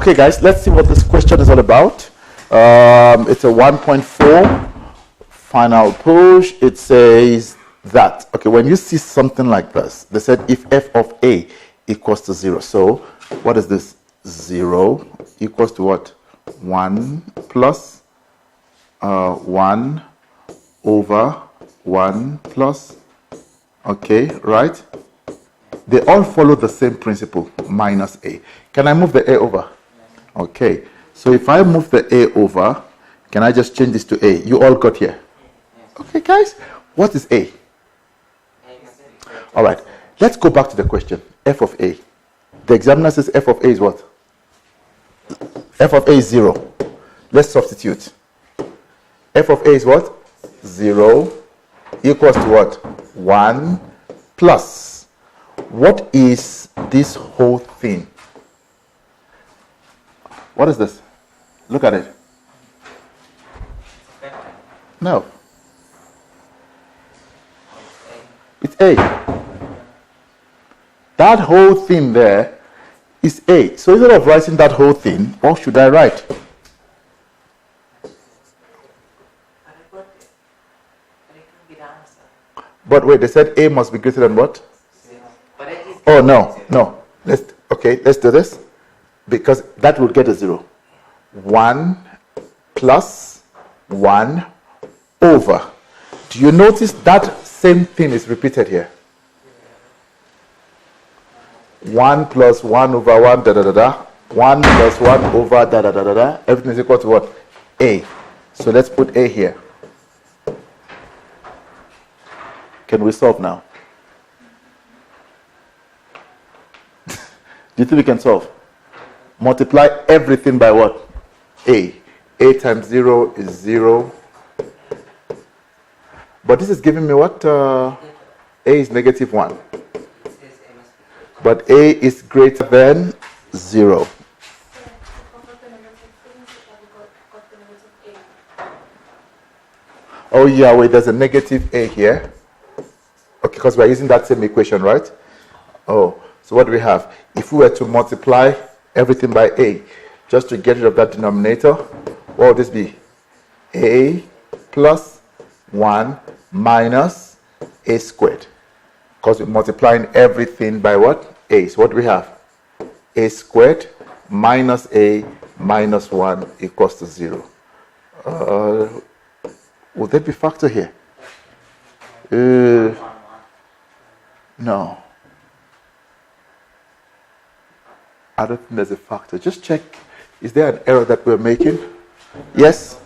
Okay, guys, let's see what this question is all about. It's a 1.4 final push. It says that, okay, when you see something like this, they said if f of a equals to 0. So what is this? 0 equals to what? 1 plus 1 over 1 plus, okay, right? They all follow the same principle, minus a. Can I move the a over? Okay, so if I move the a over, can I just change this to a? You all got here? Okay, guys, what is a? All right, let's go back to the question, f of a. The examiner says f of a is what? F of a is 0. Let's substitute. F of a is what? 0 equals to what? 1 plus. What is this whole thing? What is this? Look at it. No. It's a. That whole thing there is a. So instead of writing that whole thing, what should I write? But wait, they said a must be greater than what? Oh, no. Let's do this. Because that will get a 0. 1 plus 1 over. Do you notice that same thing is repeated here? 1 plus 1 over 1, da da da da. 1 plus 1 over da da da da da. Everything is equal to what? A. So let's put a here. Can we solve now? Do you think we can solve? Multiply everything by what? A. A times 0 is 0. But this is giving me what? A is negative 1. But a is greater than 0. Oh yeah, wait, there's a negative a here. Okay, because we're using that same equation, right? Oh, so what do we have? If we were to multiply everything by a, just to get rid of that denominator, what would this be? A plus 1 minus a squared. Because we're multiplying everything by what? A. So what do we have? A squared minus a minus 1 equals to 0. Would there be factor here? No. I don't think there's a factor. Just check. Is there an error that we're making? Yes?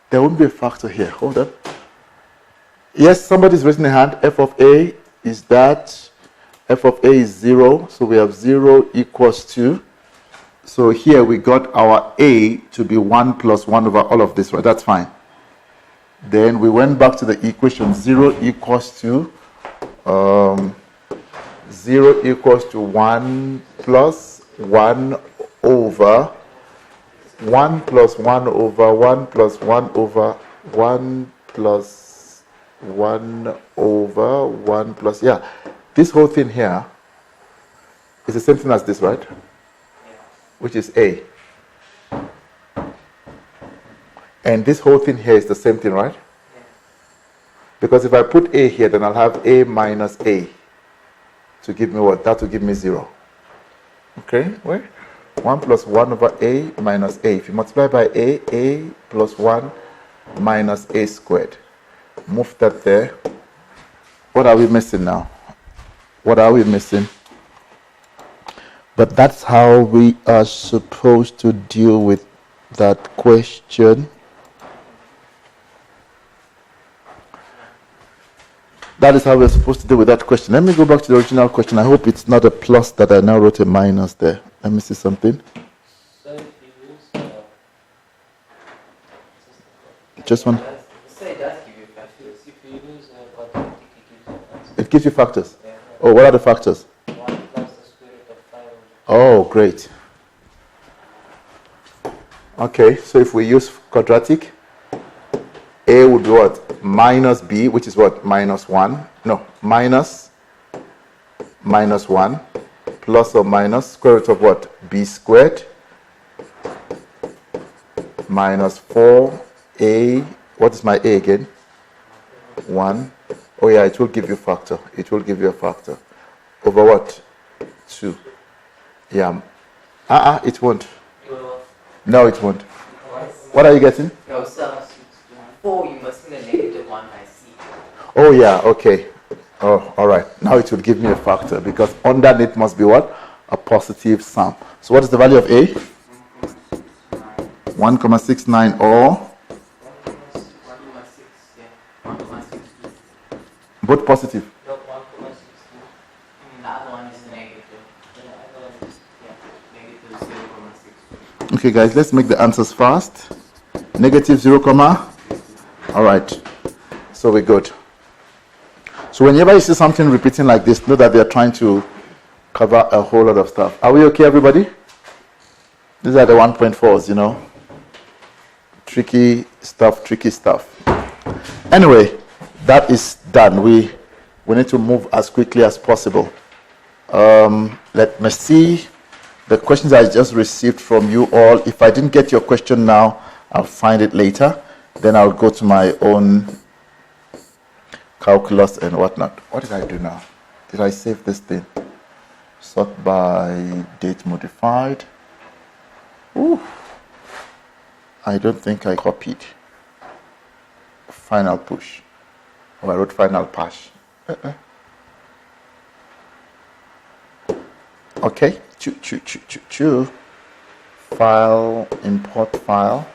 There won't be a factor here. Hold on. Yes, somebody's raising a hand. F of a is that. F of a is 0. So we have 0 equals to. So here we got our a to be 1 plus 1 over all of this, right? That's fine. Then we went back to the equation. 0 equals to 0 equals to 1 plus 1 over 1 plus 1 over 1 plus 1 over 1 plus 1 over 1 plus, yeah. This whole thing here is the same thing as this, right? Which is a. And this whole thing here is the same thing, right? Because if I put a here, then I'll have a minus a to give me what? That will give me 0. Okay, wait. 1 plus 1 over a minus a. If you multiply by a plus 1 minus a squared. Move that there. What are we missing now? What are we missing? But that's how we are supposed to deal with that question. That is how we're supposed to deal with that question. Let me go back to the original question. I hope it's not a plus that I now wrote a minus there. Let me see something. So if you use Just one. say that give you factors. If you use quadratic, It gives you factors. Yeah. Oh, what are the factors? 1 plus the square root of 5. Oh, great. Okay, so if we use quadratic, a would be what? Minus b, which is what? Minus 1. No, minus 1 plus or minus square root of what? B squared minus 4a. What is my a again? 1. Oh yeah, it will give you factor. It will give you a factor. Over what? 2. Yeah. It won't. No, it won't. What are you getting? No, so 4, you must be the negative 1 by C. Oh yeah, okay. Oh, all right. Now it will give me a factor because underneath must be what? A positive sum. So what is the value of a? 1,69 or? 1,6, yeah. 1,62. Both positive. No, 1,62. That one is negative. Yeah, negative 0,62. Okay, guys, let's make the answers fast. Negative 0, all right. So we're good. So whenever you see something repeating like this, know that they're trying to cover a whole lot of stuff. Are we okay, everybody? These are the 1.4s, you know. Tricky stuff. Anyway, that is done. We need to move as quickly as possible. Let me see the questions I just received from you all. If I didn't get your question now, I'll find it later. Then I'll go to my own calculus and whatnot. What did I do now? Did I save this thing? Sort by date modified. Ooh. I don't think I copied. Final push. Oh, I wrote final pass. Okay. File, import file.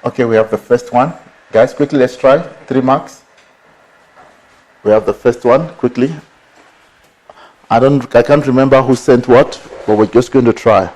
Okay, we have the first one. Guys, quickly, let's try. 3 marks. We have the first one, quickly. I can't remember who sent what, but we're just going to try.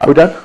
Are we done?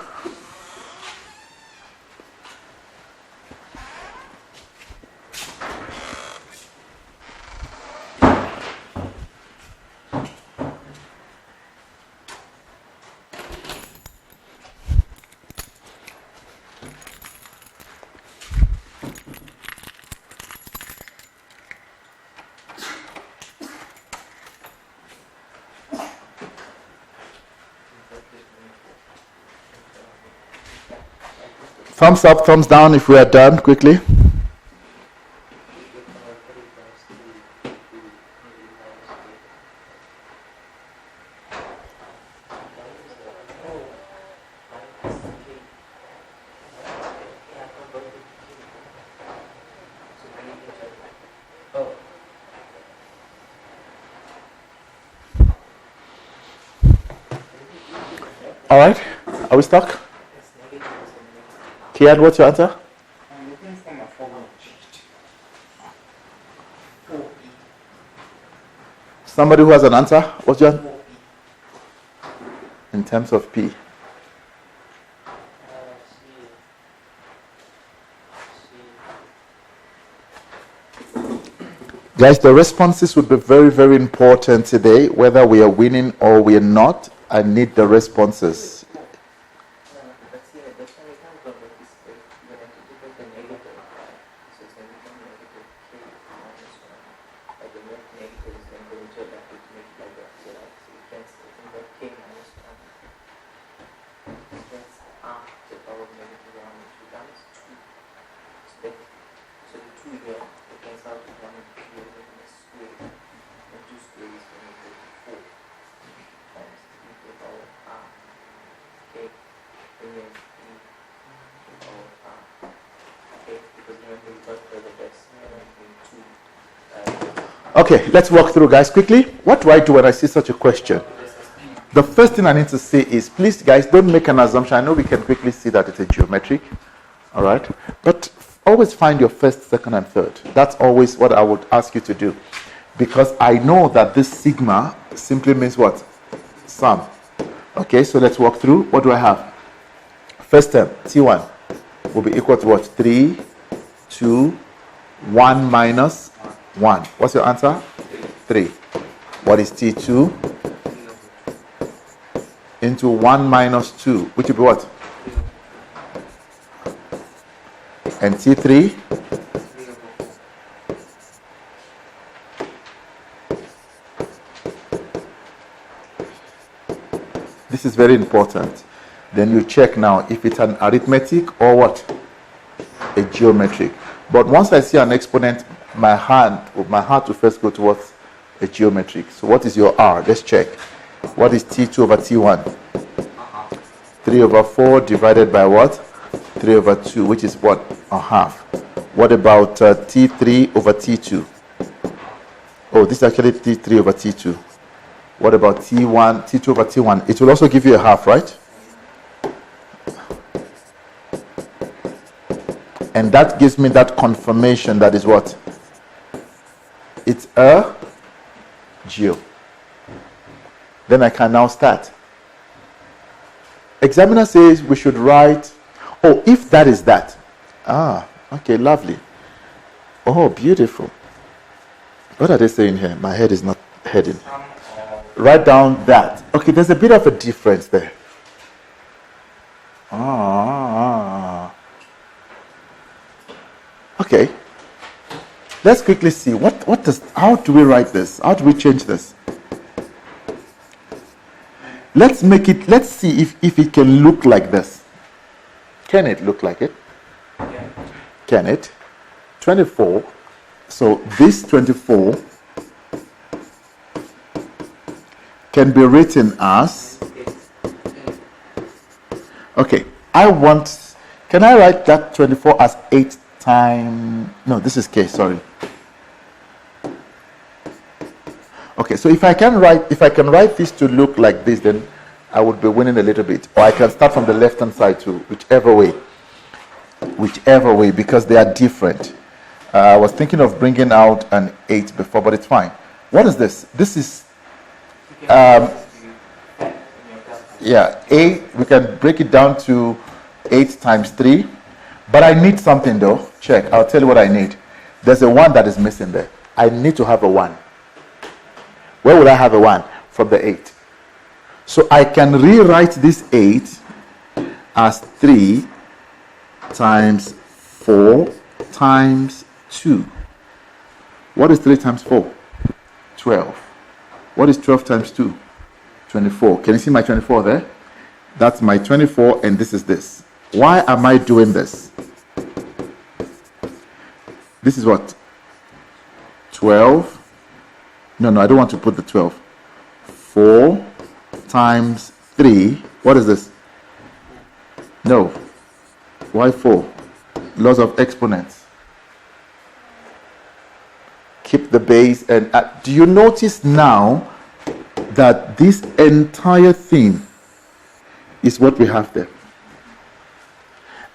Thumbs up, thumbs down if we are done quickly. right? Are we stuck? It's negative and Kian, what's your answer? I'm looking for my formula. 4p. Somebody who has an answer? What's your 4p. in terms of P? Guys, the responses would be very, very important today, whether we are winning or we are not. I need the responses. Okay, let's walk through, guys, quickly. What do I do when I see such a question? The first thing I need to say is, please, guys, don't make an assumption. I know we can quickly see that it's a geometric, all right? But always find your first, second, and third. That's always what I would ask you to do. Because I know that this sigma simply means what? Sum. Okay, so let's walk through. What do I have? First term, T1, will be equal to what? 3, 2, 1 minus 1. What's your answer? 3. What is T2? Into 1 minus 2, which will be what? And T3? This is very important. Then you check now if it's an arithmetic or what? A geometric. But once I see an exponent, my heart will first go towards a geometric. So what is your R? Let's check. What is T2 over T1? 3 over 4 divided by what? 3 over 2, which is what? A half. What about T3 over T2? Oh, this is actually T3 over T2. What about T1, T2 over T1? It will also give you a half, right? And that gives me that confirmation that is what? It's a geo. Then I can now start. Examiner says we should write, oh, if that is that. Ah, okay, lovely. Oh, beautiful. What are they saying here? My head is not heading. Write down that. Okay, there's a bit of a difference there. Okay. Let's quickly see how do we write this? How do we change this? Let's see if it can look like this. Can it look like it? Yeah. Can it? 24. So this 24 can be written as, okay, can I write that 24 as 8 times, no, this is K, sorry. Okay, so if I can write this to look like this, then I would be winning a little bit. Or I can start from the left-hand side too, whichever way, because they are different. I was thinking of bringing out an 8 before, but it's fine. What is this? This is, yeah, 8, we can break it down to 8 times 3. But I need something though. Check, I'll tell you what I need. There's a 1 that is missing there. I need to have a 1. Where would I have a 1? From the 8. So I can rewrite this 8 as 3 times 4 times 2. What is 3 times 4? 12. What is 12 times 2? 24. Can you see my 24 there? That's my 24 and this is this. Why am I doing this? This is what? 12. No, I don't want to put the 12. 4 times 3. What is this? No. Why 4? Laws of exponents. Keep the base and add. Do you notice now that this entire thing is what we have there.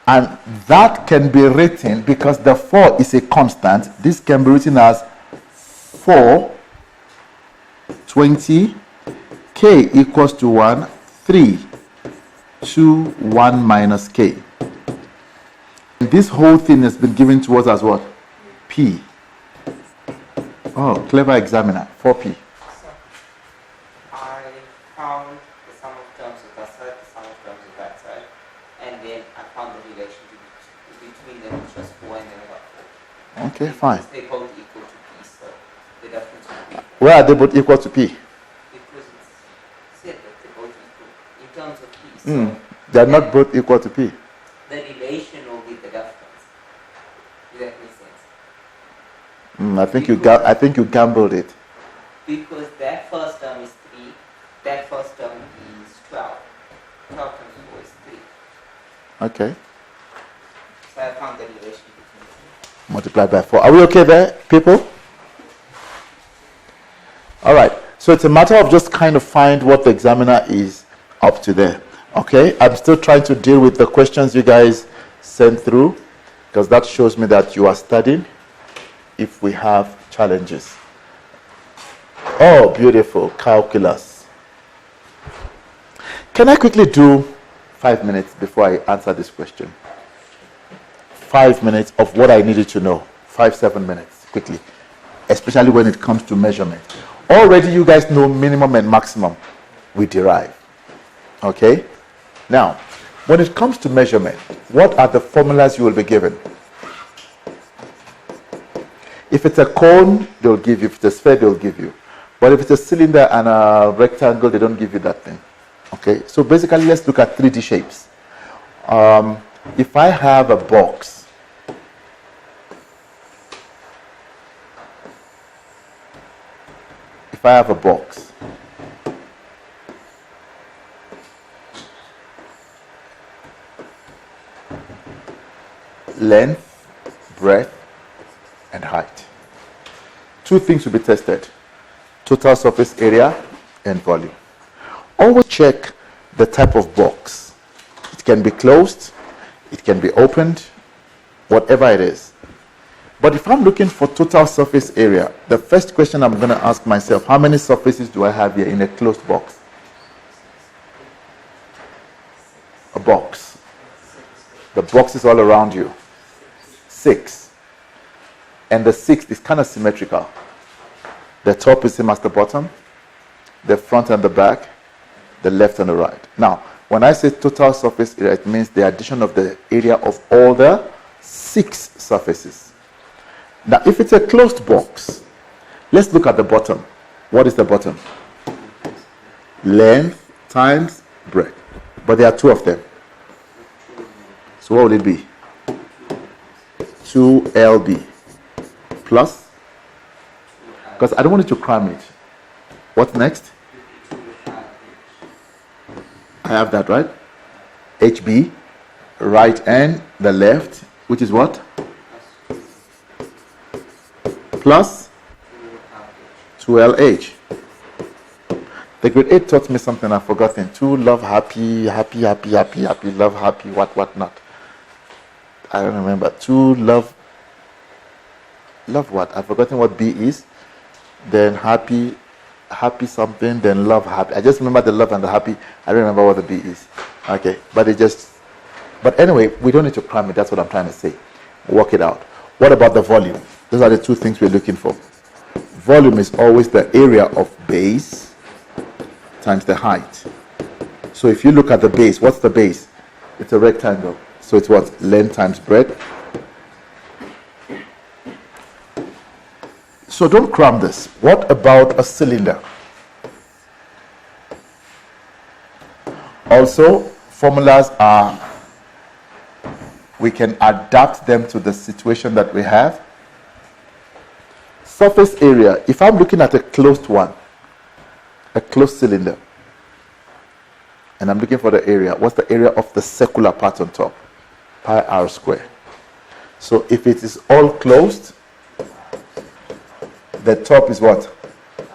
And that can be written, because the 4 is a constant, this can be written as 4, 20, k equals to 1, 3, 2, 1 minus k. And this whole thing has been given to us as what? P. Oh, clever examiner, 4p. So, I found the sum of terms of that side, the sum of terms of that side, and then I found the relationship between them, which was 4, and then I got 4. Okay, fine. They both equal to p, so the difference would be, Where are they both equal to p? because it's said that they're both equal in terms of p, so They are not both equal to p. the relation will be the difference. Does that make sense? I think you gambled it. Because that first term is 3, that first term is 12. 12 times 4 is 3. Okay. So I found the relation between the two. Multiplied by 4. Are we okay there, people? All right. So it's a matter of just kind of find what the examiner is up to there. Okay. I'm still trying to deal with the questions you guys sent through, because that shows me that you are studying if we have challenges. Oh, beautiful. Calculus. Can I quickly do 5 minutes before I answer this question? 5 minutes of what I needed to know. 5-7 minutes, quickly. Especially when it comes to measurement. Already you guys know minimum and maximum we derive. Okay? Now, when it comes to measurement, what are the formulas you will be given? If it's a cone, they'll give you. If it's a sphere, they'll give you. But if it's a cylinder and a rectangle, they don't give you that thing. Okay? So basically, let's look at 3D shapes. If I have a box, length, breadth, and height. 2 things will be tested: total surface area and volume. Always check the type of box. It can be closed, it can be opened, whatever it is. But if I'm looking for total surface area, the first question I'm going to ask myself, how many surfaces do I have here in a closed box? A box. The box is all around you. 6. And the 6th is kind of symmetrical. The top is same as the bottom, the front and the back, the left and the right. Now, when I say total surface area, it means the addition of the area of all the 6 surfaces. Now, if it's a closed box, let's look at the bottom. What is the bottom? Length times breadth. But there are 2 of them. So what would it be? 2LB plus, because I don't want you to cram it. What's next? I have that, right? HB, right and the left, which is what? Plus 2LH. The grade 8 taught me something I've forgotten. 2 love happy, happy, happy, happy, happy, love happy, what not. I don't remember. 2 love what? I've forgotten what B is. Then happy something, then love happy. I just remember the love and the happy. I don't remember what the B is. Okay, but anyway, we don't need to cram it. That's what I'm trying to say. Work it out. What about the volume? Those are the 2 things we're looking for. Volume is always the area of base times the height. So if you look at the base, what's the base? It's a rectangle. So it's what? Length times breadth. So don't cram this. What about a cylinder? Also, formulas are, we can adapt them to the situation that we have. Surface area, if I'm looking at a closed one, a closed cylinder, and I'm looking for the area, what's the area of the circular part on top? Pi r squared. So if it is all closed, the top is what?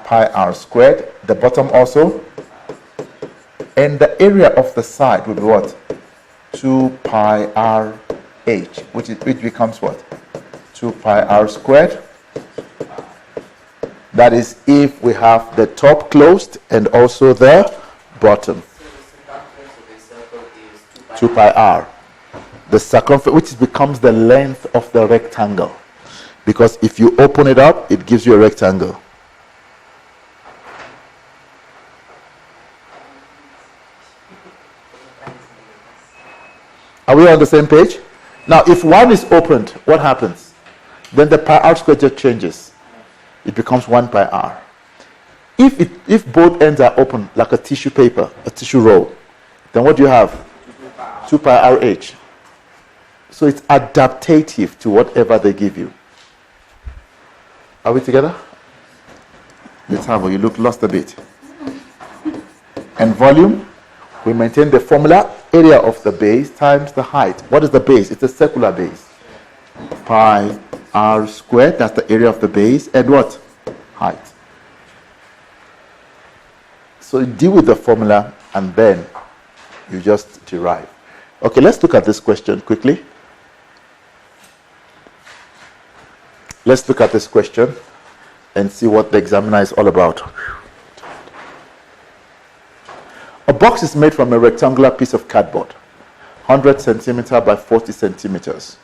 Pi r squared. The bottom also? And the area of the side would be what? 2 pi r h, which becomes what? 2 pi r squared. That is if we have the top closed and also the bottom. So the circumference of a circle is 2 pi r. The circumference, which becomes the length of the rectangle. Because if you open it up, it gives you a rectangle. Are we on the same page? Now, if one is opened, what happens? Then the pi r squared just changes. It becomes 1 pi r. If both ends are open, like a tissue paper, a tissue roll, then what do you have? 2 pi r h. So it's adaptative to whatever they give you. Are we together? Let's have you look lost a bit. And volume, we maintain the formula, area of the base times the height. What is the base? It's a circular base. Pi r squared, that's the area of the base, and what? Height. So you deal with the formula and then you just derive. Okay, let's look at this question quickly. Let's look at this question and see what the examiner is all about. A box is made from a rectangular piece of cardboard, 100 centimeter by 40 centimeters,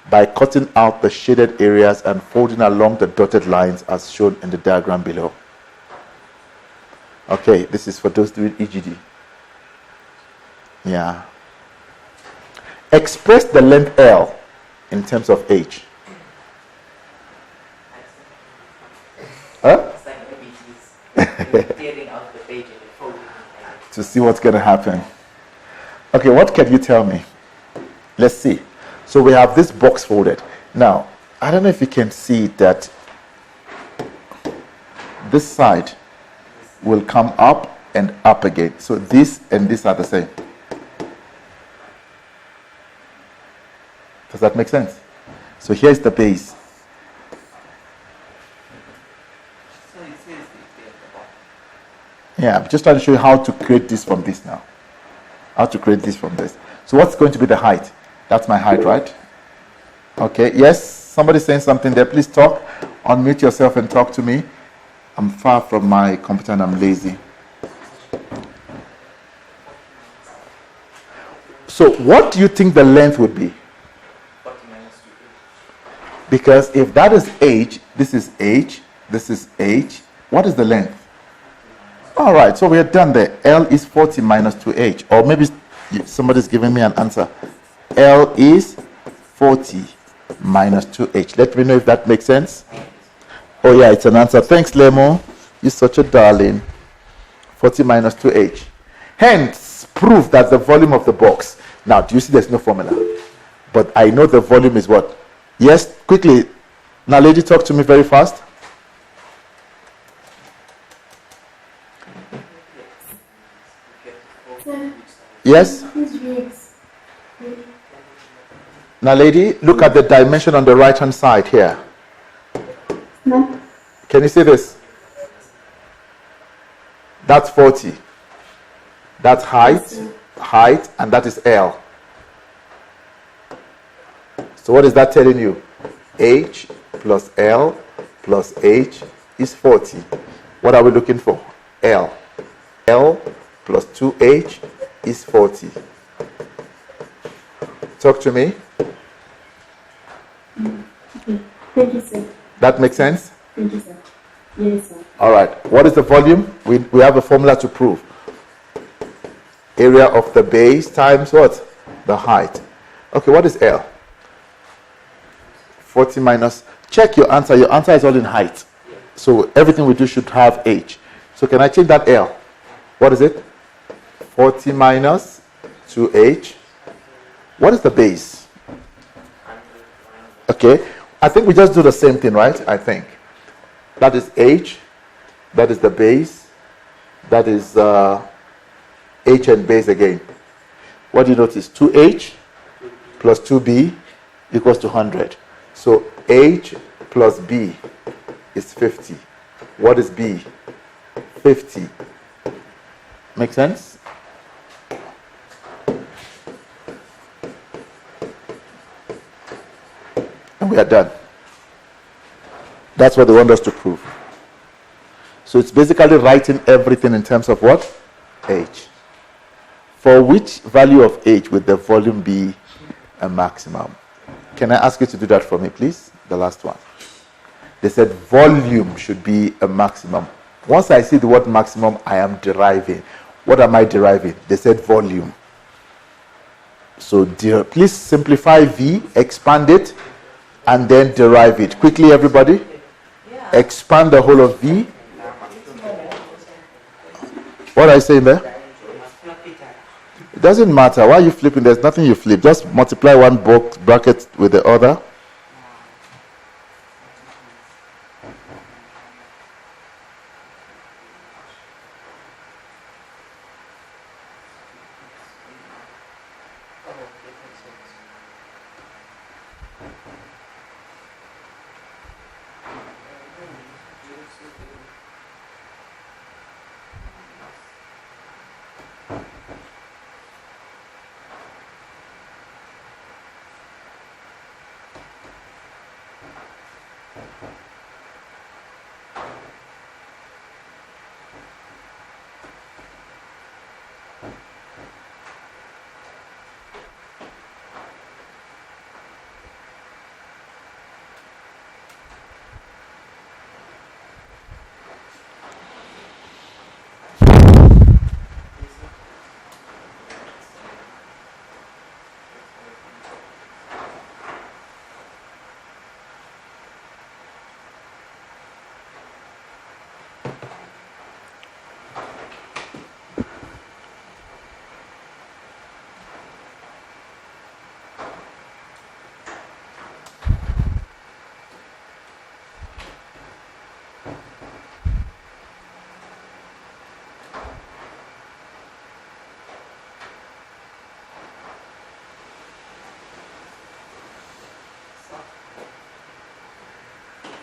by cutting out the shaded areas and folding along the dotted lines as shown in the diagram below. Okay, this is for those doing EGD. Yeah. Express the length L in terms of h. Huh? It's like ABCs. Tearing out the page and folding it. To see what's going to happen. Okay, what can you tell me? Let's see. So we have this box folded. Now, I don't know if you can see that this side will come up and up again. So this and this are the same. Does that make sense? So here's the base. So it says it here at the bottom. Yeah, I'm just trying to show you how to create this from this now. How to create this from this. So what's going to be the height? That's my height, right? Okay, yes? Somebody saying something there. Please talk. Unmute yourself and talk to me. I'm far from my computer and I'm lazy. So what do you think the length would be? 40 minus 2. Because if that is h, this is h, this is h, what is the length? All right, so we are done there. L is 40 minus 2h. Or maybe somebody's giving me an answer. L is 40 minus 2h. Let me know if that makes sense. Oh yeah, it's an answer. Thanks, Lemo. You're such a darling. 40 minus 2h. Hence, prove that the volume of the box. Now, do you see there's no formula? But I know the volume is what? Yes, quickly. Now, lady, talk to me very fast. Yes? Now, lady, look at the dimension on the right-hand side here. No. Can you see this? That's 40. That's height, and that is L. So what is that telling you? H plus L plus H is 40. What are we looking for? L. L plus 2H is 40. Talk to me. Okay. Thank you, sir. That makes sense? Thank you, sir. Yes, sir. All right. What is the volume? We have a formula to prove. Area of the base times what? The height. Okay, what is L? 40 minus. Check your answer. Your answer is all in height. So everything we do should have H. So can I change that L? What is it? 40 minus 2H. What is the base? Okay. I think we just do the same thing, right? I think. That is H. That is the base. That is H and base again. What do you notice? 2H plus 2B equals to 100. So H plus B is 50. What is B? 50. Make sense? And we are done. That's what they want us to prove. So it's basically writing everything in terms of what? H. For which value of H would the volume be a maximum? Can I ask you to do that for me, please? The last one. They said volume should be a maximum. Once I see the word maximum, I am deriving. What am I deriving? They said volume. So please simplify V, expand it, and then derive it. Quickly, everybody. Expand the whole of V. What are you saying there? It doesn't matter. Why are you flipping? There's nothing you flip. Just multiply one bracket with the other.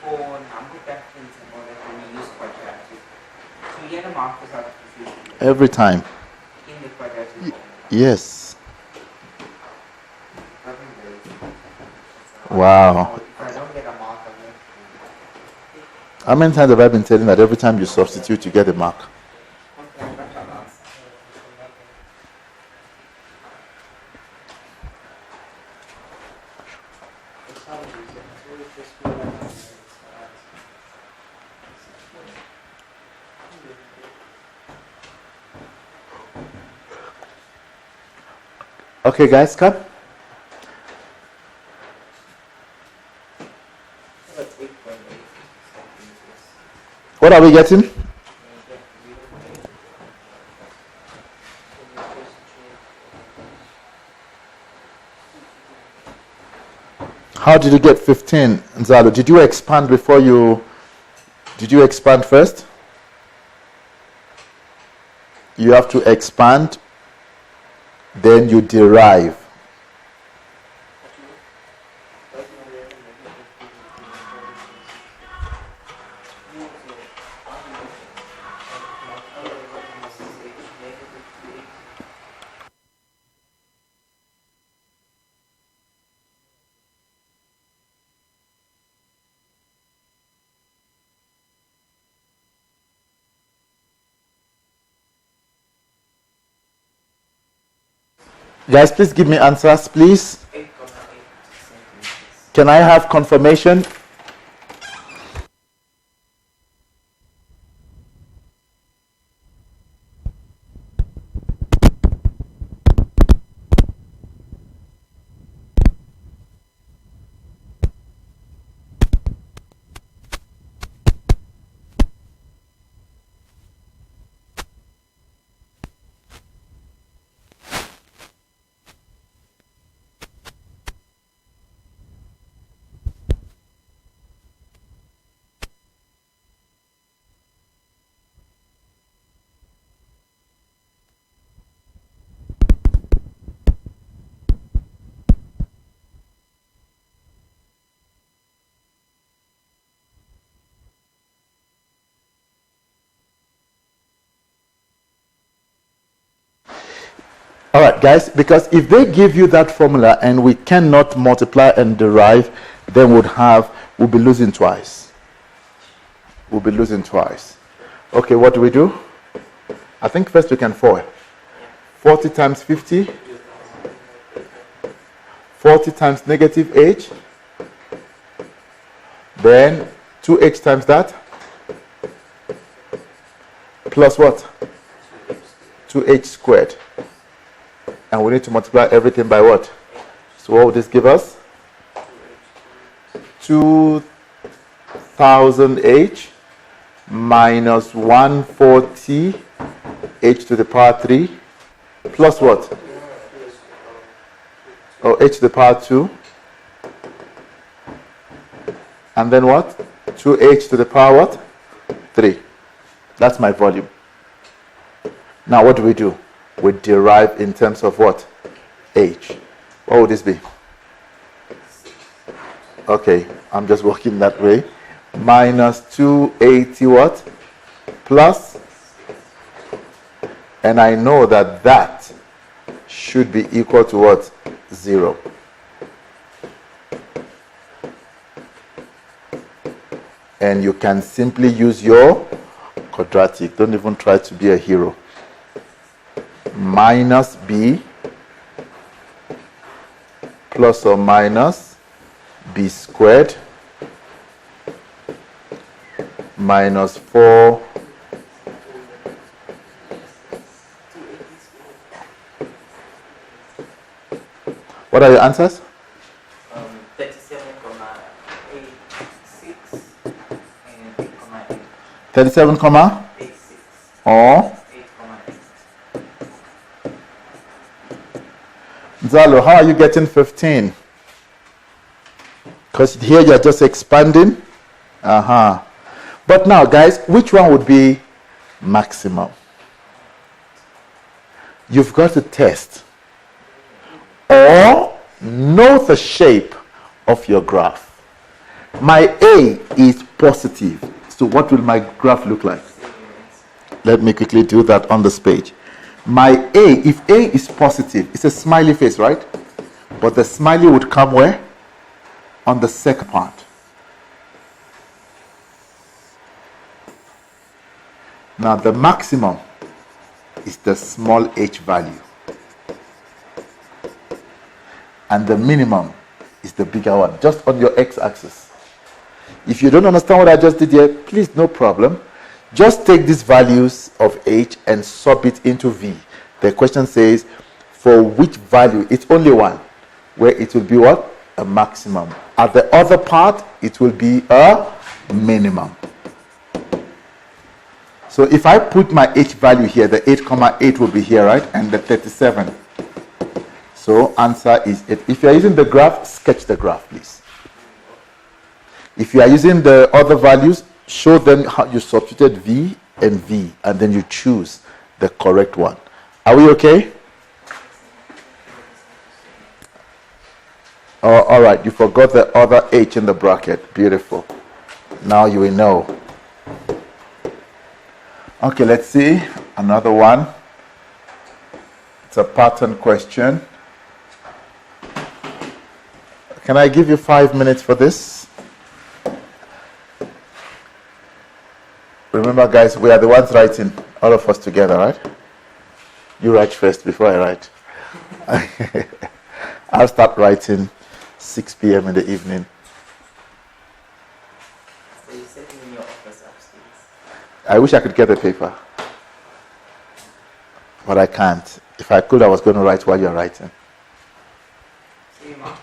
For number reference and all that, when you use quadratic, so you get a mark without confusion Every time. in the quadratic form. Yes. Nothing very- Wow. If I don't get a mark, I'm going How many times have I been telling that every time you substitute, you get a mark? Okay, guys, come. What are we getting? How did you get 15, Nzalo? Did you expand before you... Did you expand first? You have to expand, then you derive. Guys, please give me answers, please. Can I have confirmation? All right, guys, because if they give you that formula and we cannot multiply and derive, then we'll be losing twice. We'll be losing twice. Okay, what do we do? I think first we can FOIL. 40 times 50. 40 times negative h. Then 2h times that. Plus what? 2h squared. And we need to multiply everything by what? So what would this give us? 2000h minus 140 h to the power 3 plus what? Oh, h to the power 2. And then what? 2h to the power what? 3. That's my volume. Now what do? We derive in terms of what? H. What would this be? Okay, I'm just working that way. Minus 280 what? Plus. And I know that that should be equal to what? 0. And you can simply use your quadratic. Don't even try to be a hero. Minus b plus or minus b squared minus 4 What are your answers? 37,86 and 8,8. 37 comma 86. or 8,8. Zalo, how are you getting 15? Because here you're just expanding. But now, guys, which one would be maximum? You've got to test or know the shape of your graph. My A is positive. So what will my graph look like? Let me quickly do that on this page. My A, if A is positive, it's a smiley face, right? But the smiley would come where? On the second part. Now the maximum is the small h value. And the minimum is the bigger one, just on your x-axis. If you don't understand what I just did here, please, no problem. Just take these values of h and sub it into v. The question says, for which value? It's only one, where it will be what? A maximum. At the other part, it will be a minimum. So if I put my h value here, the 8,8 will be here, right? And the 37. So answer is 8. If you are using the graph, sketch the graph, please. If you are using the other values, show them how you substituted v and v, and then you choose the correct one. Are we okay? Oh, all right, you forgot the other h in the bracket. Beautiful. Now you will know. Okay, let's see another one. It's a pattern question. Can I give you 5 minutes for this? Remember, guys, we are the ones writing, all of us together, right? You write first before I write. I'll start writing 6 p.m. in the evening. So you're sitting in your office upstairs. I wish I could get a paper, but I can't. If I could, I was going to write while you're writing. So you mark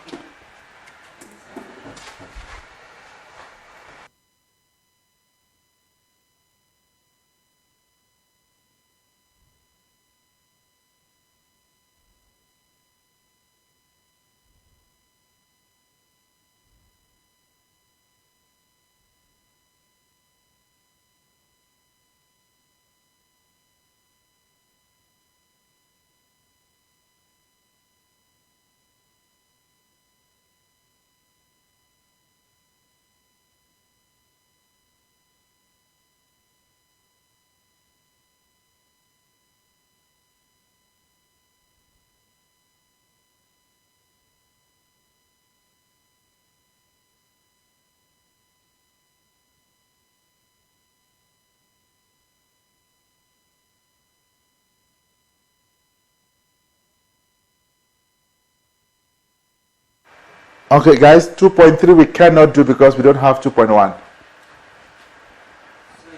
Okay, guys, 2.3 we cannot do because we don't have 2.1. So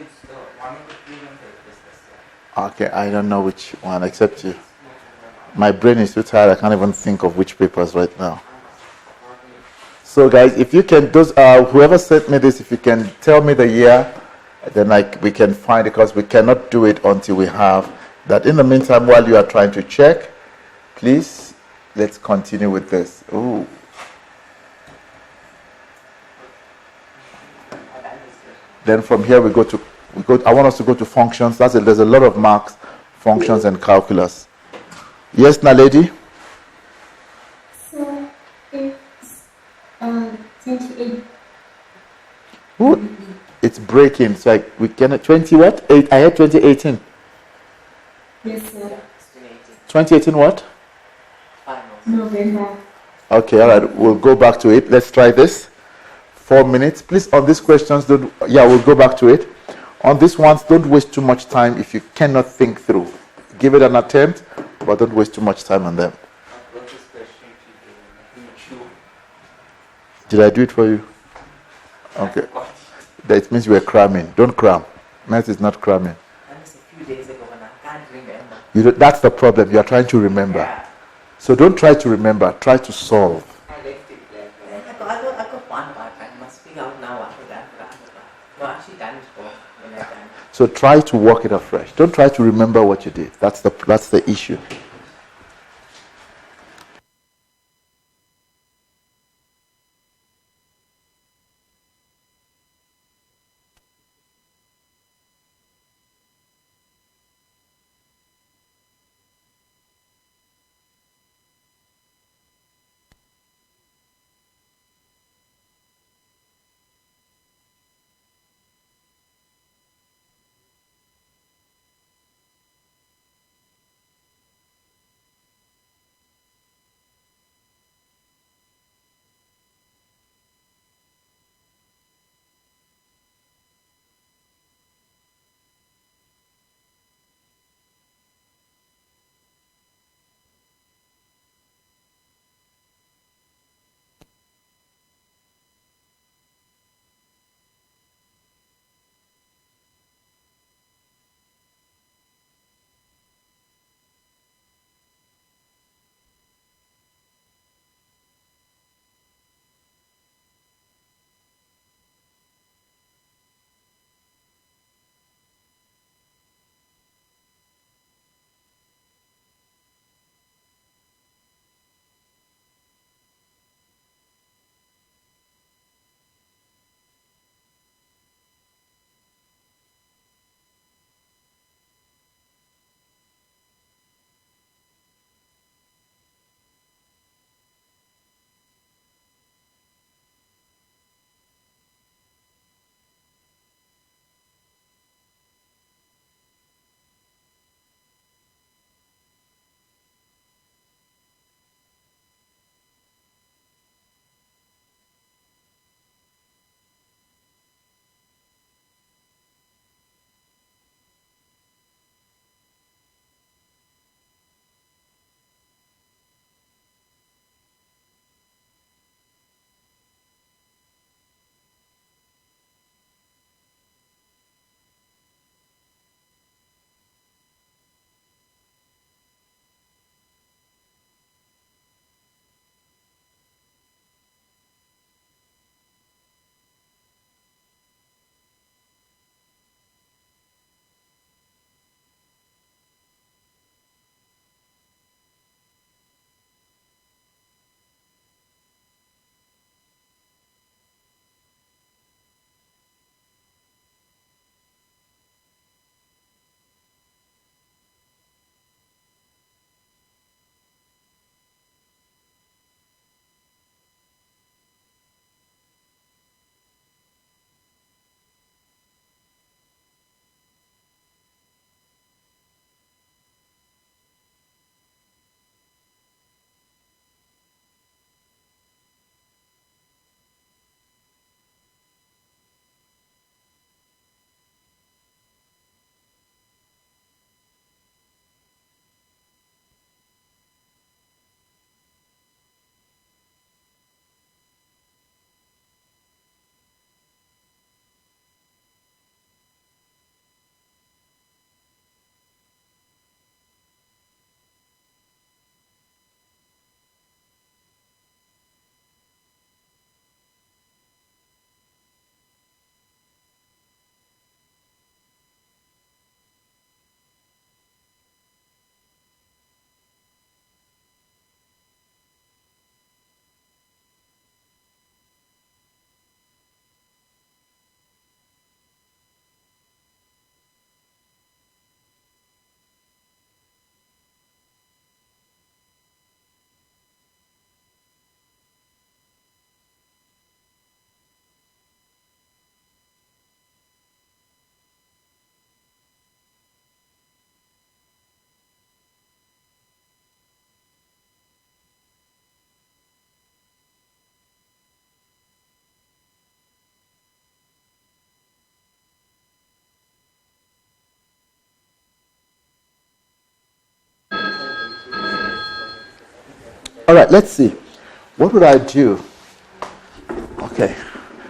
it's the one of the freedom papers this year. Okay, I don't know which one except you. My brain is too tired. I can't even think of which papers right now. So, guys, if you can, whoever sent me this, if you can tell me the year, then we can find it because we cannot do it until we have that. In the meantime, while you are trying to check, please let's continue with this. Ooh. Then from here we go. I want us to go to functions. There's a lot of marks, functions and calculus. Yes, Naledi? So it's 28. Ooh, it's breaking. So we can 20 what? 8. I had 2018. Yes, sir. 2018 what? Finals. November. Okay, all right. We'll go back to it. Let's try this. 4 minutes. Please, on these questions, we'll go back to it. On these ones, don't waste too much time if you cannot think through. Give it an attempt, but don't waste too much time on them. I brought this question to YouTube. Did I do it for you? Okay. That means you were cramming. Don't cram. Math is not cramming. That was a few days ago and I can't remember. That's the problem. You are trying to remember. Yeah. So don't try to remember. Try to solve. I left it blank. I got one part. I must figure out now after that. No, actually done it for when I done it. So try to work it afresh. Don't try to remember what you did. That's the issue. All right, let's see. What would I do? Okay,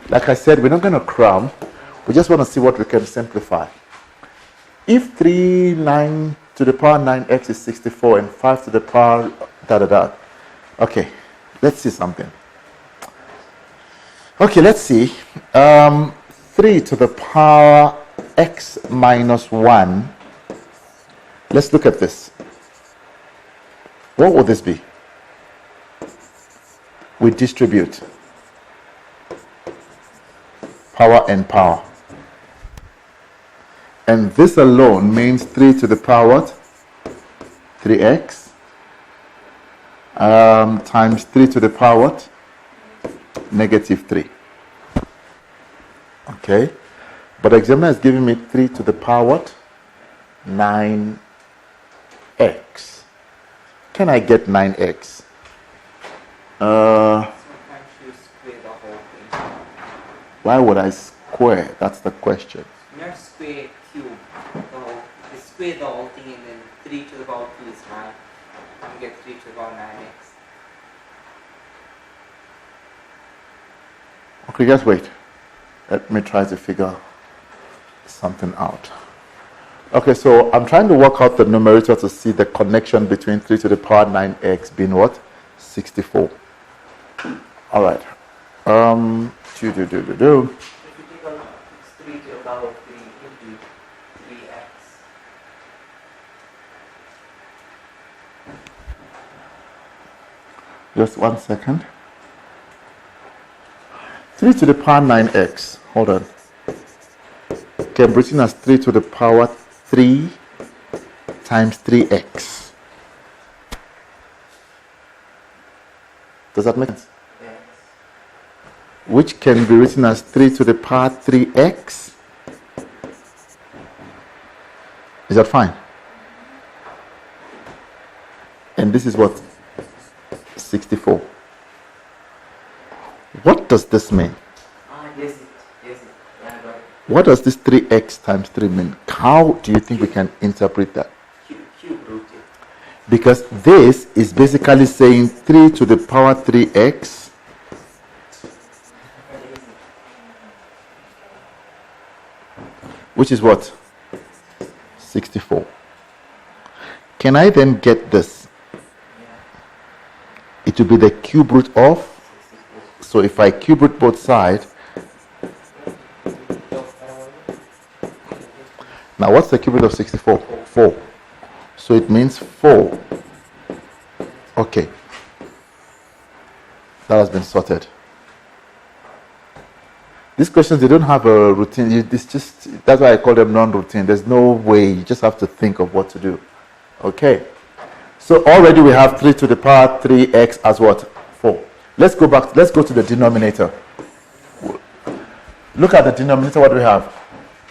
like I said, we're not going to cram. We just want to see what we can simplify. If 9 to the power 9x is 64 and 5 to the power da. Okay, let's see something. Okay, let's see. 3 to the power x minus 1. Let's look at this. What would this be? We distribute power and power. And this alone means 3 to the power what? 3x times 3 to the power what? Negative 3. Okay. But the examiner is giving me 3 to the power what? 9x. Can I get 9x? Sometimes you square the whole thing. Why would I square? That's the question. Not square cube. You square the whole thing and then 3 to the power 2 is 9. You get 3 to the power 9x. Okay, just wait. Let me try to figure something out. Okay, so I'm trying to work out the numerator to see the connection between 3 to the power 9x being what? 64. All right. If you take a 3 to the power 3 into 3x. Just 1 second. 3 to the power 9x. Hold on. Okay, I'm written as 3 to the power 3 times 3x. Does that make sense? Yes. Which can be written as 3 to the power 3x. Is that fine? And this is what? 64. What does this mean? Yes, yeah, I got it. What does this 3x times 3 mean? How do you think we can interpret that? Cube rooted. Because this is basically saying 3 to the power 3x which is what? 64. Can I then get this? It will be the cube root of. So if I cube root both sides, now what's the cube root of 64? 4. So it means 4. Okay. That has been sorted. These questions, they don't have a routine. That's why I call them non-routine. There's no way. You just have to think of what to do. Okay. So already we have 3 to the power 3x as what? 4. Let's go back. Let's go to the denominator. Look at the denominator. What do we have?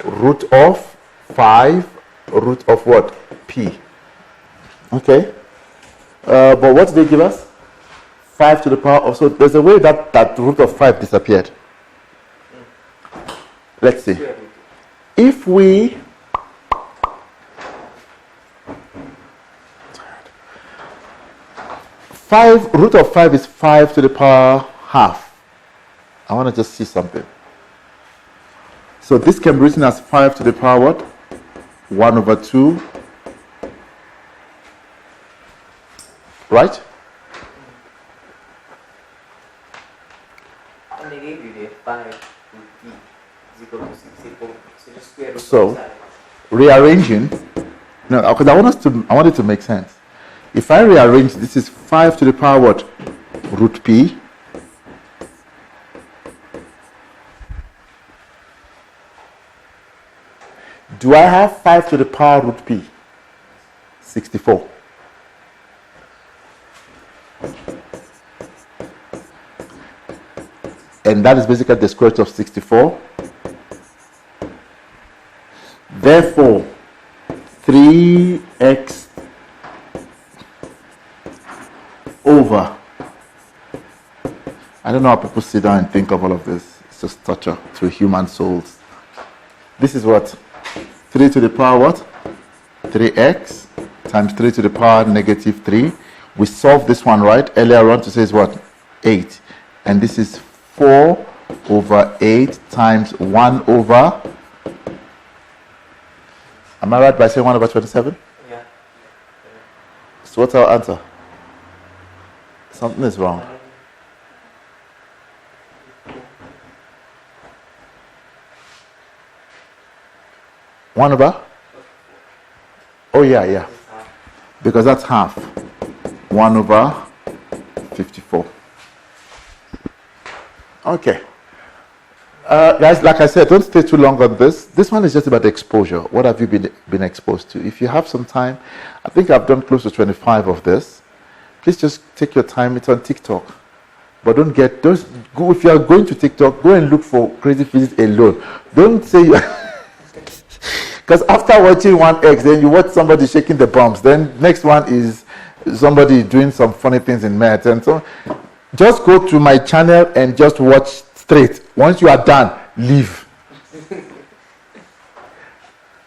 Root of 5, root of what? P. Okay. But what did they give us? 5 to the power of. So there's a way that root of 5 disappeared. Let's see. If we root of 5 is 5 to the power half. I want to just see something. So this can be written as 5 to the power what? 1 over 2. Right? And they gave you the 5 root b is equal to 64. So just square root So, both sides. rearranging. No, because I want it to make sense. If I rearrange, this is 5 to the power what? Root p. Do I have 5 to the power root p? 64. And that is basically the square root of 64. Therefore, 3x over. I don't know how people sit down and think of all of this. It's just torture to human souls. This is what? 3 to the power what? 3x times 3 to the power negative 3, We solved this one, right? Earlier on to say is what? 8. And this is 4 over 8 times 1 over... Am I right by saying 1 over 27? Yeah. So what's our answer? Something is wrong. One over? Oh yeah. Because that's half. 1 over 54. Okay. Guys, like I said, don't stay too long on this. This one is just about exposure. What have you been exposed to? If you have some time, I think I've done close to 25 of this. Please just take your time. It's on TikTok. But don't go, if you are going to TikTok, go and look for crazy physics alone. Don't say you... Because after watching 1x, then you watch somebody shaking the bombs. Then next one is somebody doing some funny things in math. And so just go to my channel and just watch straight. Once you are done, leave.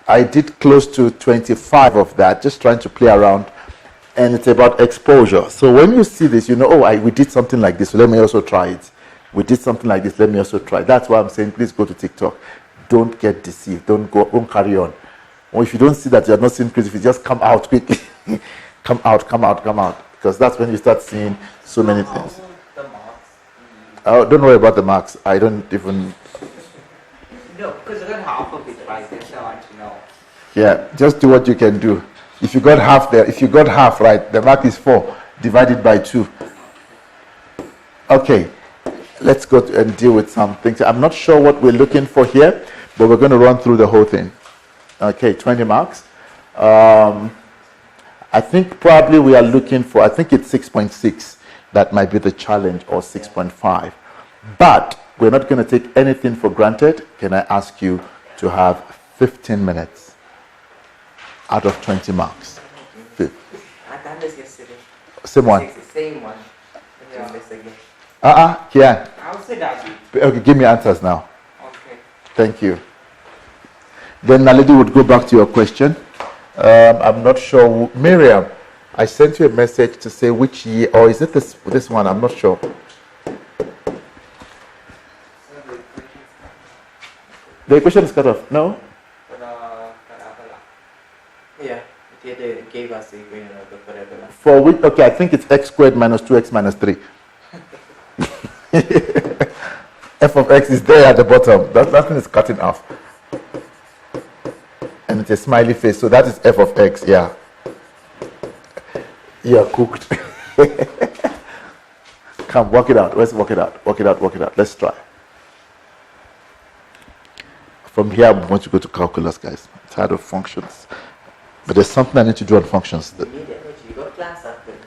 I did close to 25 of that, just trying to play around. And it's about exposure. So when you see this, you know, we did something like this, so let me also try it. We did something like this, let me also try. That's why I'm saying, please go to TikTok. Don't get deceived. Don't carry on. Or if you don't see that you're not seeing crazy, just come out quickly. come out. Because that's when you start seeing so many things. The marks. Oh, don't worry about the marks. I don't even... No, because I got half of it right. That's what I want to know. Yeah, just do what you can do. If you got half there, if you got half right, the mark is 4 divided by 2. Okay, let's go and deal with some things. I'm not sure what we're looking for here, but we're going to run through the whole thing. Okay, 20 marks. I think probably we are looking for, I think it's 6.6. That might be the challenge, or 6.5. But we're not going to take anything for granted. Can I ask you to have 15 minutes out of 20 marks? I done this yesterday. Same one. It's the same one. Yeah. This again. Yeah. I'll say that. Okay, give me answers now. Okay. Thank you. Then Naledi would go back to your question. I'm not sure. Miriam, I sent you a message to say which year, or is it this one? I'm not sure. The equation is cut off. No? Yeah, it gave us the equation of the parabola. For which? Okay, I think it's x squared minus 2x minus 3. F of x is there at the bottom. That thing is cutting off. And it's a smiley face, so that is f of x, yeah. You're cooked. Come, work it out. Let's work it out. Work it out. Let's try. From here, I want to go to calculus, guys. I'm tired of functions. But there's something I need to do on functions. You need energy. You got class after this.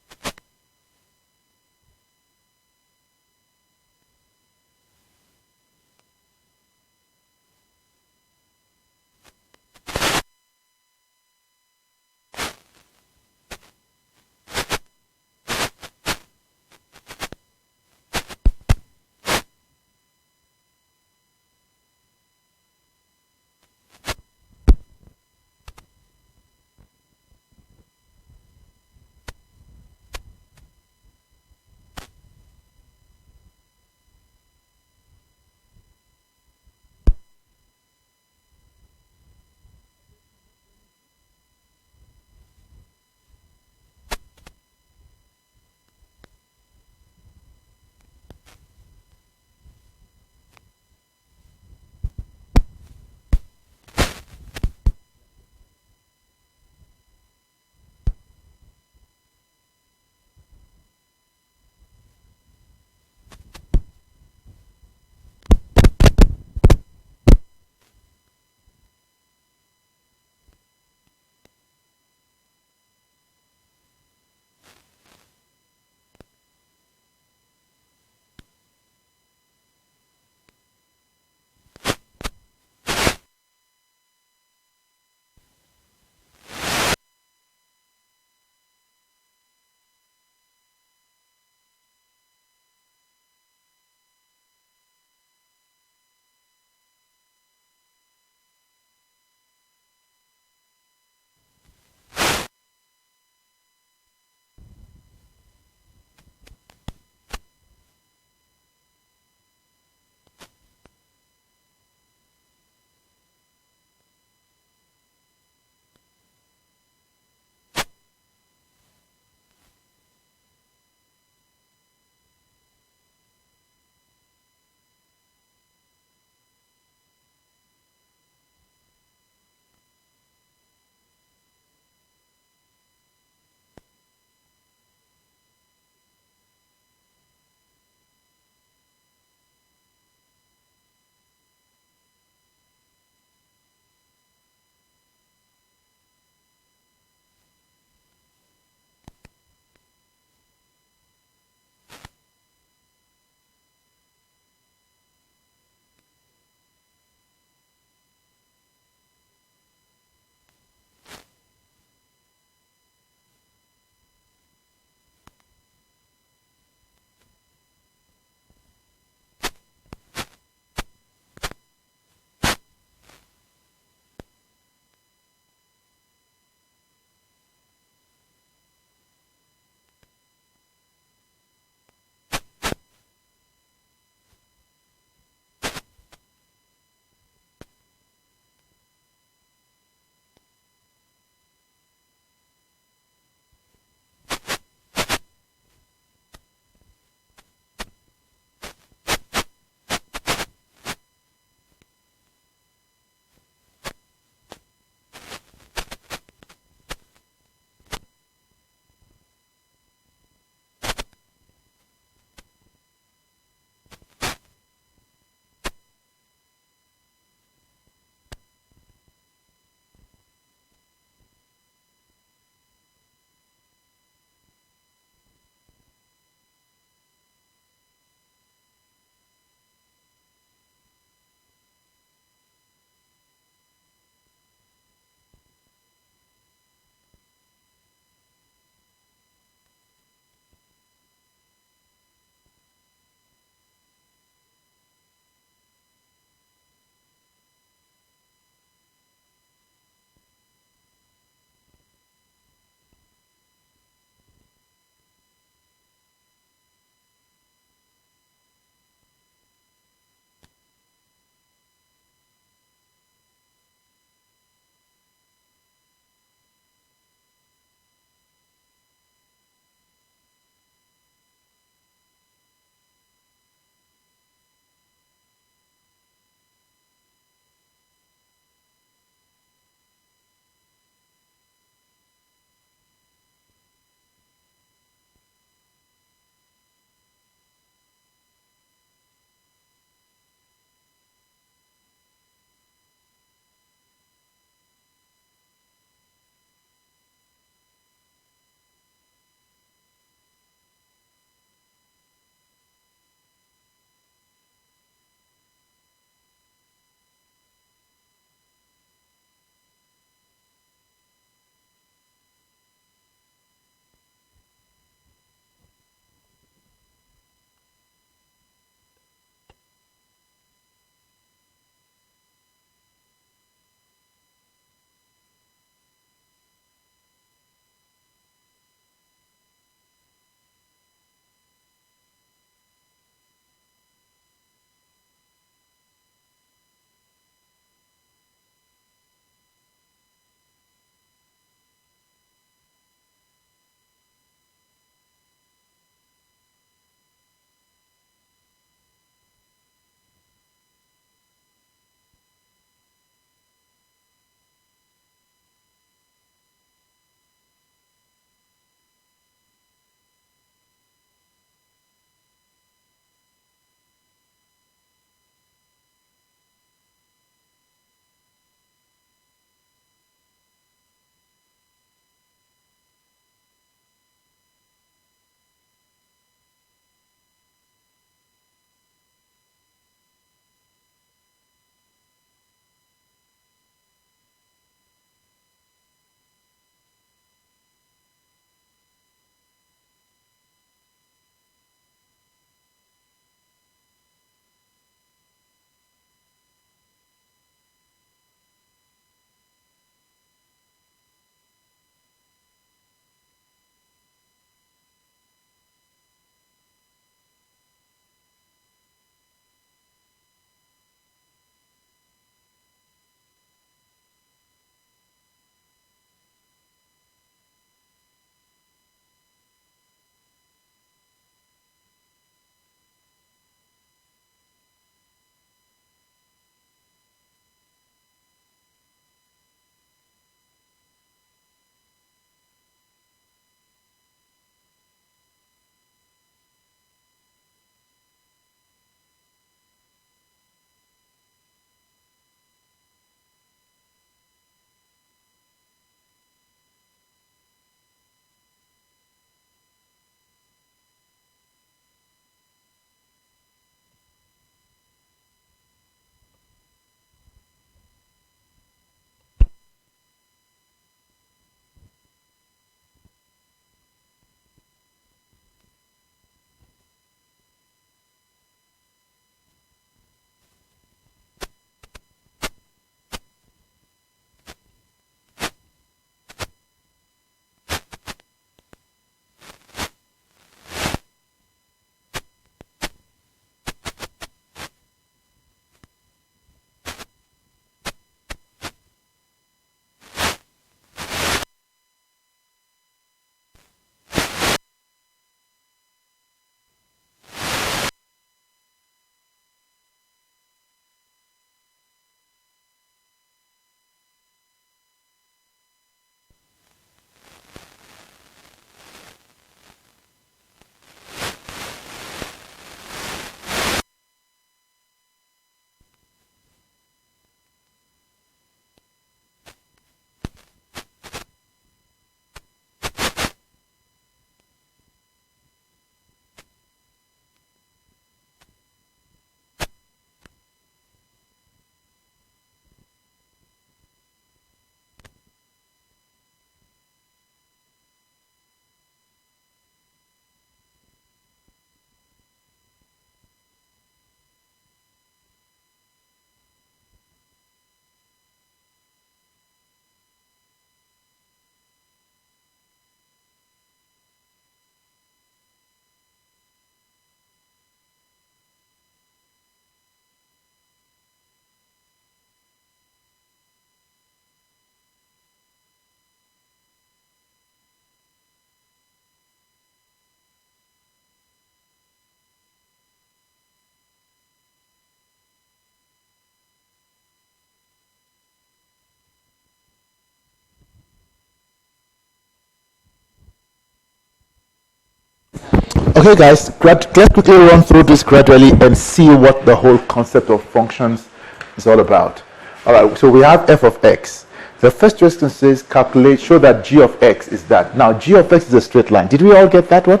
Okay, guys, let's quickly run through this gradually and see what the whole concept of functions is all about. All right, so we have f of x. The first question says calculate, show that g of x is that. Now, g of x is a straight line. Did we all get that one?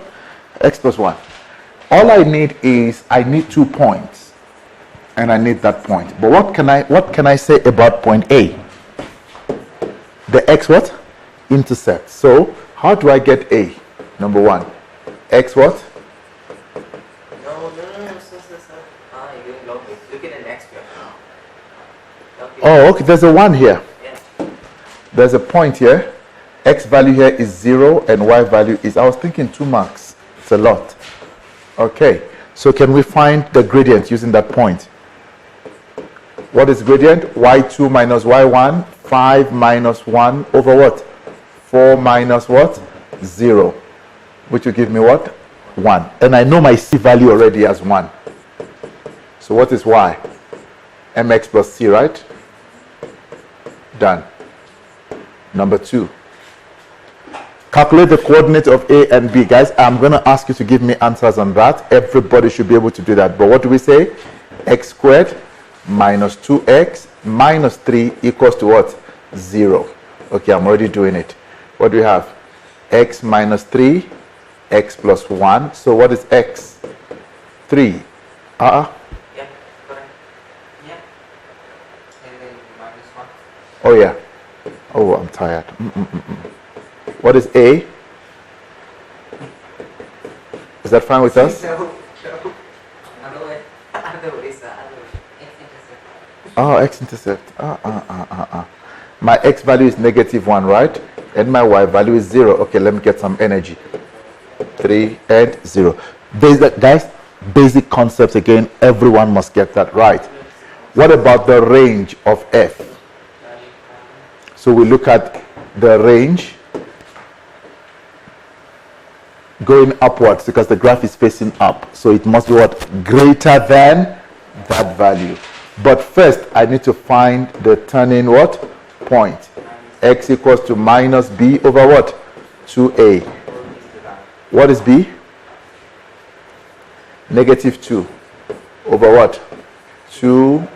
X plus 1. All I need is, I need 2 points. And I need that point. But what can I say about point A? The x what? Intercept. So, how do I get A? Number 1. X what? No. You're doing logic. Look at the next one. Oh, okay, there's a 1 here. Yeah. There's a point here. X value here is 0 and Y value is, I was thinking 2 marks. It's a lot. Okay, so can we find the gradient using that point? What is gradient? Y2 minus Y1, 5 minus 1 over what? 4 minus what? 0. Which will give me what? 1. And I know my C value already as 1. So what is Y? Mx plus C, right? Done. Number 2. Calculate the coordinates of A and B. Guys, I'm going to ask you to give me answers on that. Everybody should be able to do that. But what do we say? X squared minus 2x minus 3 equals to what? 0. Okay, I'm already doing it. What do we have? X minus 3, x plus 1. So what is x? 3. Yeah, correct. Yeah. And then minus 1. Oh, yeah. Oh, I'm tired. What is A? Is that fine with us? No. Another way. Another way is x-intercept. Oh, x-intercept. My x value is negative 1, right? And my y value is 0. Okay, let me get some energy. 3 and 0. Guys, basic concepts again. Everyone must get that right. What about the range of f? So we look at the range going upwards because the graph is facing up. So it must be what? Greater than that value. But first, I need to find the turning what? Point. X equals to minus b over what? 2a. What is b? Negative 2 over what? 2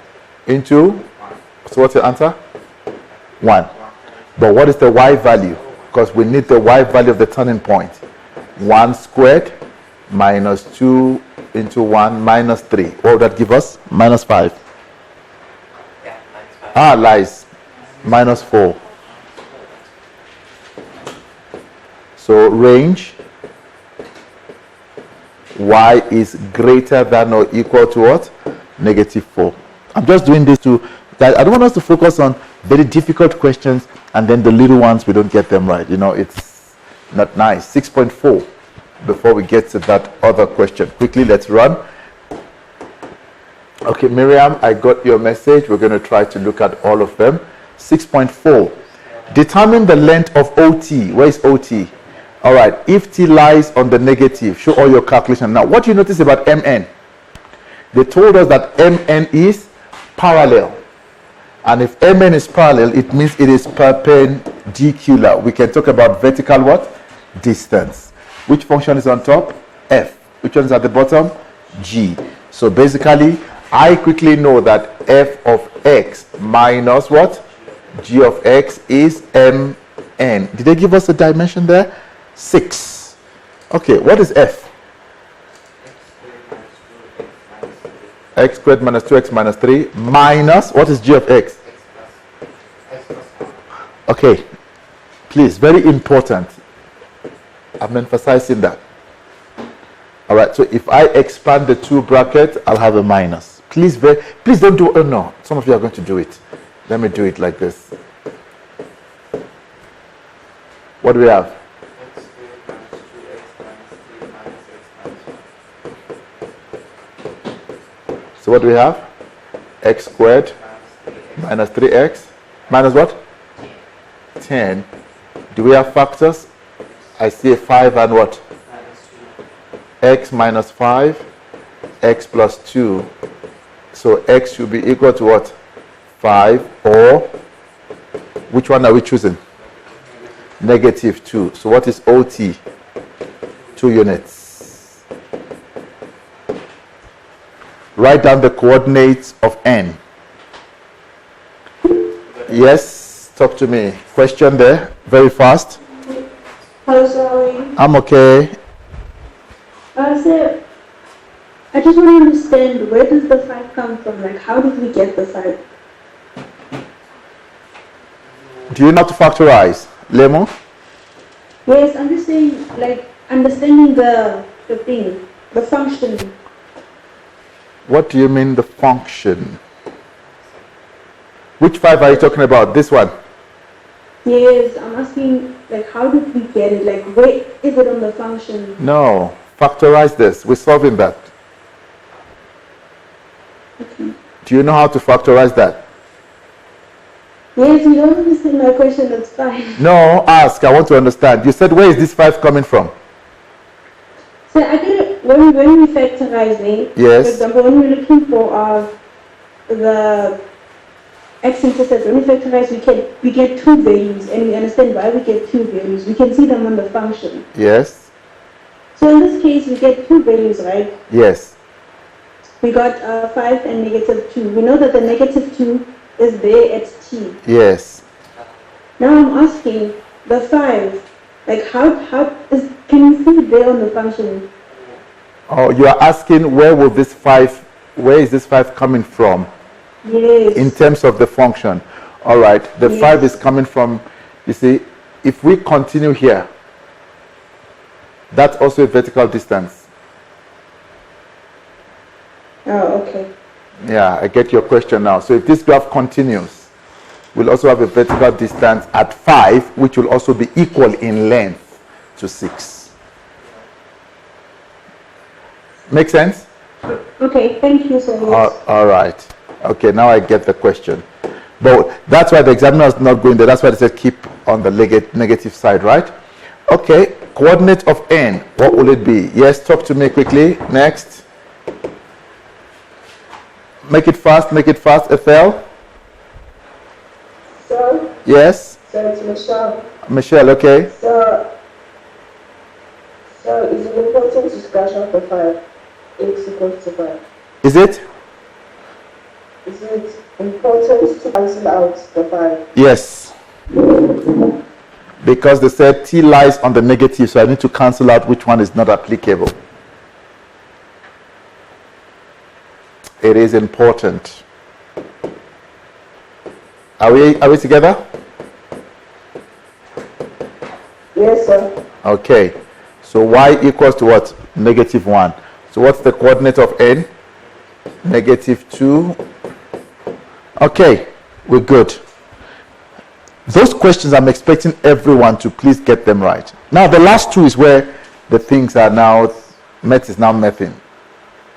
into, so what's the answer? 1. But what is the y value? Because we need the y value of the turning point. 1 squared minus 2 into 1 minus 3. What would that give us? Minus 5. Yeah, minus 5. Lies. Minus 4. So range y is greater than or equal to what? Negative 4. I'm just doing this to, I don't want us to focus on very difficult questions and then the little ones we don't get them right. You know, it's not nice. 6.4 before we get to that other question. Quickly, let's run. Okay, Miriam, I got your message. We're going to try to look at all of them. 6.4. Determine the length of OT. Where is OT? All right, if T lies on the negative, show all your calculations. Now, what you notice about MN? They told us that MN is parallel. And if MN is parallel, it means it is perpendicular. We can talk about vertical what? Distance. Which function is on top? F. Which one is at the bottom? G. So basically, I quickly know that f of x minus what? G of x is mn. Did they give us a dimension there? 6. Okay, what is f? X squared minus 2x minus 3 minus, what is g of x? Okay, please, very important. I'm emphasizing that. All right, so if I expand the 2 brackets, I'll have a minus. Please don't do, oh no, some of you are going to do it. Let me do it like this. What do we have? So what do we have? X squared minus 3x minus what? 10. Do we have factors? I see a 5 and what? X minus 5, x plus 2. So x should be equal to what? 5 or which one are we choosing? Negative 2. So what is OT? 2 units. Write down the coordinates of n. Yes, talk to me. Question there, very fast. Hello, sorry. I'm okay. So, I just want to understand, where does the 5 come from? Like, how did we get the 5? Do you know how to factorize, Lemo? Yes, I'm just saying, like, understanding the thing, the function. What do you mean the function? Which 5 are you talking about? This one? Yes, I'm asking, like, how did we get it? Like, where is it on the function? No. Factorize this. We're solving that. Okay. Do you know how to factorize that? Yes, you don't understand my question, that's fine. No, ask. I want to understand. You said, where is this 5 coming from? So, I get it, when we factorizing, Yes. for example, when we're looking for the x-intercept, when we factorize, we get 2 values, and we understand why we get 2 values. We can see them on the function. Yes. So in this case, we get 2 values, right? Yes. We got 5 and -2. We know that the -2 is there at t. Yes. Now I'm asking, the 5, like can you see it there on the function? Oh, you are asking where is this 5 coming from? Yes. In terms of the function. All right. The Yes. 5 is coming from, you see, if we continue here, that's also a vertical distance. Oh, okay. Yeah, I get your question now. So if this graph continues, we'll also have a vertical distance at 5, which will also be equal in length to 6. Make sense? Okay, thank you so much. All right. Okay, now I get the question. But that's why the examiner is not going there. That's why they said keep on the negative side, right? Okay, coordinate of n, what will it be? Yes, talk to me quickly. Next. Make it fast, Ethel. So Yes, it's Michelle. Michelle, okay. So it's an important discussion for 5. X equals to 5. Is it? Is it important to cancel out the 5? Yes. Because they said t lies on the negative, so I need to cancel out which one is not applicable. It is important. Are we together? Yes, sir. Okay. So y equals to what? -1. So what's the coordinate of n? -2. Okay, we're good. Those questions, I'm expecting everyone to please get them right. Now, the last 2 is where the things are now, math is now mathing.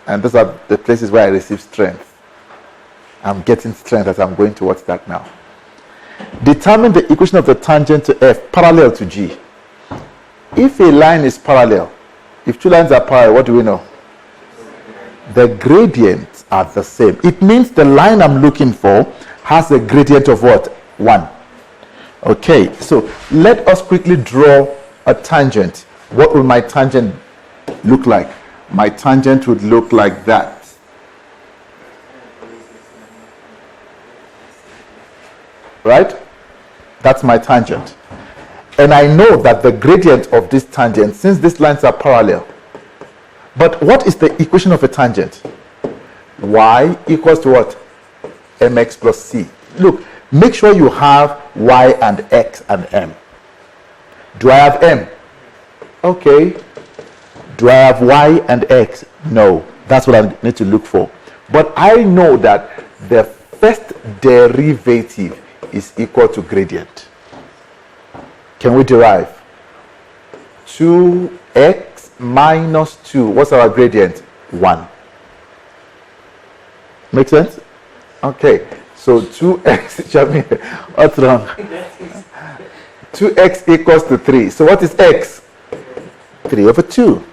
And those are the places where I receive strength. I'm getting strength as I'm going towards that now. Determine the equation of the tangent to f parallel to g. If a line is parallel, if 2 lines are parallel, what do we know? The gradients are the same. It means the line I'm looking for has a gradient of what? 1. Okay, so let us quickly draw a tangent. What will my tangent look like? My tangent would look like that. Right? That's my tangent. And I know that the gradient of this tangent, since these lines are parallel. But what is the equation of a tangent? Y equals to what? Mx plus c. Look, make sure you have y and x and m. Do I have m? Okay. Do I have y and x? No. That's what I need to look for. But I know that the first derivative is equal to gradient. Can we derive? 2x minus 2. What's our gradient? 1. Make sense? Okay. So 2x, what's wrong? 2x equals to 3. So what is x? 3/2.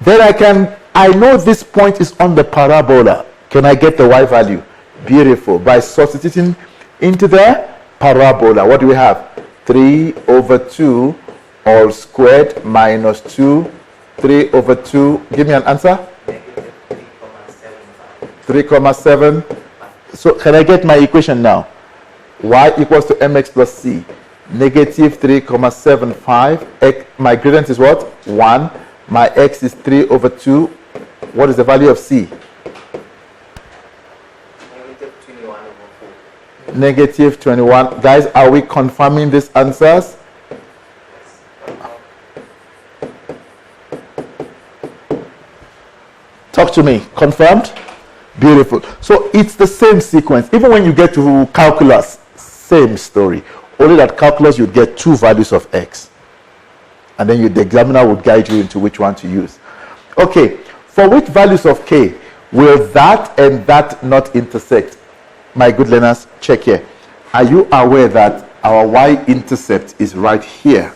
Then I know this point is on the parabola. Can I get the y value? Beautiful. By substituting into the parabola, what do we have? 3/2 all squared minus 2. 3/2. Give me an answer. 3,7. So can I get my equation now? Y equals to mx plus c. Negative 3,75. My gradient is what? 1. My x is 3 over 2. What is the value of c? Negative 21 over 4. Negative 21. Guys, are we confirming these answers? Talk to me. Confirmed? Beautiful. So it's the same sequence. Even when you get to calculus, same story. Only that calculus you'd get two values of x. And then the examiner would guide you into which one to use. Okay. For which values of k will that and that not intersect? My good learners, check here. Are you aware that our y-intercept is right here?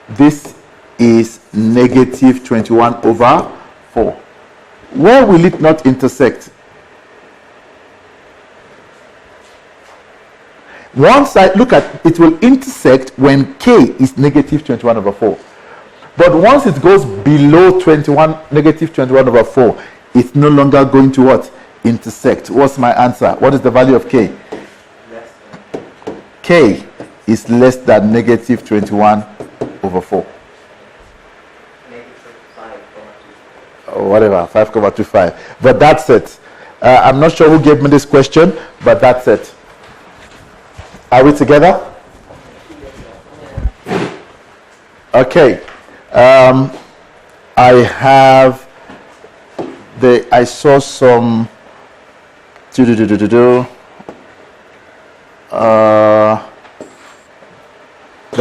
This is negative 21 over 4. Where will it not intersect? Once I look at it, will intersect when k is negative 21 over 4. But once it goes below negative 21 over 4, it's no longer going to what? Intersect. What's my answer? What is the value of k? K is less than negative 21 over 4. Or whatever, 5,25. But that's it. I'm not sure who gave me this question, but that's it. Are we together? Okay. I saw some there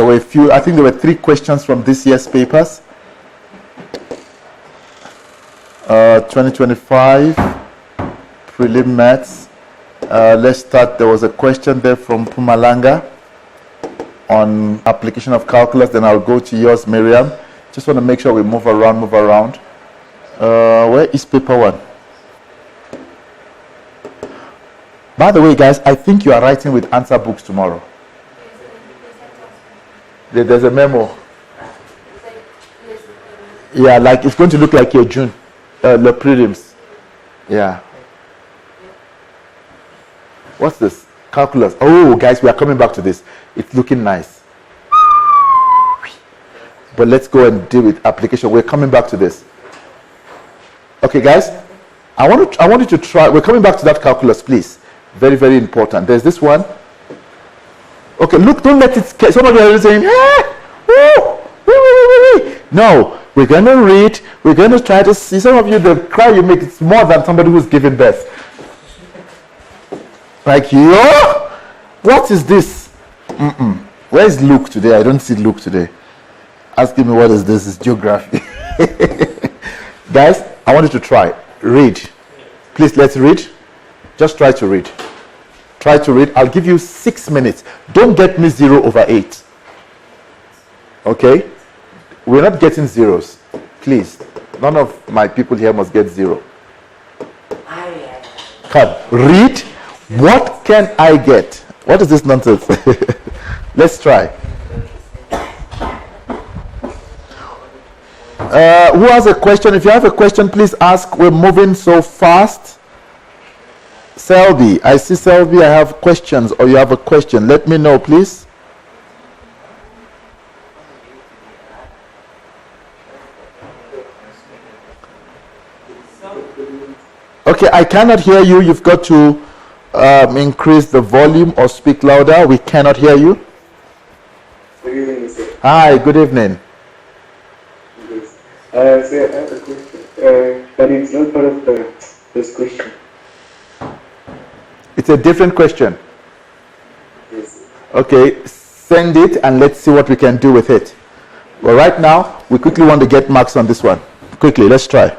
were a few, I think there were 3 questions from this year's papers. 2025 prelim maths. Let's start. There was a question there from Pumalanga on application of calculus. Then I'll go to yours, Miriam. Just want to make sure we move around. Where is paper 1? By the way, guys, I think you are writing with answer books tomorrow. There's a memo. Yeah, like it's going to look like your June, the prelims. Yeah. What's this? Calculus. Oh, guys, we are coming back to this. It's looking nice. But let's go and deal with application. We're coming back to this. Okay, guys, I want you to try. We're coming back to that calculus, please. Very, very important. There's this one. Okay, look, don't let it scare. Some of you are saying, no, we're going to read. We're going to try to see. Some of you, the cry you make, it's more than somebody who's giving birth. Like, yo, what is this? Where is Luke today? I don't see Luke today. Asking me what is this? It's geography. Guys, I want you to try. Read. Please, let's read. Just try to read. Try to read. I'll give you 6 minutes. Don't get me 0 over 8. Okay? We're not getting zeros. Please. None of my people here must get 0. Come. Read. What can I get? What is this nonsense? Let's try. Who has a question? If you have a question, please ask. We're moving so fast. Selby, I see Selby. I have questions, or you have a question. Let me know, please. Okay, I cannot hear you. You've got to increase the volume or speak louder. We cannot hear you. Good evening, sir. Hi, good evening. Yes. Sir, I have a question, but it's not part of this question. It's a different question. Yes. Okay, send it and let's see what we can do with it. But right now, we quickly want to get marks on this one. Quickly, let's try.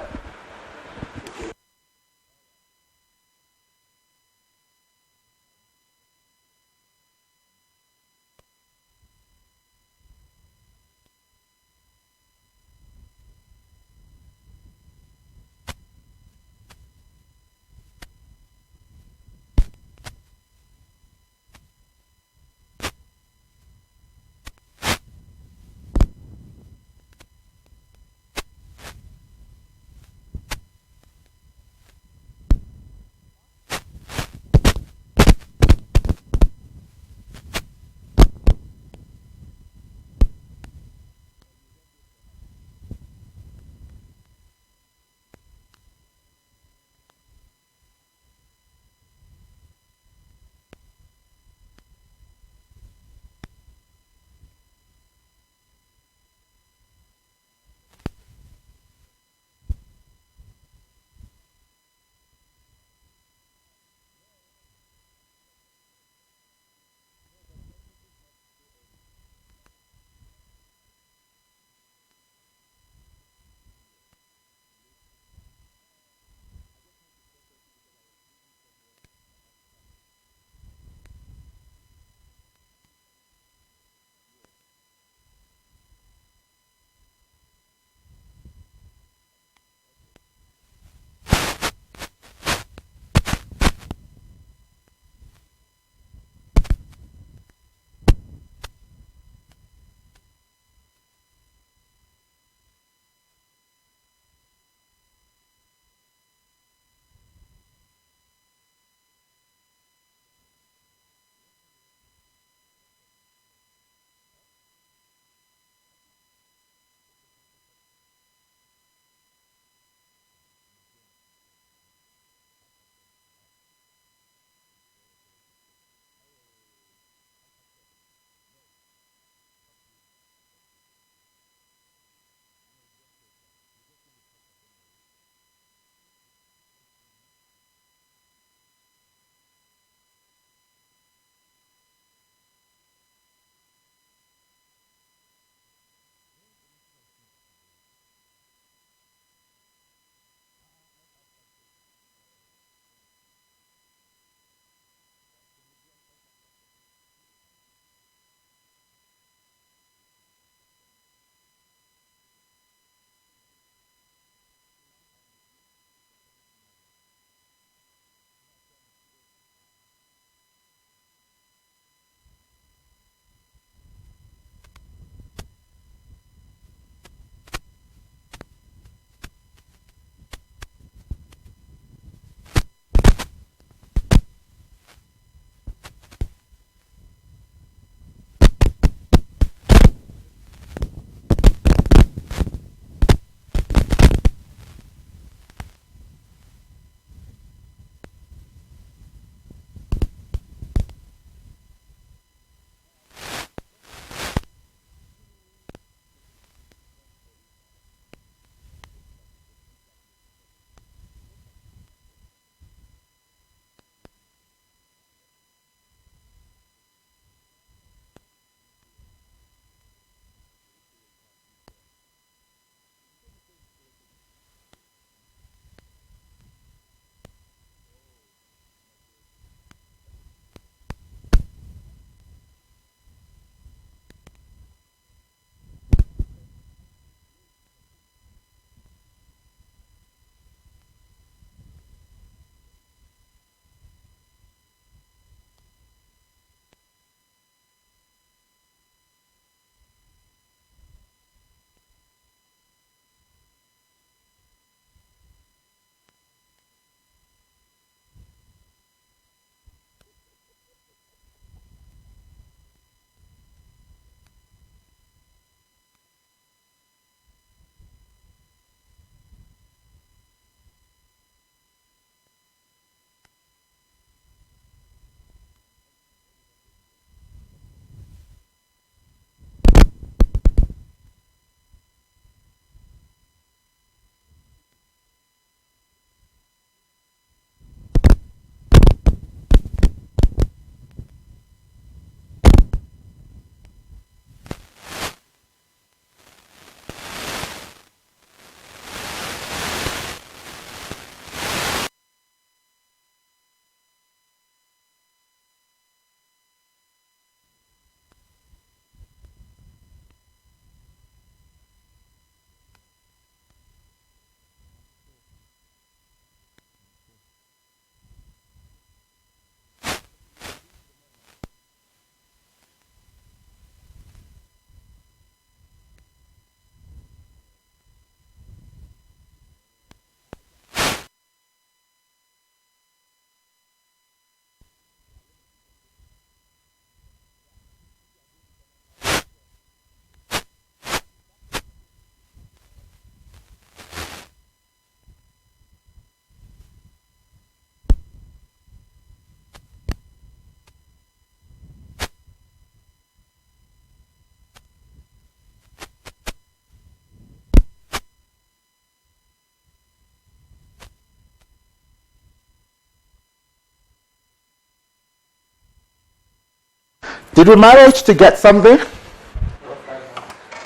Did we manage to get something?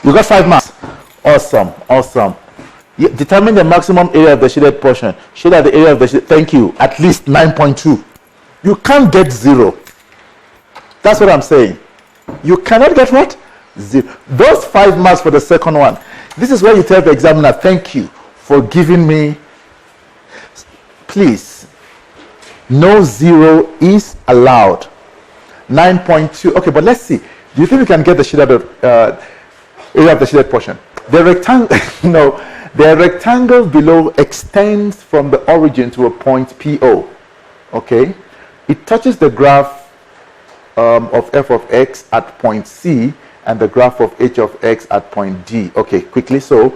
You got 5 marks. Awesome, awesome. Determine the maximum area of the shaded portion. Show that the area of the shaded, thank you, at least 9.2. You can't get 0. That's what I'm saying. You cannot get what? 0. Those 5 marks for the second one. This is where you tell the examiner, thank you for giving me. Please, no 0 is allowed. 9.2. Okay, but let's see. Do you think we can get the shaded area of the shaded portion? The rectangle, no, the rectangle below extends from the origin to a point PO. Okay, it touches the graph of f of x at point C and the graph of h of x at point D. Okay, quickly. So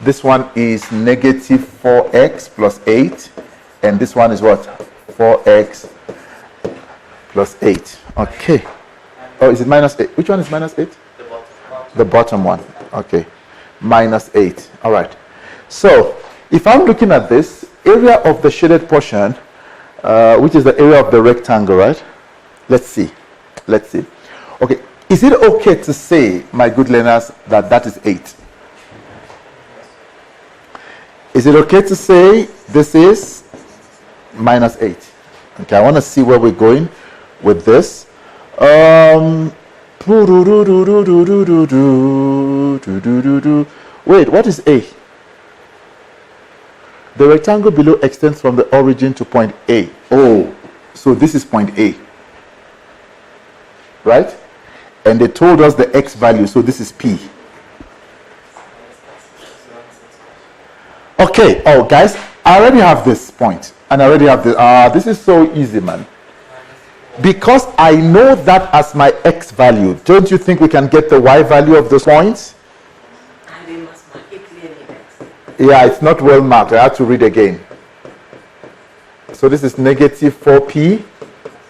this one is negative 4x plus 8, and this one is what? 4x plus 8. Okay. Oh, is it minus 8? Which one is minus 8? The bottom one. Okay. Minus 8. All right. So if I'm looking at this area of the shaded portion, which is the area of the rectangle, right? Let's see. Let's see. Okay. Is it okay to say, my good learners, that that is 8? Is it okay to say this is minus 8? Okay. I want to see where we're going with this. Wait, what is A? The rectangle below extends from the origin to point A. Oh, so this is point A. Right? And they told us the x value, so this is P. Okay, oh guys, I already have this point. And I already have this. This is so easy, man. Because I know that as my x value, don't you think we can get the y value of those points? And we must mark it clearly. Yeah, it's not well marked. I have to read again. So this is negative 4p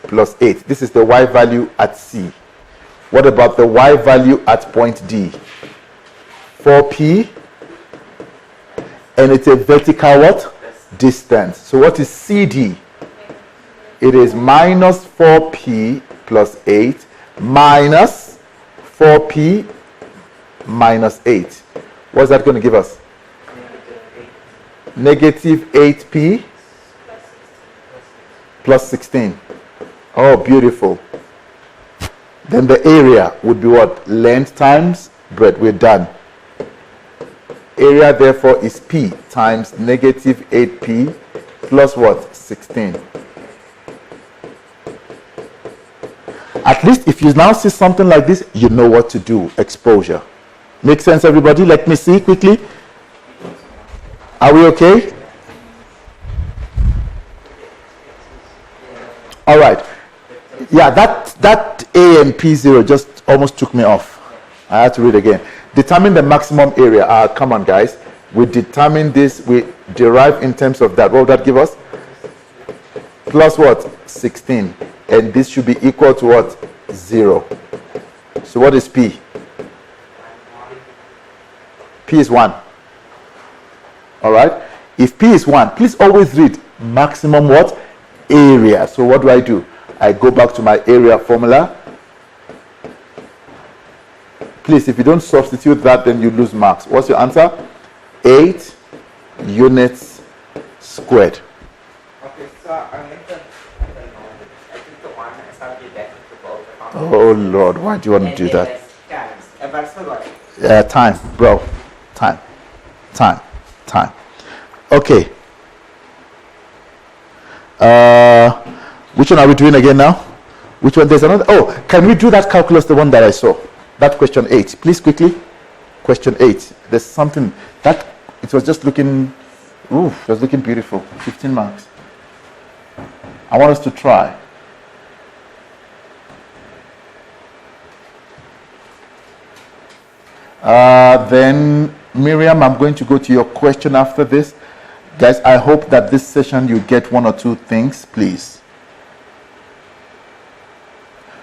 plus 8. This is the y value at C. What about the y value at point D? 4p. And it's a vertical what? Distance. So what is CD? It is minus 4p plus 8 minus 4p minus 8. What's that going to give us? Negative 8p plus 16. Oh, beautiful. Then the area would be what? Length times breadth. We're done. Area therefore is p times negative 8p plus what? 16. At least if you now see something like this, you know what to do. Exposure. Make sense, everybody? Let me see quickly. Are we okay? All right. Yeah, that A and P0 just almost took me off. I had to read again. Determine the maximum area. Come on, guys. We determine this. We derive in terms of that. What would that give us? Plus what? 16. And this should be equal to what? 0. So what is P? P is 1. All right. If P is 1, please always read maximum what? Area. So what do? I go back to my area formula. Please, if you don't substitute that, then you lose marks. What's your answer? 8 units squared. Okay, so I think the one I started back to both. Oh Lord, why do you want to do that? Time, bro. Time. Okay. Which one are we doing again now? Which one? There's another. Oh, can we do that calculus, the one that I saw? That question 8. Please quickly. Question 8. There's something that it was just looking. Ooh, it was looking beautiful. 15 marks. I want us to try. Then Miriam, I'm going to go to your question after this. Guys, I hope that this session you get 1 or 2 things, please.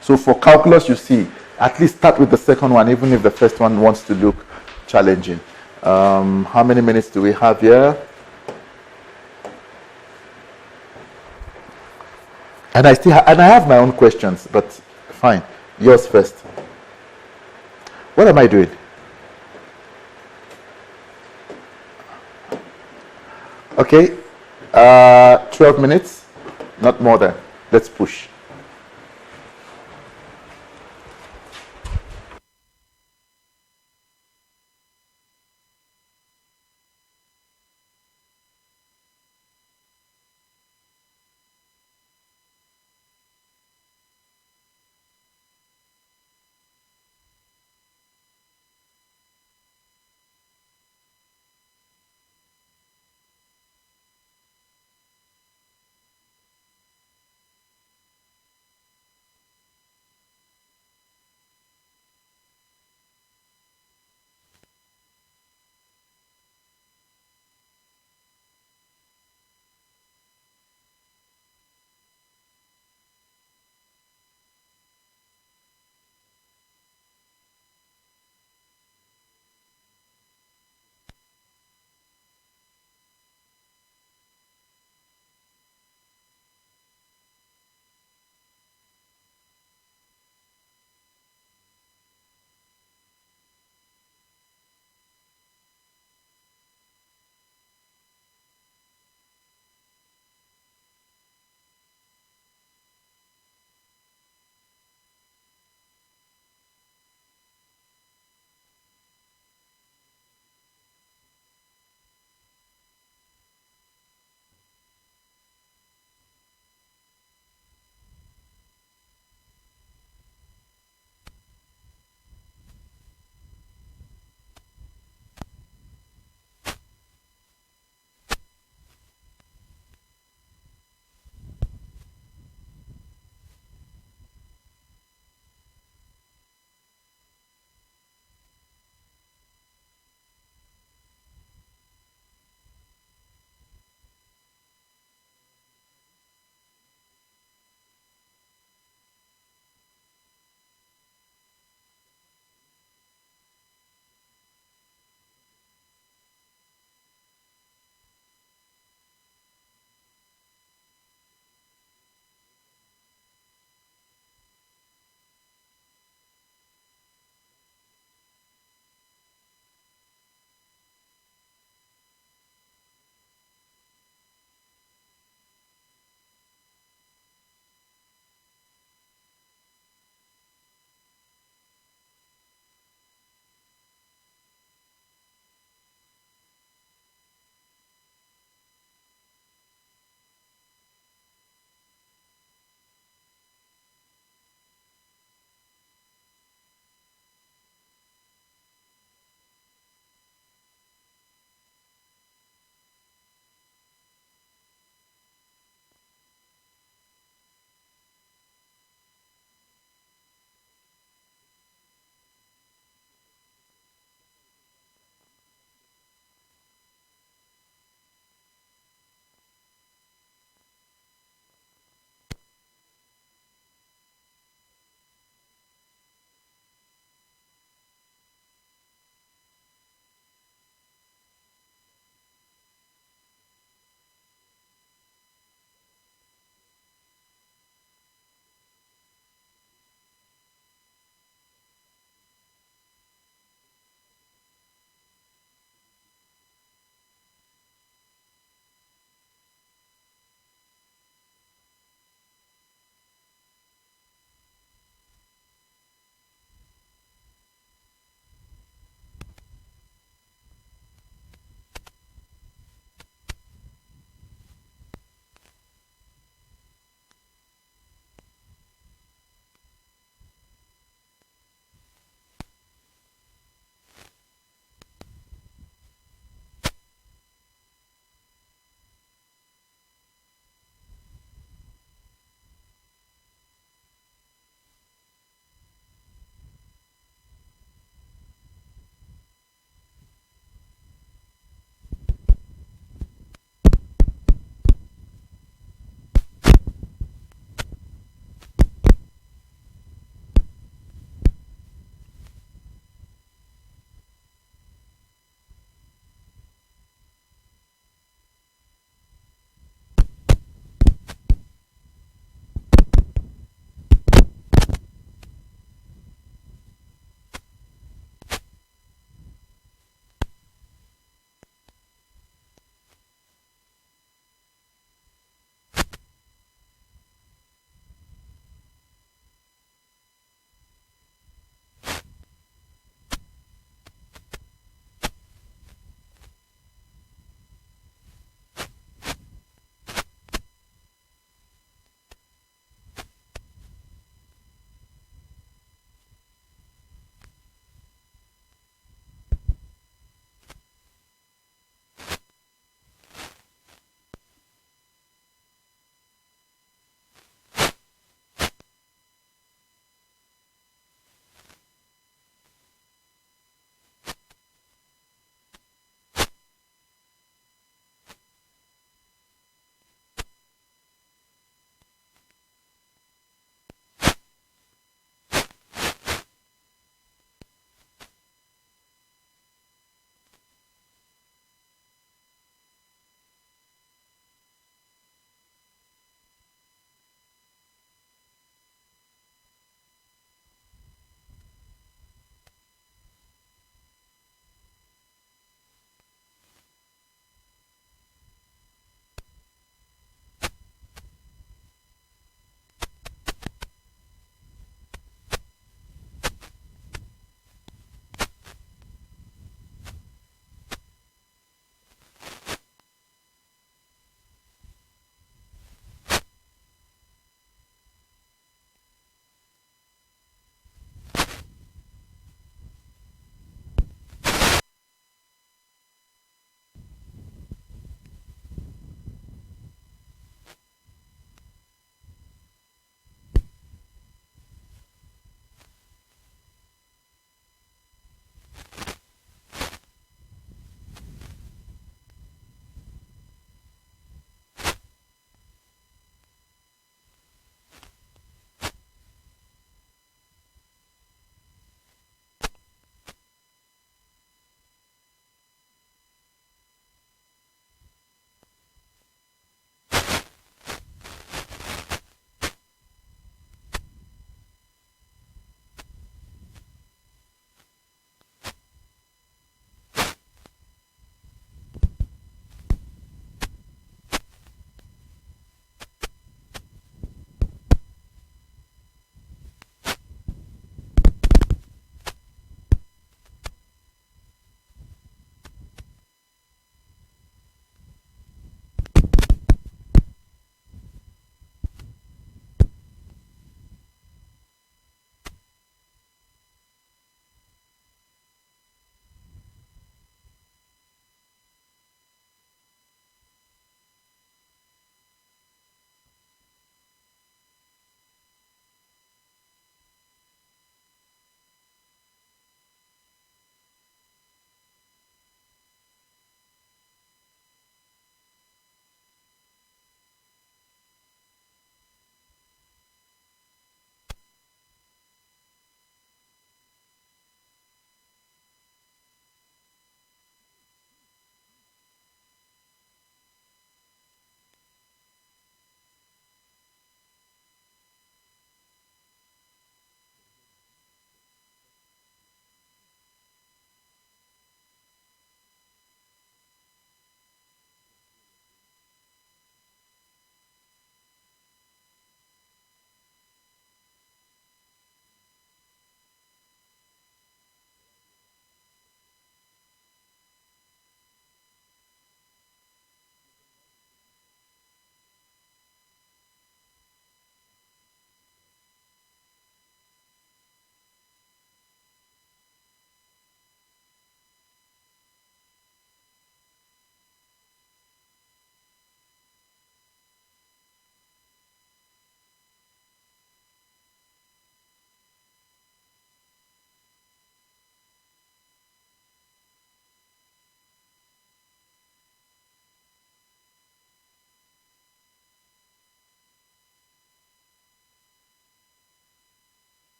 So for calculus, you see, at least start with the second one, even if the first one wants to look challenging. How many minutes do we have here? And I have my own questions, but Fine. Yours first. What am I doing? Okay. 12 minutes. Not more than. Let's push.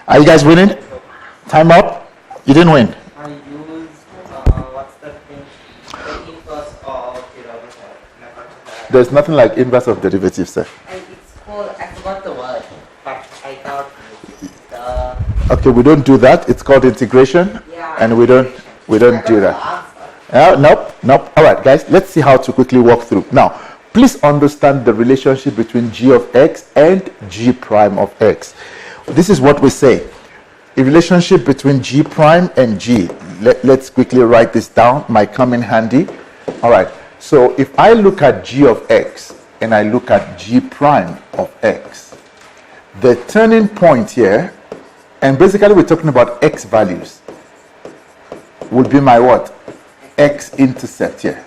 Are you guys winning? Time up? You didn't win. I used, what's the thing? The inverse of derivative. There's nothing like inverse of derivatives, sir. And it's called, I forgot the word, but I thought the, Okay, we don't do that. It's called integration, yeah. and we don't do that. Nope. All right, guys, let's see how to quickly walk through. Now, please understand the relationship between g of x and g prime of x. This is what we say. A relationship between g prime and g. Let's quickly write this down. Might come in handy. All right. So if I look at g of x and I look at g prime of x, the turning point here, and basically we're talking about x values, would be my what? X-intercept here.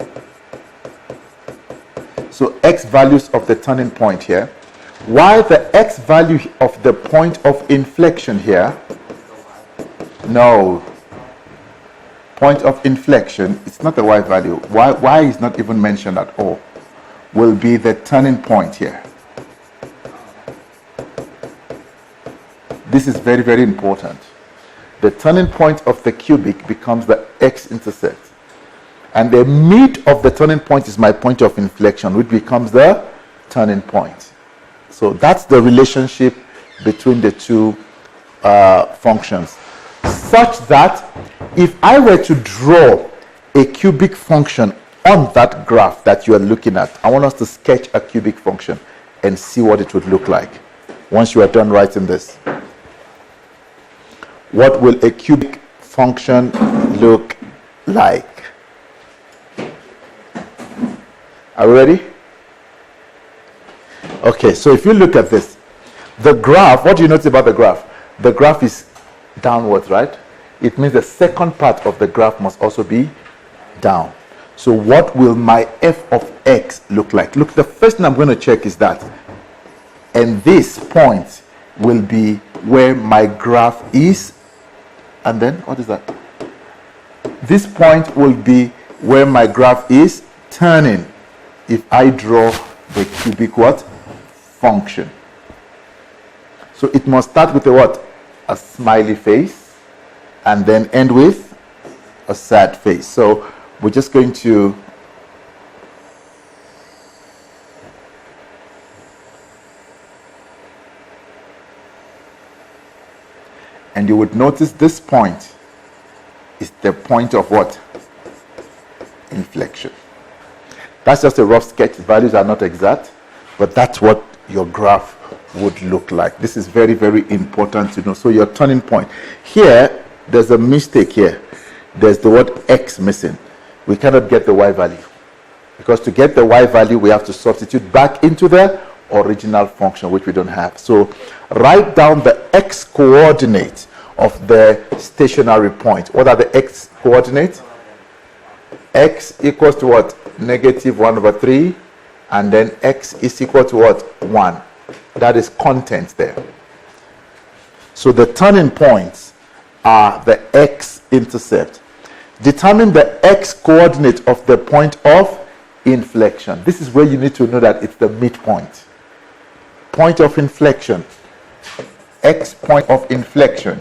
So x values of the turning point here, while the x value of the point of inflection here, no, point of inflection, it's not the y value, y is not even mentioned at all, will be the turning point here. This is very, very important. The turning point of the cubic becomes the x-intercept. And the mid of the turning point is my point of inflection, which becomes the turning point. So that's the relationship between the two functions. Such that if I were to draw a cubic function on that graph that you are looking at, I want us to sketch a cubic function and see what it would look like once you are done writing this. What will a cubic function look like? Are we ready? Okay, so if you look at this, the graph, what do you notice about the graph? The graph is downwards, right? It means the second part of the graph must also be down. So what will my f of x look like? Look, the first thing I'm going to check is that, and this point will be where my graph is, and then, what is that? This point will be where my graph is turning if I draw the cubic what? Function. So it must start with a what? A smiley face, and then end with a sad face. So we're just going to and you would notice this point is the point of what? Inflection. That's just a rough sketch. Values are not exact, but that's what your graph would look like. This is very, very important to know. So your turning point. Here, there's a mistake here. There's the word x missing. We cannot get the y value. Because to get the y value, we have to substitute back into the original function, which we don't have. So write down the x coordinate of the stationary point. What are the x coordinates? X equals to what? Negative 1 over 3. And then x is equal to what? 1. That is content there. So the turning points are the x-intercept. Determine the x coordinate of the point of inflection. This is where you need to know that it's the midpoint. Point of inflection. X point of inflection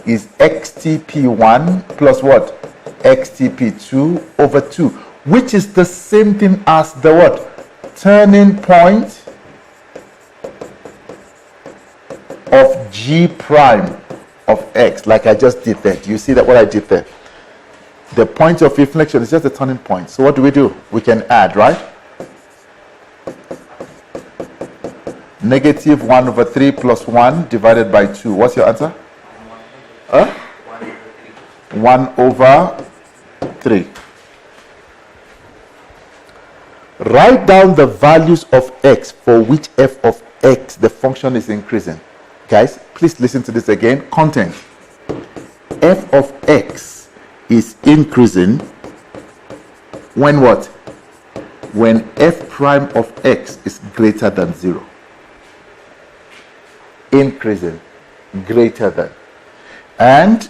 is xtp1 plus what? xtp2 over 2, which is the same thing as the what? Turning point of g prime of x, like I just did there. Do you see that what I did there? The point of inflection is just the turning point. So what do? We can add, right? Negative 1 over 3 plus 1 divided by 2. What's your answer? 1 over 3. Write down the values of x for which f of x, the function, is increasing. Guys, please listen to this again. Content. F of x is increasing when what? When f prime of x is greater than 0. Increasing, greater than. And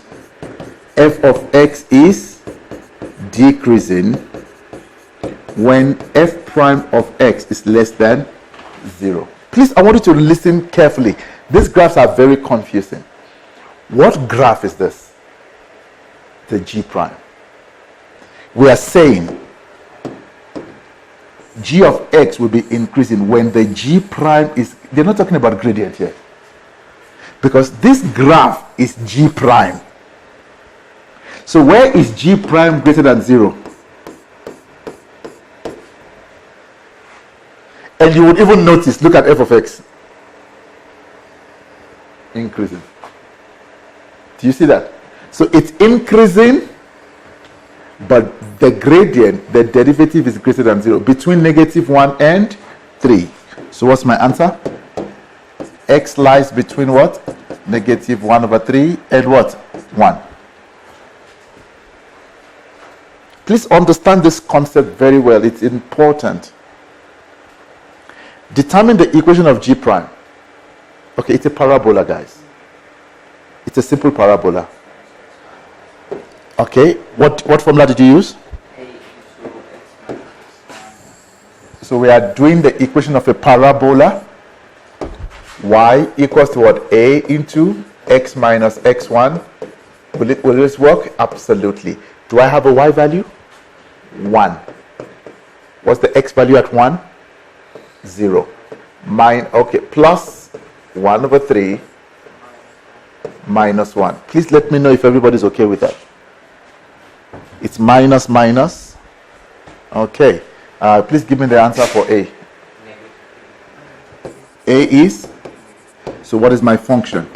f of x is decreasing when f prime of x is less than 0. Please, I want you to listen carefully. These graphs are very confusing. What graph is this? The G prime. We are saying G of X will be increasing when the G prime is, they're not talking about gradient here. Because this graph is G prime. So where is G prime greater than 0? And you would even notice, look at f of x. Increasing. Do you see that? So it's increasing, but the gradient, the derivative is greater than 0. Between -1 and 3. So what's my answer? X lies between what? -1/3 and what? 1. Please understand this concept very well. It's important. Determine the equation of G prime. Okay, it's a parabola, guys. It's a simple parabola. Okay, what formula did you use? So we are doing the equation of a parabola. Y equals to what? A into x minus x1. Will this work? Absolutely. Do I have a y value? 1. What's the x value at 1? 0. Okay, plus 1/3 minus 1. Please let me know if everybody's okay with that. It's minus minus. Okay. Please give me the answer for A. A is, so what is my function?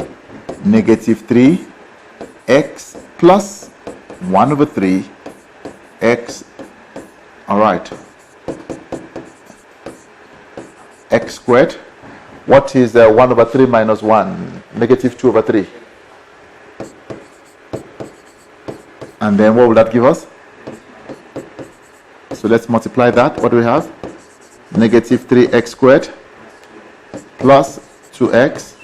-3 x plus 1/3 x. All right. X squared. What is 1/3 minus 1? -2/3. And then what will that give us? So let's multiply that. What do we have? -3x squared plus 2x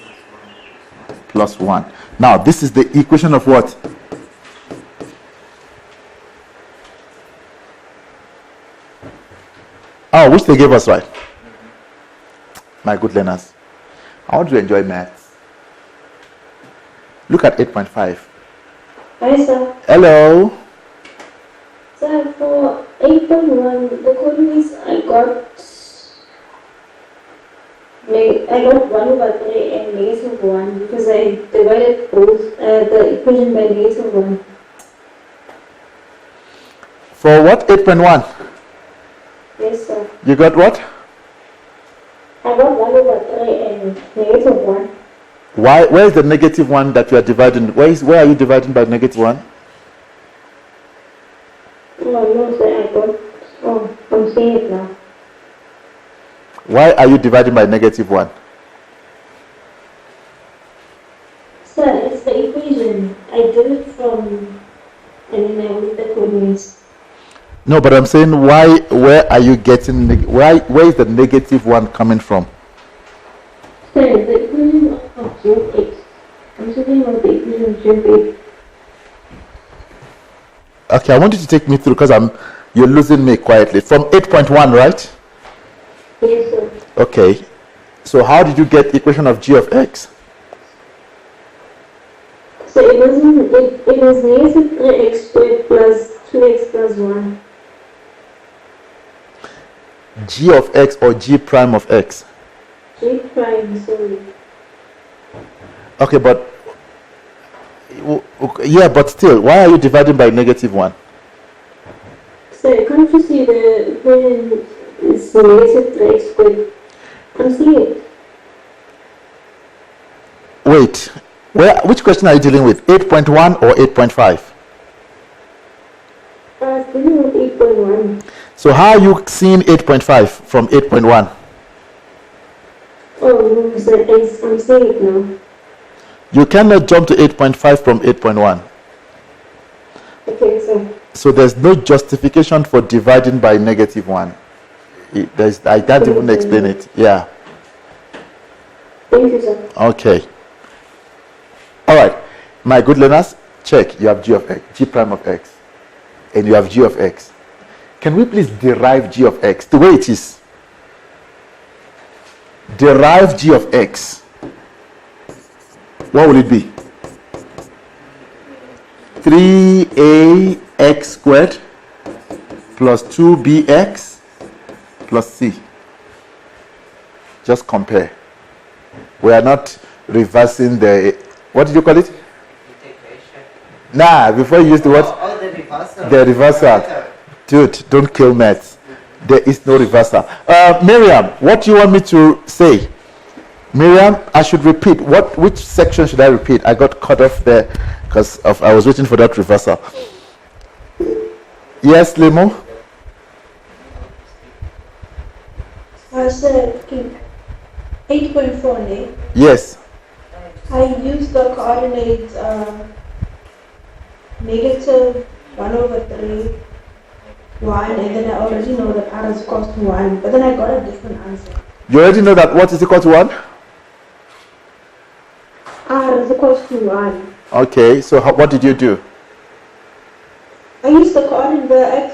plus 1. Now, this is the equation of what? Oh, which they gave us, right? My good learners, I want to enjoy maths. Look at 8.5. Hi, sir. Hello. Sir, for 8.1, the coordinates I got 1/3 and -1 because I divided both the equation by -1. For what? 8.1. Yes, sir. You got what? I got 1/3 and -1. Why? Where is the -1 that you are dividing? Where are you dividing by -1? No, sir, I got. Oh, I'm seeing it now. Why are you dividing by -1? Sir, it's the equation. I did it from, and then I wrote the coordinates. No, but I'm saying why? Where are you getting? Where is the -1 coming from? Sir, the equation of G of X. I'm talking about the equation of G of X. Okay, I want you to take me through because you're losing me quietly. From 8.1, right? Yes, sir. Okay. So how did you get equation of G of X? So it was -3x squared plus 2x plus 1. G of X or G prime of X? G prime, sorry. Okay, but yeah, but still, why are you dividing by -1? So can't you see the equation is -3x squared? I'm seeing it. Wait, which question are you dealing with? 8.1 or 8.5? I was dealing with 8.1. So how are you seeing 8.5 from 8.1? Oh, no, sir, I'm seeing it now. You cannot jump to 8.5 from 8.1. Okay, sir. So there's no justification for dividing by -1. I can't even explain it. Yeah. Thank you, sir. Okay. All right. My good learners, check. You have G of X, G prime of X, and you have G of X. Can we please derive G of X the way it is? Derive G of X. What will it be? 3ax squared plus 2bx plus c. Just compare. We are not reversing the, what did you call it? Integration. Nah, before you use the word, Oh, the reversal. the reversal. Dude, don't kill maths. There is no reversal. Miriam, what do you want me to say? Miriam, I should repeat. Which section should I repeat? I got cut off there because I was waiting for that reversal. Yes, Limo? I said 8.4, ne? Yes. I used the coordinates negative 1/3, 1, and then I already know that r is equal to 1, but then I got a different answer. You already know that what is equal to 1? R is equal to 1. Okay, so what did you do? I used the coordinate,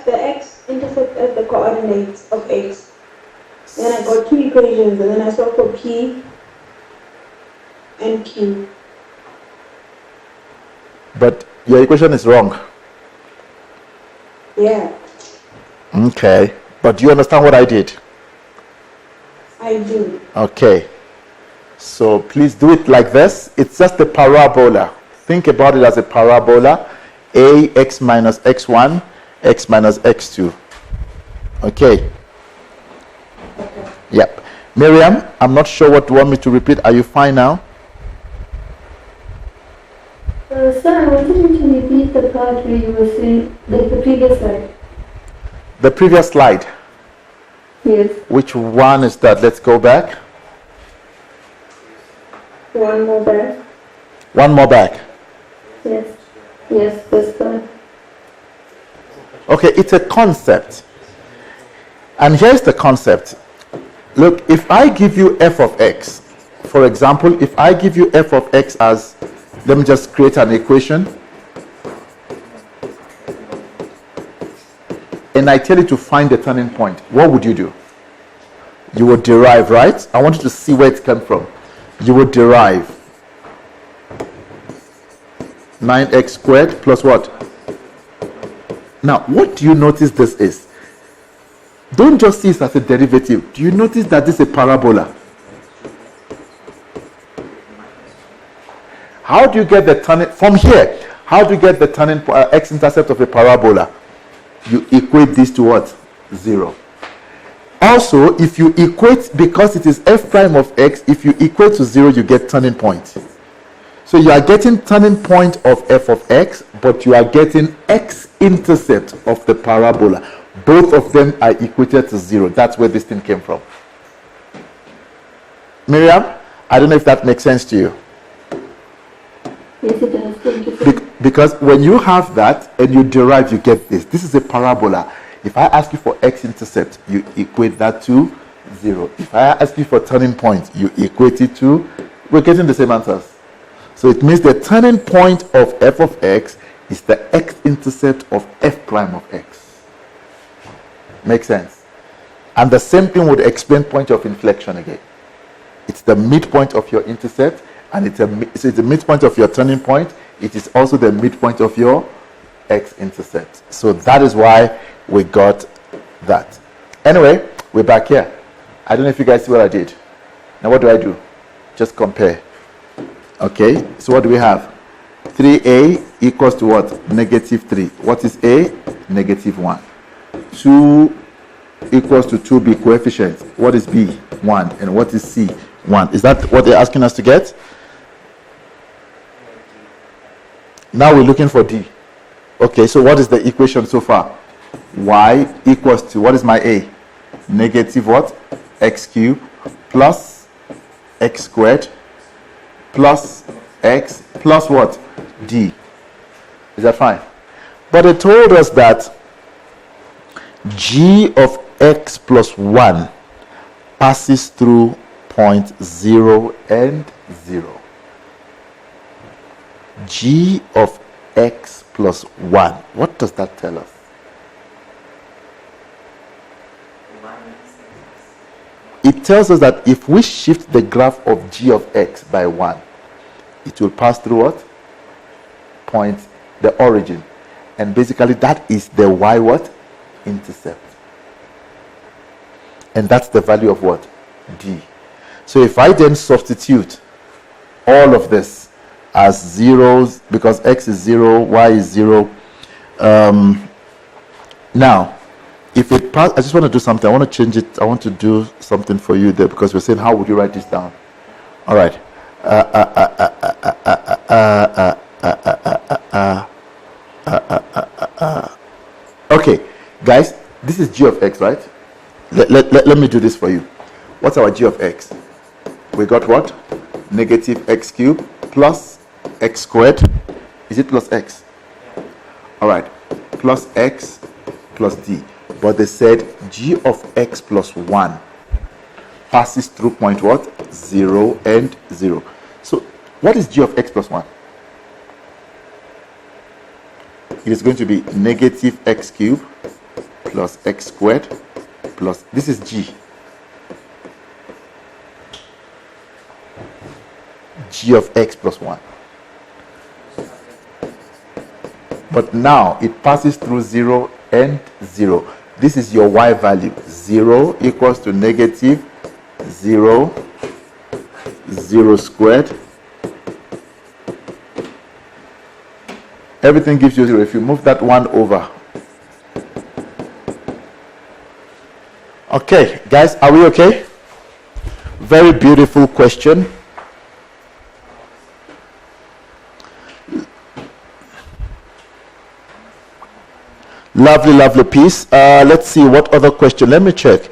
the x-intercept as the coordinates of x. Then I got two equations, and then I solved for p and q. But your equation is wrong. Yeah, Okay, but do you understand what I did? I do. Okay, so please do it like this. It's just a parabola. Think about it as a parabola. Ax minus x1, x minus x2. Okay. Yep. Miriam, I'm not sure what you want me to repeat. Are you fine now? Sir, I wanted you to repeat the part where you were saying, like the previous slide. The previous slide. Yes. Which one is that? Let's go back. One more back. One more back. Yes. Yes, this one. Okay, it's a concept. And here's the concept. Look, if I give you f of x, for example, if I give you f of x as, let me just create an equation. And I tell you to find the turning point, what would you do? You would derive, right? I want you to see where it came from. You would derive 9x squared plus what? Now, what do you notice this is? Don't just see it as a derivative. Do you notice that this is a parabola? How do you get the turning from here? How do you get the turning x-intercept of a parabola? You equate this to what? 0. Also, if you equate, because it is f prime of x, if you equate to 0, you get turning point. So you are getting turning point of f of x, but you are getting x-intercept of the parabola. Both of them are equated to 0. That's where this thing came from. Miriam, I don't know if that makes sense to you. Yes, it does. Thank you. Because when you have that and you derive, you get this. This is a parabola. If I ask you for x-intercept, you equate that to 0. If I ask you for turning point, you equate it to, we're getting the same answers. So it means the turning point of f of x is the x-intercept of f prime of x. Makes sense? And the same thing would explain point of inflection again. It's the midpoint of your intercept, and it's the midpoint of your turning point. It is also the midpoint of your x-intercept. So that is why we got that. Anyway, we're back here. I don't know if you guys see what I did. Now what do I do? Just compare. Okay, so what do we have? 3a equals to what? Negative 3. What is a? Negative 1. 2 equals to 2b coefficient. What is b? 1. And what is c? 1. Is that what they're asking us to get? Now we're looking for d. Okay, so what is the equation so far? Y equals to, what is my a? Negative what? X cubed plus x squared plus x plus what? D. Is that fine? But it told us that g of x plus 1 passes through point 0 and 0. G of x plus 1. What does that tell us? It tells us that if we shift the graph of g of x by 1, it will pass through what? Point the origin. And basically that is the y what? Intercept. And that's the value of what? D. So if I then substitute all of this as zeros, because x is 0, y is 0. Now, if it pass, I just want to do something. I want to change it. I want to do something for you there, because we're saying, how would you write this down? All right. Okay, guys, this is g of x, right? Let me do this for you. What's our g of x? We got what? Negative x cubed plus x squared. Is it plus x? All right, plus x plus d. But they said g of x plus 1 passes through point what? 0 and 0. So what is g of x plus 1? It is going to be negative x cubed plus x squared plus, this is g. G of x plus 1. But now it passes through 0 and 0. This is your y value. 0 equals to negative 0, 0 squared. Everything gives you 0. If you move that 1 over. Okay, guys, are we okay? Very beautiful question. Lovely, lovely piece. Let's see what other question. Let me check.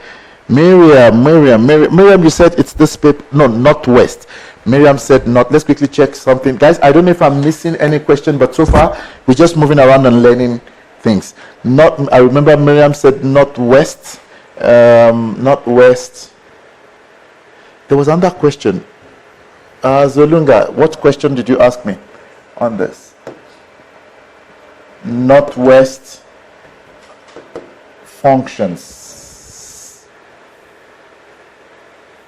Miriam, you said it's this paper. No, not west. Miriam said not. Let's quickly check something. Guys, I don't know if I'm missing any question, but so far we're just moving around and learning things. Not. I remember Miriam said northwest. Northwest. There was another question. Zolunga, what question did you ask me on this? Northwest functions.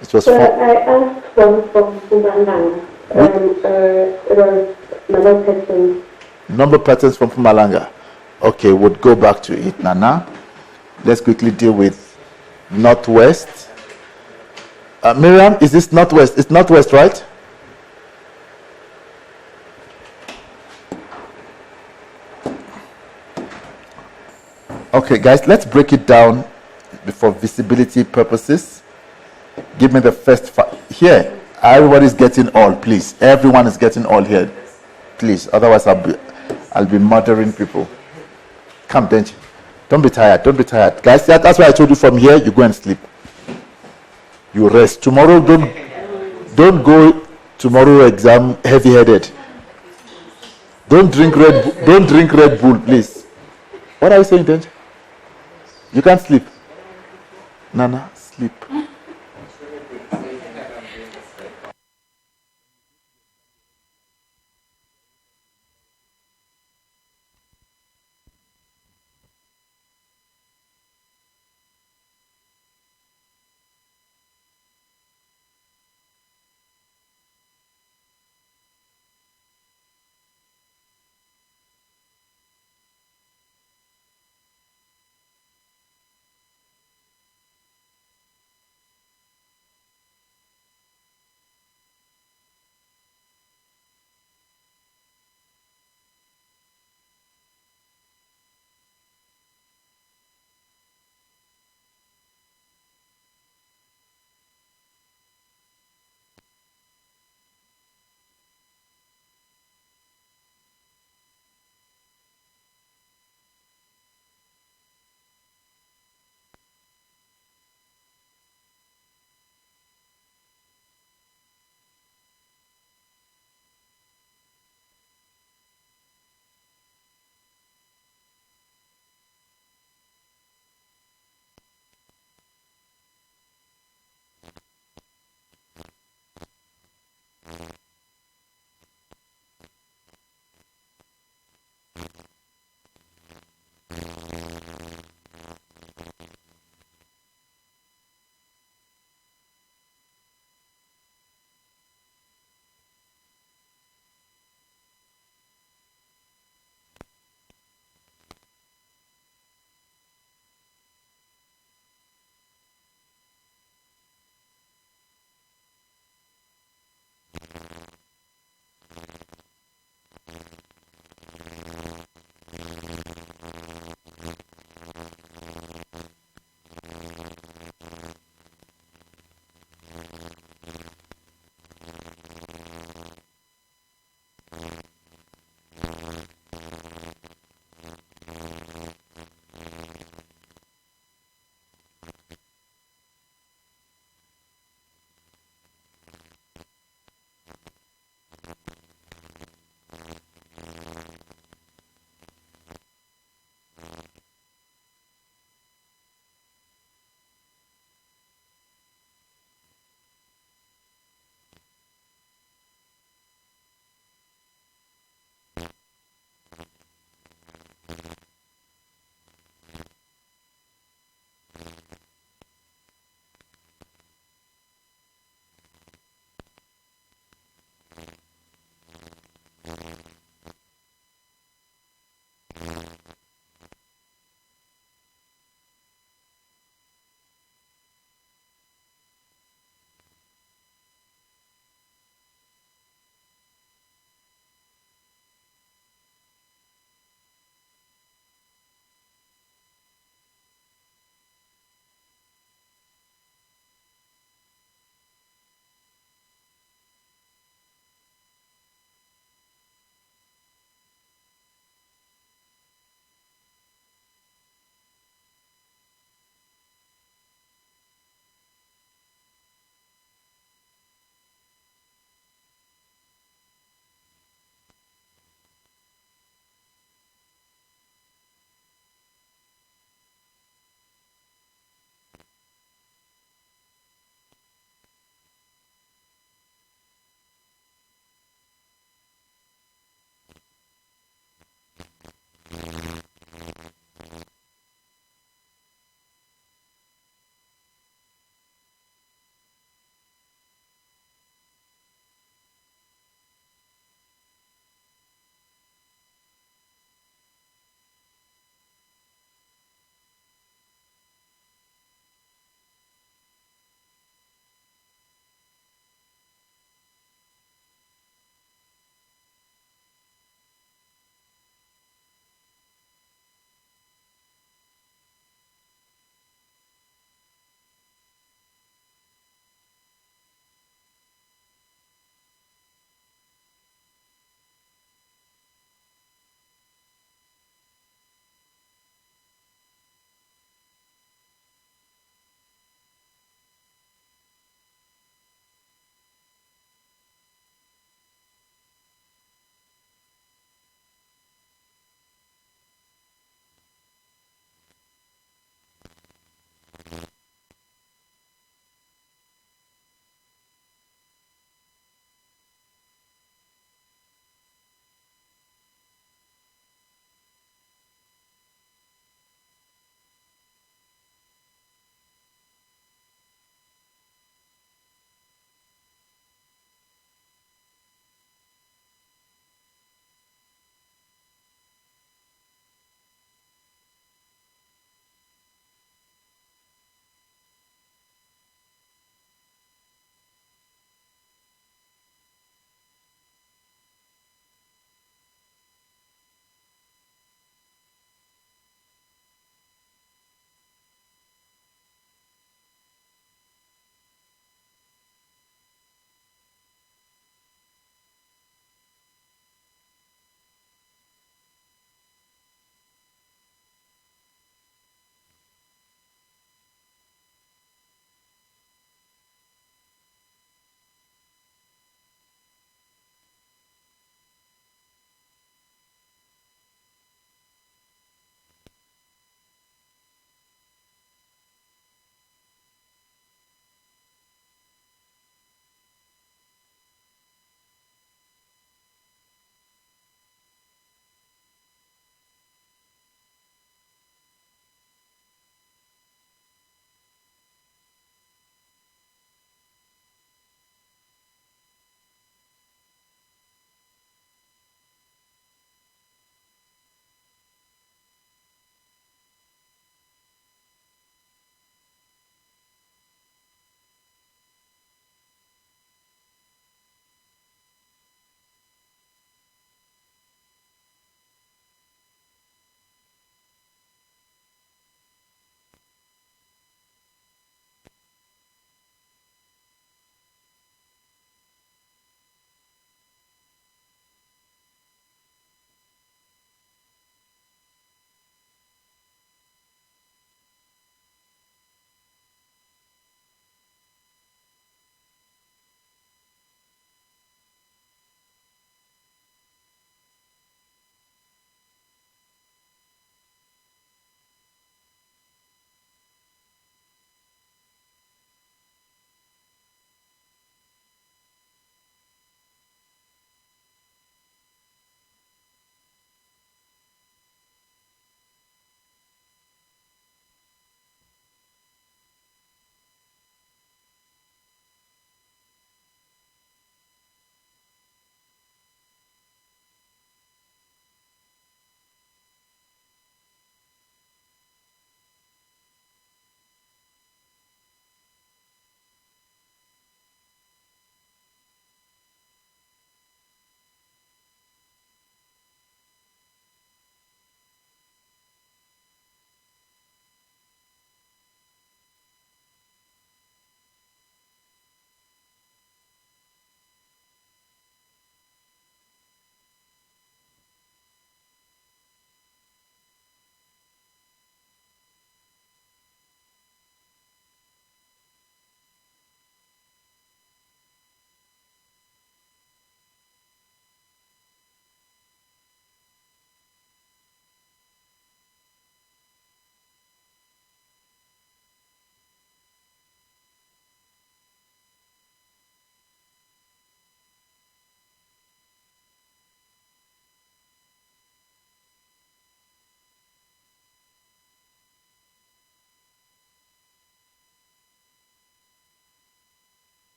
It was I asked from Mpumalanga. It was number patterns. Number patterns from Mpumalanga. Okay, we'll go back to it, Nana. Let's quickly deal with northwest. Miriam, is this northwest? It's northwest, right? Okay, guys, let's break it down for visibility purposes. Give me the first here. Everybody's getting all, please. Everyone is getting all here, please. Otherwise, I'll be murdering people. Come, Denji. Don't be tired. Don't be tired, guys. That's why I told you from here. You go and sleep. You rest. Tomorrow, don't go tomorrow exam heavy-headed. Don't drink Red Bull, please. What are you saying, Denji? You can't sleep. Nana, sleep.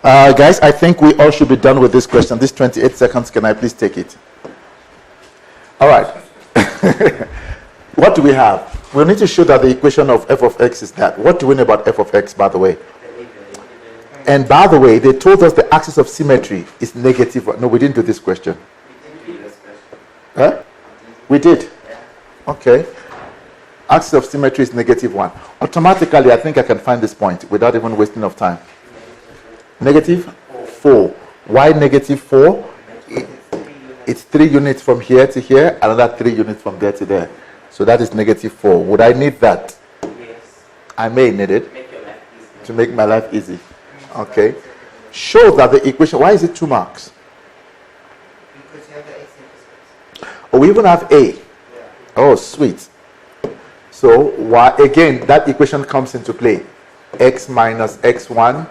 Guys, I think we all should be done with this question. This 28 seconds, can I please take it? All right. What do we have? We need to show that the equation of f of x is that. What do we know about f of x, by the way? And by the way, they told us the axis of symmetry is negative. No, we didn't do this question. Huh? We did. Okay. Axis of symmetry is -1. Automatically, I think I can find this point without even wasting of time. -4. Why -4? It's 3 units from here to here, another 3 units from there to there. So that is -4. Would I need that? Yes. I may need it Make your life easy. to make my life easy. Okay. Show that the equation, why is it 2 marks? Because you have the x intercept. Oh, we even have a. Oh, sweet. So, why, again, that equation comes into play. X minus x1.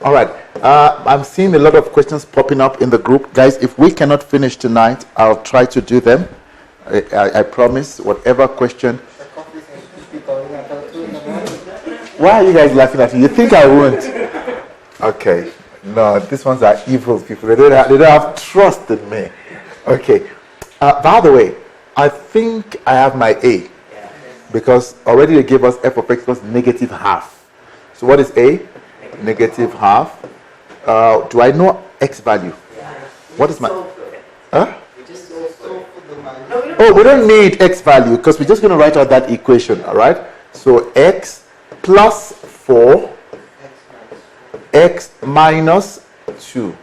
All right. I'm seeing a lot of questions popping up in the group. Guys, if we cannot finish tonight, I'll try to do them. I promise, whatever question. The conversation should be going until 2 in the morning. Why are you guys laughing at me? You think I won't? Okay. No, these ones are evil people. They don't have trust in me. Okay. By the way, I think I have my A. Because already they gave us f of x plus -1/2. So what is A? -1/2. Do I know x value? What is my... Huh? Oh, we don't need x value because we're just going to write out that equation, all right? So x plus 4, x minus 2.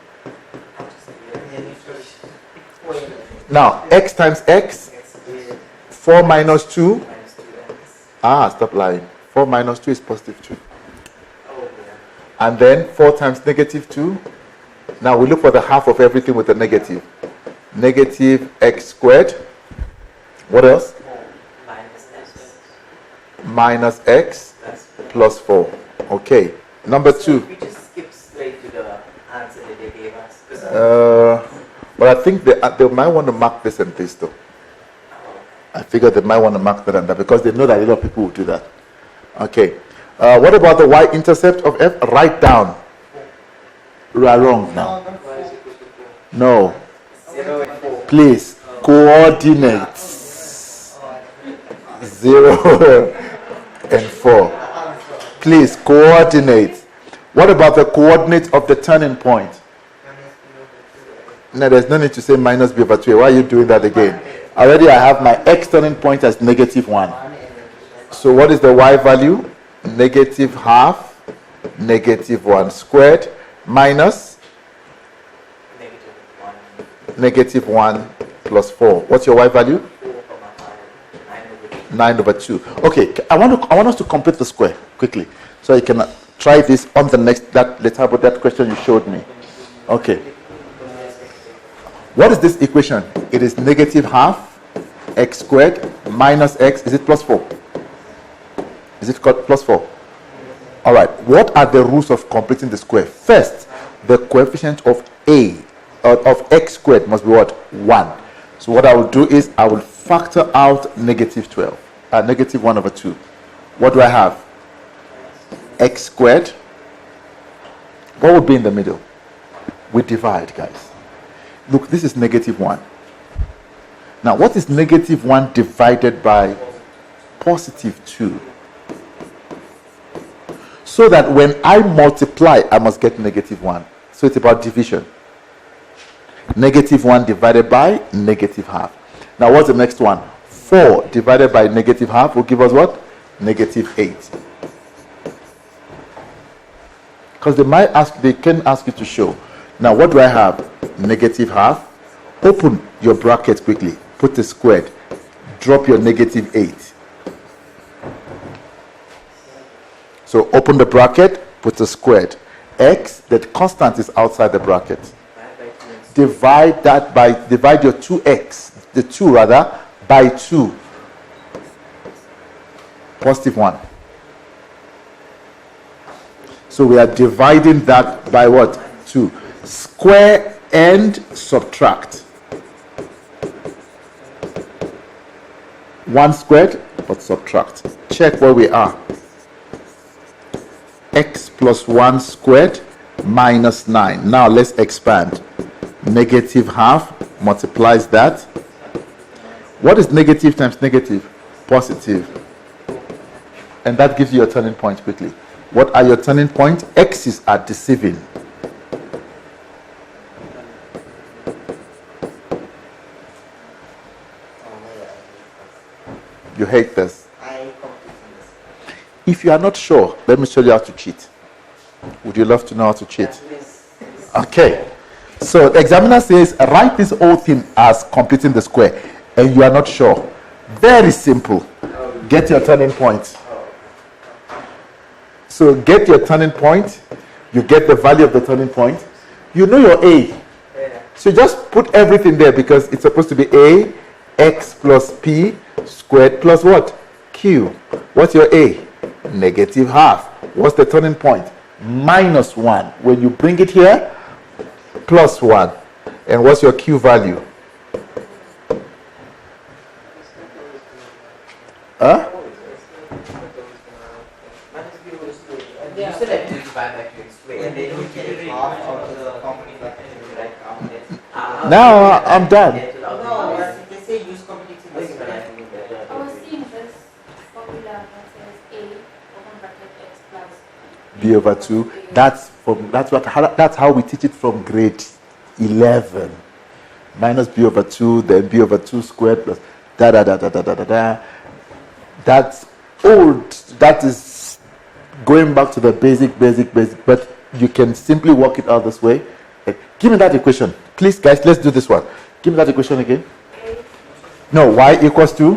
Now, x times x, 4 minus 2. Stop lying. 4 minus 2 is +2. And then 4 times -2. Now we look for the half of everything with a negative. -x squared. What else? Minus x plus 4. Okay. Number 2. We just skip straight to the answer that they gave us. But I think they might want to mark this and this though. I figured they might want to mark that and that because they know that a lot of people will do that. Okay. What about the y-intercept of f? Write down. We are wrong now. No. 0 and 4. Please. Coordinates. 0 and 4. Please, coordinates. What about the coordinates of the turning point? No, there's no need to say minus b over 2. Why are you doing that again? Already I have my x turning point as -1. So what is the y value? -1/2, -1 squared, minus -1 plus 4. What's your y value? 9/2. Okay, I want us to complete the square quickly. So you can try this on the next, let's have that question you showed me. Okay. What is this equation? It is -1/2 x squared minus x. Is it plus 4? Is it plus 4? All right. What are the rules of completing the square? First, the coefficient of of x squared must be what? 1. So what I will do is I will factor out -12, -1/2. What do I have? X squared. What would be in the middle? We divide, guys. Look, this is -1. Now, what is -1 divided by +2? So that when I multiply, I must get -1. So it's about division. -1 divided by -1/2. Now, what's the next one? 4 divided by -1/2 will give us what? -8. Because they can ask you to show. Now, what do I have? -1/2. Open your bracket quickly. Put the squared. Drop your -8. So open the bracket, put the squared. X, the constant is outside the bracket. Divide your 2x, the 2 rather, by 2. +1. So we are dividing that by what? 2. Square and subtract. 1 squared, but subtract. Check where we are. X plus 1 squared minus 9. Now let's expand. Negative half multiplies that. What is negative times negative? Positive. And that gives you your turning point quickly. What are your turning points? X's are deceiving. You hate this. If you are not sure, let me show you how to cheat. Would you love to know how to cheat? Okay. So the examiner says, write this whole thing as completing the square. And you are not sure. Very simple. Get your turning point. So get your turning point. You get the value of the turning point. You know your A. So just put everything there because it's supposed to be A, X plus P squared plus what? Q. What's your A? Negative half. What's the turning point? Minus 1. When you bring it here, plus 1. And what's your Q value? Huh? You said that to divide by 2 squared. And then you take half of the company factor and you write down there. Now I'm done. No, they say use completing the square. I was seeing this formula that says A open bracket X plus B over 2. That's how we teach it from grade 11. Minus B over 2, then B over 2 squared plus da da da da da da da da. That's old. That is going back to the basic. But you can simply work it out this way. Give me that equation. Please, guys, let's do this one. Give me that equation again. No, y equals to?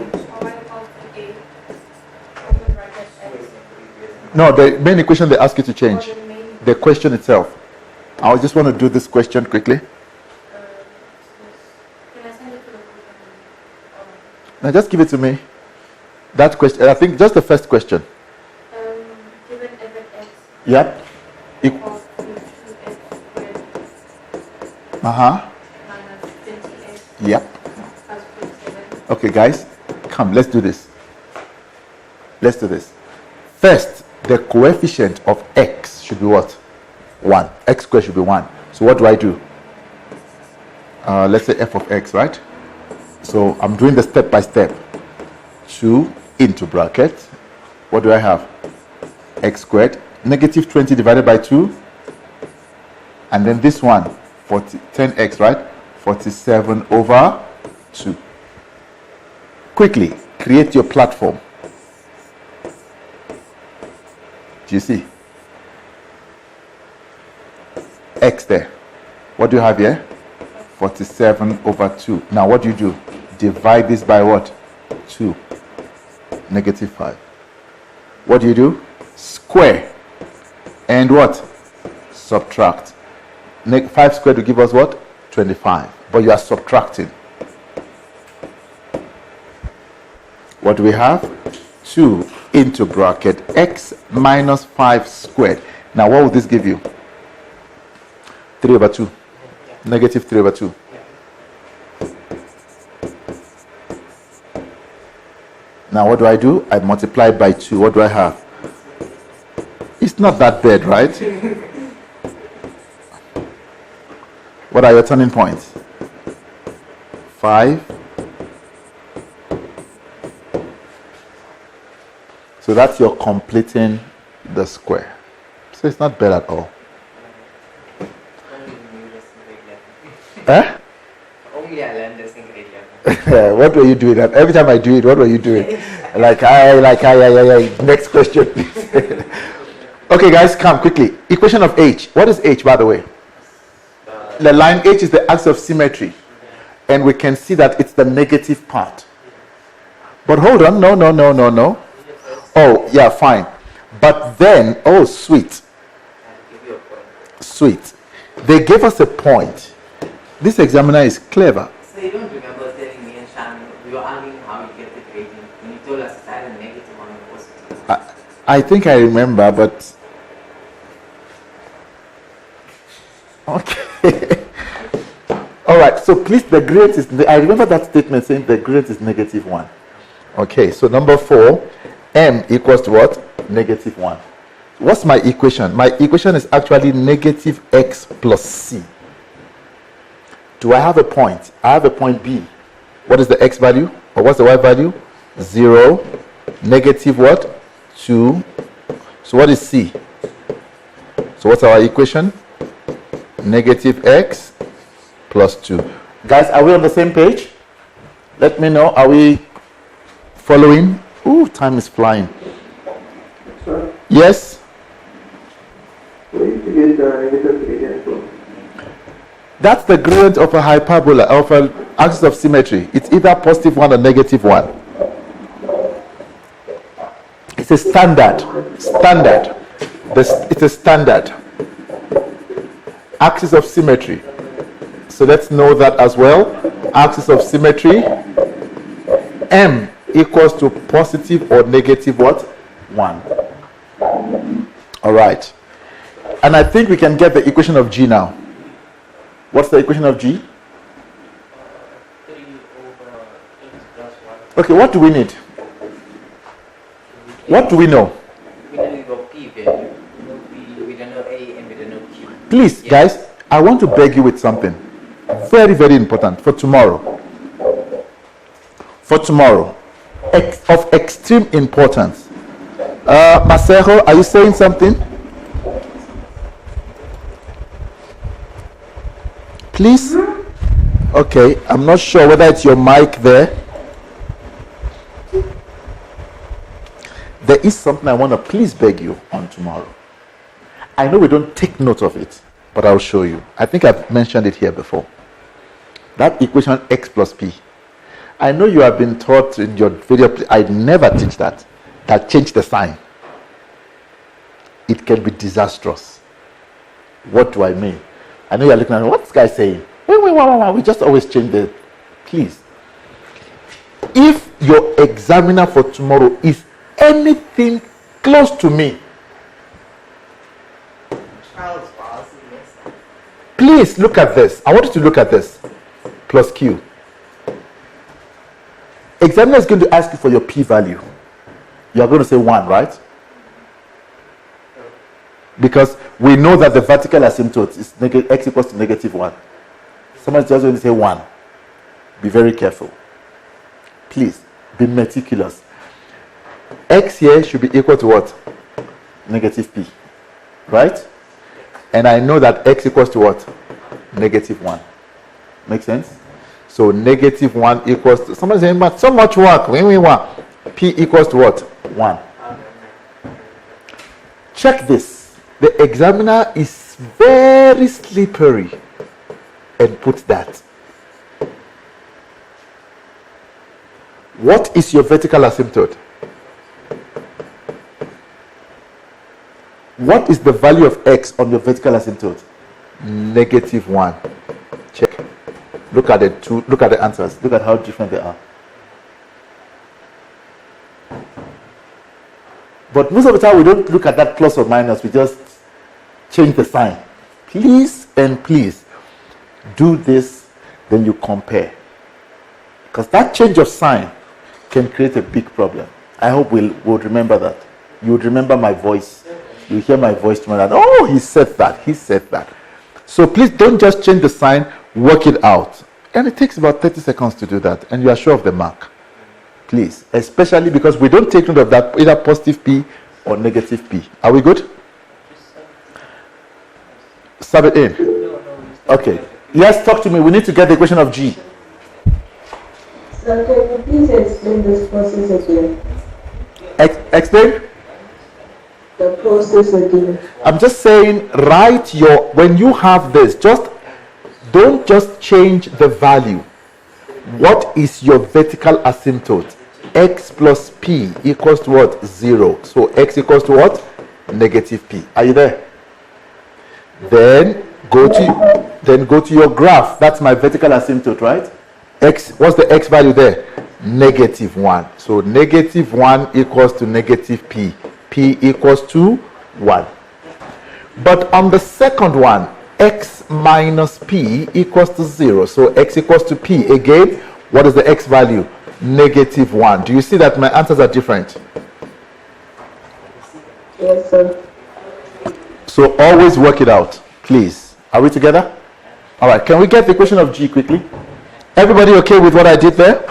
No, the main equation they ask you to change. The question itself. I just want to do this question quickly. Can I send it to the Now just give it to me. That question, I think just the first question. given f at x Yep. equals to 2x squared Uh-huh. minus 20x Yep. plus 47. Okay, guys, come, let's do this. Let's do this. First, the coefficient of x should be what? 1. X squared should be 1. So what do? Let's say f of x, right? So I'm doing the step by step. 2 into bracket. What do I have? X squared. Negative 20 divided by 2. And then this one, 10x, right? 47 over 2. Quickly, create your platform. Do you see? X there. What do you have here? 47 over 2. Now what do? Divide this by what? 2. Negative 5. What do? Square. And what? Subtract. 5 squared will give us what? 25. But you are subtracting. What do we have? 2 into bracket x minus 5 squared. Now what will this give you? 3 over 2. Negative 3 over 2. Now what do? I multiply by 2. What do I have? It's not that bad, right? What are your turning points? 5. So that's your completing the square. So it's not bad at all. Huh? Only I learned this in grade 11. What were you doing? Every time I do it, what were you doing? Next question, please. Okay, guys, come quickly. Equation of H. What is H, by the way? The line H is the axis of symmetry. And we can see that it's the negative part. But hold on. No. Oh, yeah, fine. But then, oh, sweet. Sweet. They gave us a point. This examiner is clever. So you don't remember telling me and Shan, we were arguing how you get the gradient, and you told us it's either negative or positive. I think I remember, but okay. All right. So please, the gradient is. I remember that statement saying the gradient is negative 1. Okay. So number 4, m equals to what? Negative 1. What's my equation? My equation is actually negative x plus c. Do I have a point? I have a point B. What is the x value? Or what's the y value? 0, negative what? 2. So what is c? So what's our equation? Negative x plus 2. Guys, are we on the same page? Let me know. Are we following? Ooh, time is flying. Sir, Yes? where did you get the negative gradient from? That's the gradient of a hyperbola, of an axis of symmetry. It's either positive 1 or negative 1. It's a standard. It's a standard. Axis of symmetry. So let's know that as well. Axis of symmetry. M equals to positive or negative what? 1. All right. And I think we can get the equation of G now. What's the equation of G? 3 over x plus 1. Okay, what do we need? What do we know? We know you got p value. No p, we don't know a, and we don't know q. Please, guys, I want to beg you with something very, very important for tomorrow. For tomorrow, of extreme importance. Masejo, are you saying something? Please? Okay, I'm not sure whether it's your mic there. There is something I want to please beg you on tomorrow. I know we don't take note of it, but I'll show you. I think I've mentioned it here before. That equation x plus p. I know you have been taught in your video, I never teach that. That change the sign. It can be disastrous. What do I mean? I know you're looking at me, what's this guy saying? Wait, we just always change the, please. If your examiner for tomorrow is anything close to me, Charles Boston, yes. please look at this. I want you to look at this. Plus Q. Examiner is going to ask you for your p-value. You are going to say 1, right? Because we know that the vertical asymptote is x equals to negative 1. Someone's just going to say 1. Be very careful. Please, be meticulous. X here should be equal to what? Negative p. Right? And I know that x equals to what? Negative 1. Make sense? So negative 1 equals to, someone's saying, but so much work. P equals to what? 1. Check this. The examiner is very slippery and put that. What is your vertical asymptote? What is the value of x on your vertical asymptote? Negative 1. Check. Look at the two. Look at the answers. Look at how different they are. But most of the time we don't look at that plus or minus. We just change the sign. Please and please do this, then you compare. Because that change of sign can create a big problem. I hope we'll remember that. You would remember my voice. You hear my voice tomorrow. Oh, he said that. He said that. So please don't just change the sign. Work it out. And it takes about 30 seconds to do that. And you are sure of the mark. Please. Especially because we don't take note of that, either positive P or negative P. Are we good? Sub it in. Okay. Yes, talk to me. We need to get the equation of G. So can you please explain this process again? Explain? The process again. I'm just saying, write your, when you have this, don't just change the value. What is your vertical asymptote? X plus P equals to what? 0. So X equals to what? Negative P. Are you there? Then go to your graph. That's my vertical asymptote, right? X, what's the X value there? Negative 1. So negative 1 equals to negative P. P equals to 1. But on the second one, X minus P equals to 0. So X equals to P. Again, what is the X value? Negative 1. Do you see that my answers are different? Yes, sir. So always work it out, please. Are we together? All right, can we get the equation of G quickly? Everybody okay with what I did there?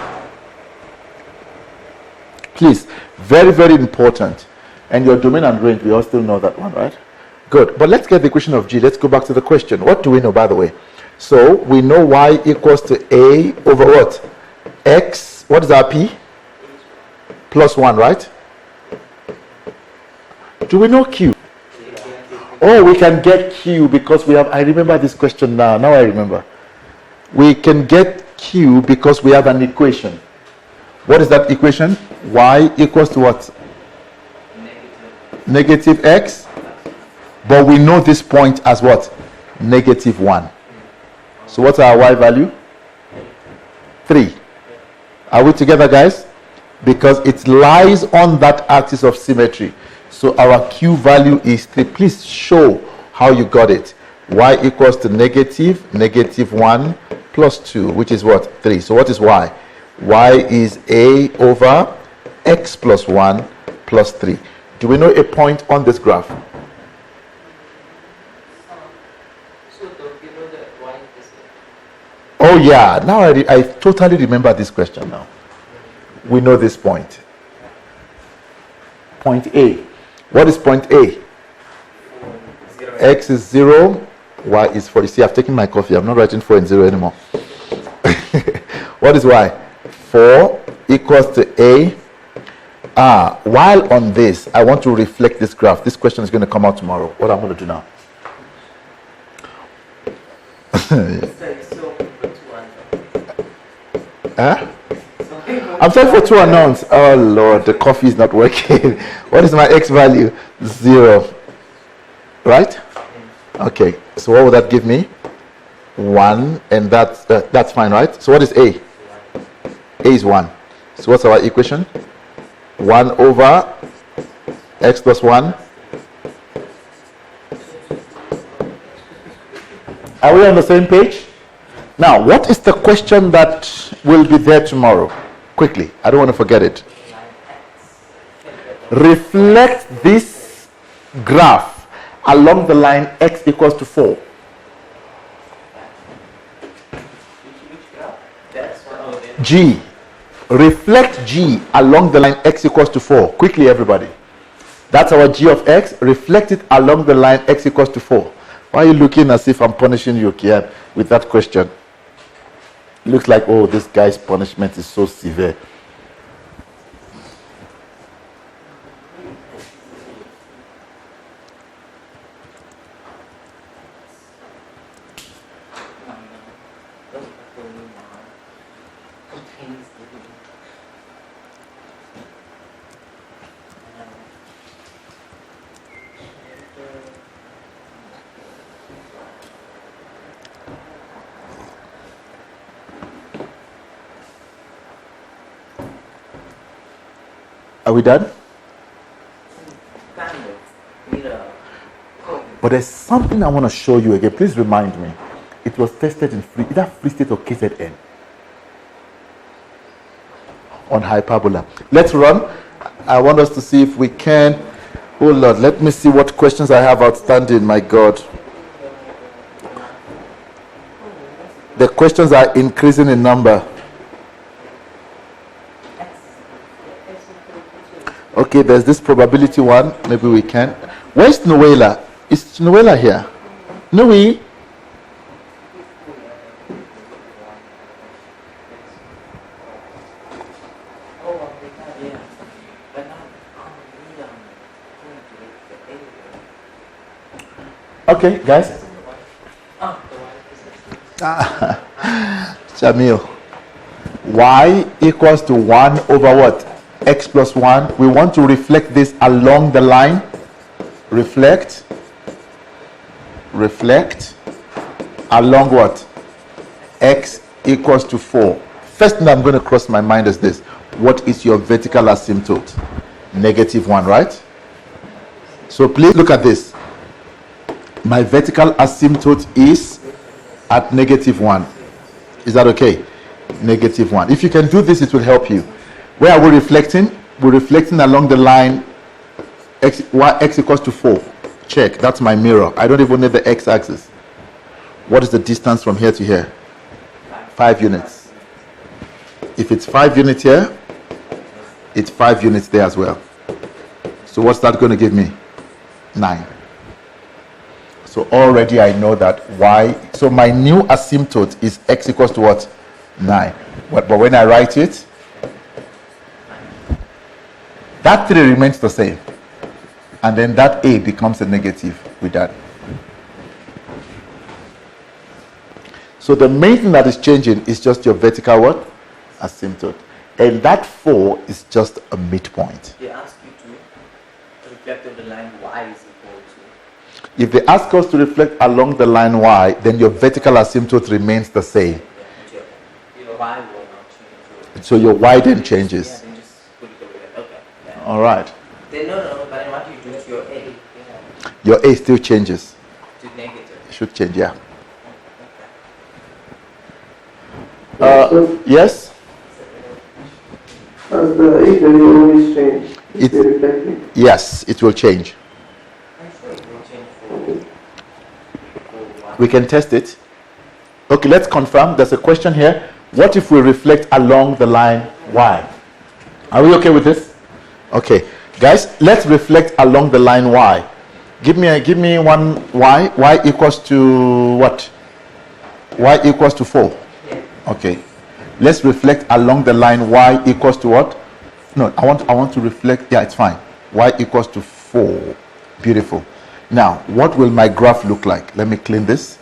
Please, very, very important. And your domain and range, we all still know that one, right? Good, but let's get the equation of G. Let's go back to the question. What do we know, by the way? So we know y equals to a over what? X, what is our p? Plus 1, right? Do we know q? Oh, we can get q because we have, I remember this question now. Now I remember. We can get q because we have an equation. What is that equation? Y equals to what? Negative x. But we know this point as what? Negative 1. So what's our y value? 3. Are we together, guys? Because it lies on that axis of symmetry. So our q value is 3. Please show how you got it. Y equals to negative 1 plus 2, which is what? 3. So what is y? Y is a over x plus 1 plus 3. Do we know a point on this graph? Oh yeah, now I totally remember this question now. We know this point. Point A. What is point A? X is 0, y is 4. You see, I've taken my coffee. I'm not writing 4 and 0 anymore. What is y? 4 equals to A. While on this, I want to reflect this graph. This question is going to come out tomorrow. What I'm going to do now? I'm sorry for 2 unknowns. Oh Lord, the coffee is not working. What is my x value? 0. Right? Okay. So what would that give me? 1, and that's fine, right? So what is A? A is 1. So what's our equation? 1 over x plus 1. Are we on the same page? Now, what is the question that will be there tomorrow? Quickly, I don't want to forget it. Reflect this graph along the line x equals to 4. G. Reflect G along the line x equals to 4. Quickly, everybody. That's our G of x. Reflect it along the line x equals to 4. Why are you looking as if I'm punishing you, Kian, with that question? Looks like, oh, this guy's punishment is so severe. Are we done? But there's something I want to show you again. Please remind me. It was tested in either Free State or KZN on hyperbola. Let's run. I want us to see if we can. Oh Lord, let me see what questions I have outstanding. My God. The questions are increasing in number. Okay, there's this probability one. Maybe we can. Where's Noela? Is Noela here? Noe? Okay, guys. Jamil. Y equals to 1 over what? X plus 1. We want to reflect this along the line. Reflect along what? X equals to 4. First thing I'm going to cross my mind is this. What is your vertical asymptote? -1, right? So please look at this. My vertical asymptote is at -1. Is that okay? -1. If you can do this, it will help you. Where are we reflecting? We're reflecting along the line x equals to 4. check. That's my mirror. I don't even need the x-axis. What is the distance from here to here? 5 units. If it's 5 units here, it's 5 units there as well. So what's that going to give me? 9. So already I know that y. So my new asymptote is x equals to what? 9. But when I write it, that 3 remains the same. And then that a becomes a negative with that. So the main thing that is changing is just your vertical what? Asymptote. And that 4 is just a midpoint. They ask you to reflect on the line y is equal to. If they ask us to reflect along the line y, then your vertical asymptote remains the same. Your y will not change. So your y then changes. Yeah, then just put it over there. Okay. Yeah. All right. Then no, but then what you do to your a? Your a still changes. To negative. It should change, yeah. So, Yes? does the A value always change? It's- It's reflecting. Yes, it will change. I'm sure it will change for y. We can test it. Okay, let's confirm. There's a question here. What if we reflect along the line y? Are we okay with this? Okay. Guys, let's reflect along the line y. Give me one y. Y equals to what? Y equals to 4. Okay. Let's reflect along the line y equals to what? No, I want to reflect. Yeah, it's fine. Y equals to 4. Beautiful. Now, what will my graph look like? Let me clean this.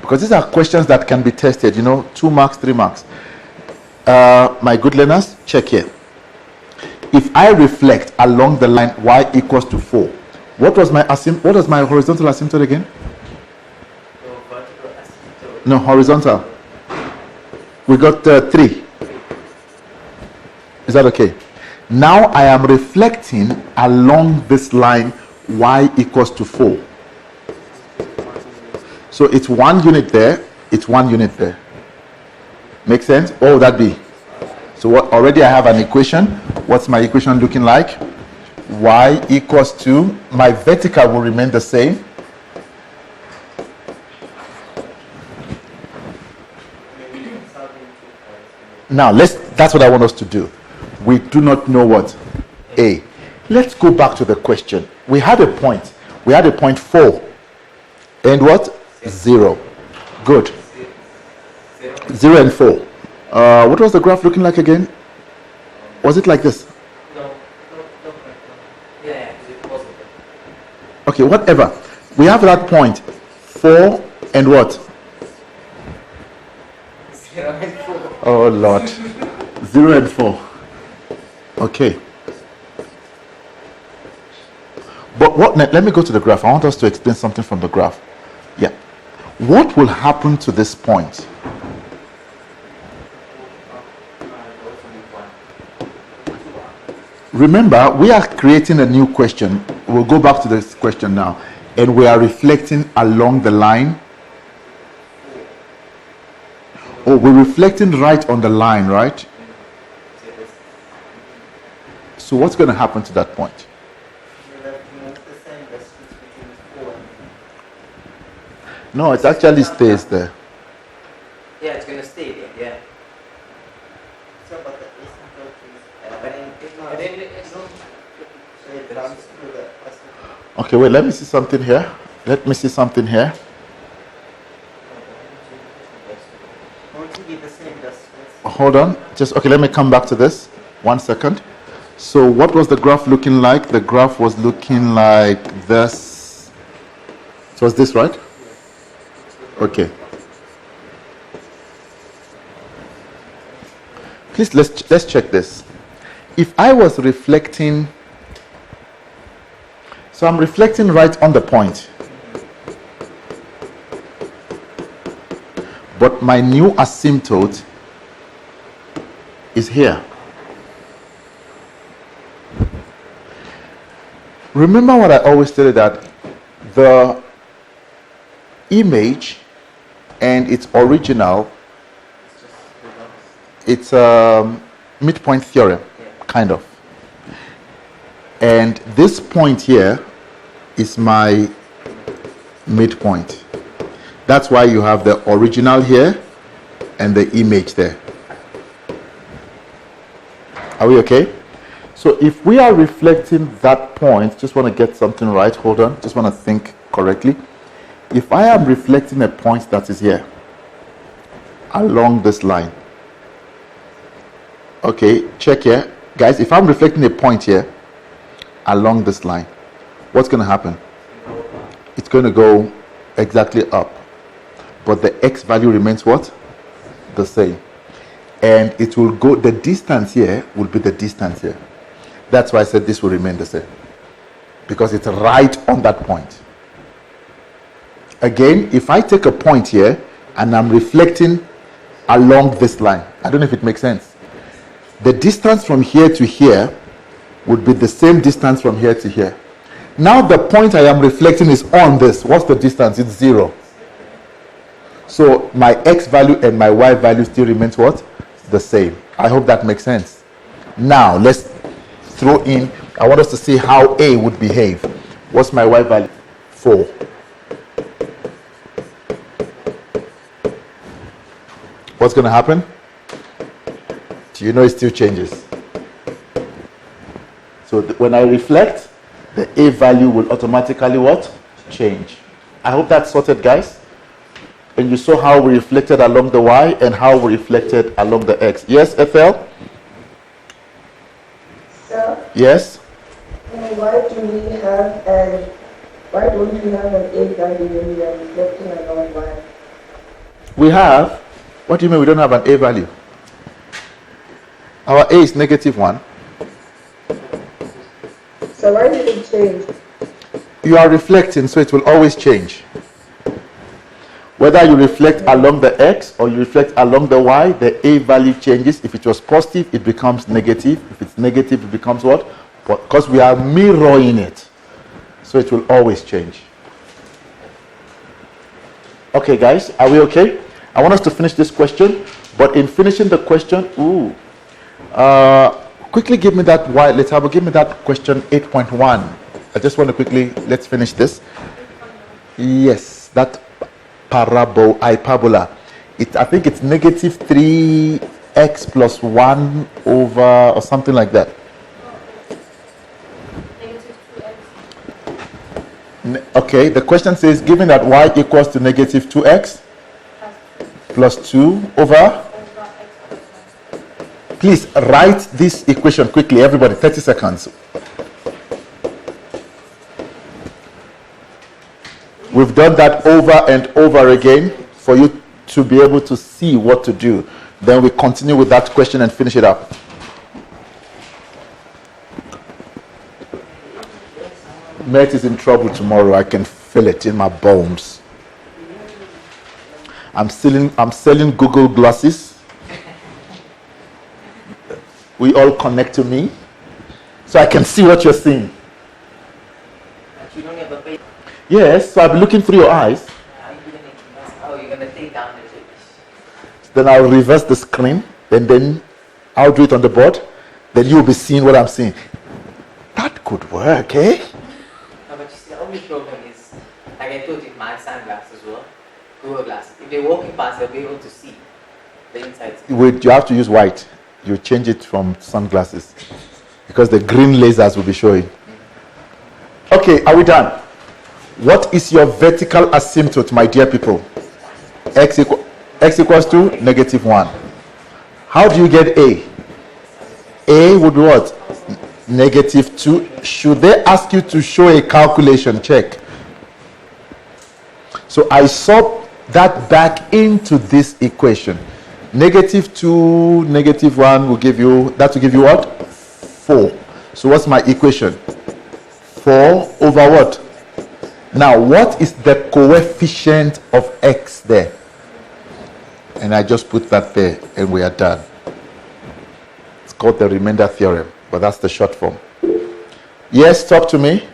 Because these are questions that can be tested, 2 marks, 3 marks. My good learners, check here. If I reflect along the line y equals to 4, what was my horizontal asymptote again? So vertical asymptote. No, horizontal. We got 3. Is that okay? Now I am reflecting along this line y equals to 4. So it's 1 unit there, it's 1 unit there. Make sense? What would that be? So already I have an equation. What's my equation looking like? Y equals to, my vertical will remain the same. Now that's what I want us to do. We do not know what A. Let's go back to the question. We had a point. We had a point 4. And what? 0. Good. 0 and 4. What was the graph looking like again? Was it like this? No. Yeah, it's positive. Okay, whatever. We have that point 4 and what? 0 and 4. Oh Lord. 0 and 4. Okay. But let me go to the graph. I want us to explain something from the graph. Yeah. What will happen to this point? Remember, we are creating a new question. We'll go back to this question now. And we are reflecting along the line. Oh, we're reflecting right on the line, right? So what's going to happen to that point? No, it actually stays there. Yeah, it's going to stay there, yeah. So, but the asymptote is, But then it's not. so it runs through the asymptote. Okay, wait, let me see something here. Let me see something here. Won't it be the same distance? Hold on. Okay, let me come back to this. 1 second. So what was the graph looking like? The graph was looking like this. So was this, right? Okay. Please, let's check this. If I was reflecting, so I'm reflecting right on the point. But my new asymptote is here. Remember what I always tell you, that the image and its original, it's a midpoint theorem, kind of. And this point here is my midpoint. That's why you have the original here and the image there. Are we okay? So if we are reflecting that point, just want to get something right, hold on, just want to think correctly. If I am reflecting a point that is here, along this line, okay, check here. Guys, if I'm reflecting a point here, along this line, what's going to happen? It's going to go exactly up. But the x value remains what? The same. And it will go, the distance here will be the distance here. That's why I said this will remain the same. Because it's right on that point. Again, if I take a point here and I'm reflecting along this line, I don't know if it makes sense. The distance from here to here would be the same distance from here to here. Now the point I am reflecting is on this. What's the distance? It's 0. So my x value and my y value still remains what? The same. I hope that makes sense. Now let's throw in, I want us to see how A would behave. What's my y value? 4. What's going to happen? Do you know it still changes? So when I reflect, the A value will automatically what? Change. I hope that's sorted, guys. And you saw how we reflected along the y and how we reflected along the x. Yes, Ethel? Sir, Yes? why don't we have an A value when we are reflecting along y? We have. What do you mean we don't have an A value? Our A is -1. So why did it change? You are reflecting, so it will always change. Whether you reflect along the x or you reflect along the y, the A value changes. If it was positive, it becomes negative. If it's negative, it becomes what? Because we are mirroring it. So it will always change. Okay, guys, are we okay? I want us to finish this question, but in finishing the question, quickly give me that y. Let's have a give me that question 8.1. I just want to quickly, let's finish this. Yes, that hyperbola. I think it's -3x plus 1 over or something like that. Okay, the question says given that y equals to -2x plus 2 over. Please write this equation quickly, everybody, 30 seconds. We've done that over and over again for you to be able to see what to do. Then we continue with that question and finish it up. Mert is in trouble tomorrow. I can feel it in my bones. I'm selling Google glasses. We all connect to me so I can see what you're seeing. But you don't have a base. Yes, so I'll be looking through your eyes. You're going to take down the page. Then I'll reverse the screen and then I'll do it on the board. Then you'll be seeing what I'm seeing. That could work, eh? No, but you see, the only problem is, like I told you, my sunglasses were Google glasses. If they're walking past, they'll be able to see the inside. You have to use white. You change it from sunglasses because the green lasers will be showing. Okay, are we done? What is your vertical asymptote, my dear people? X equals to -1. How do you get A? A would be what? -2. Should they ask you to show a calculation? Check. So I sub that back into this equation. -2, -1 will give you, that will give you what? 4. So what's my equation? 4 over what? Now, what is the coefficient of x there? And I just put that there and we are done. It's called the remainder theorem, but that's the short form. Yes, talk to me.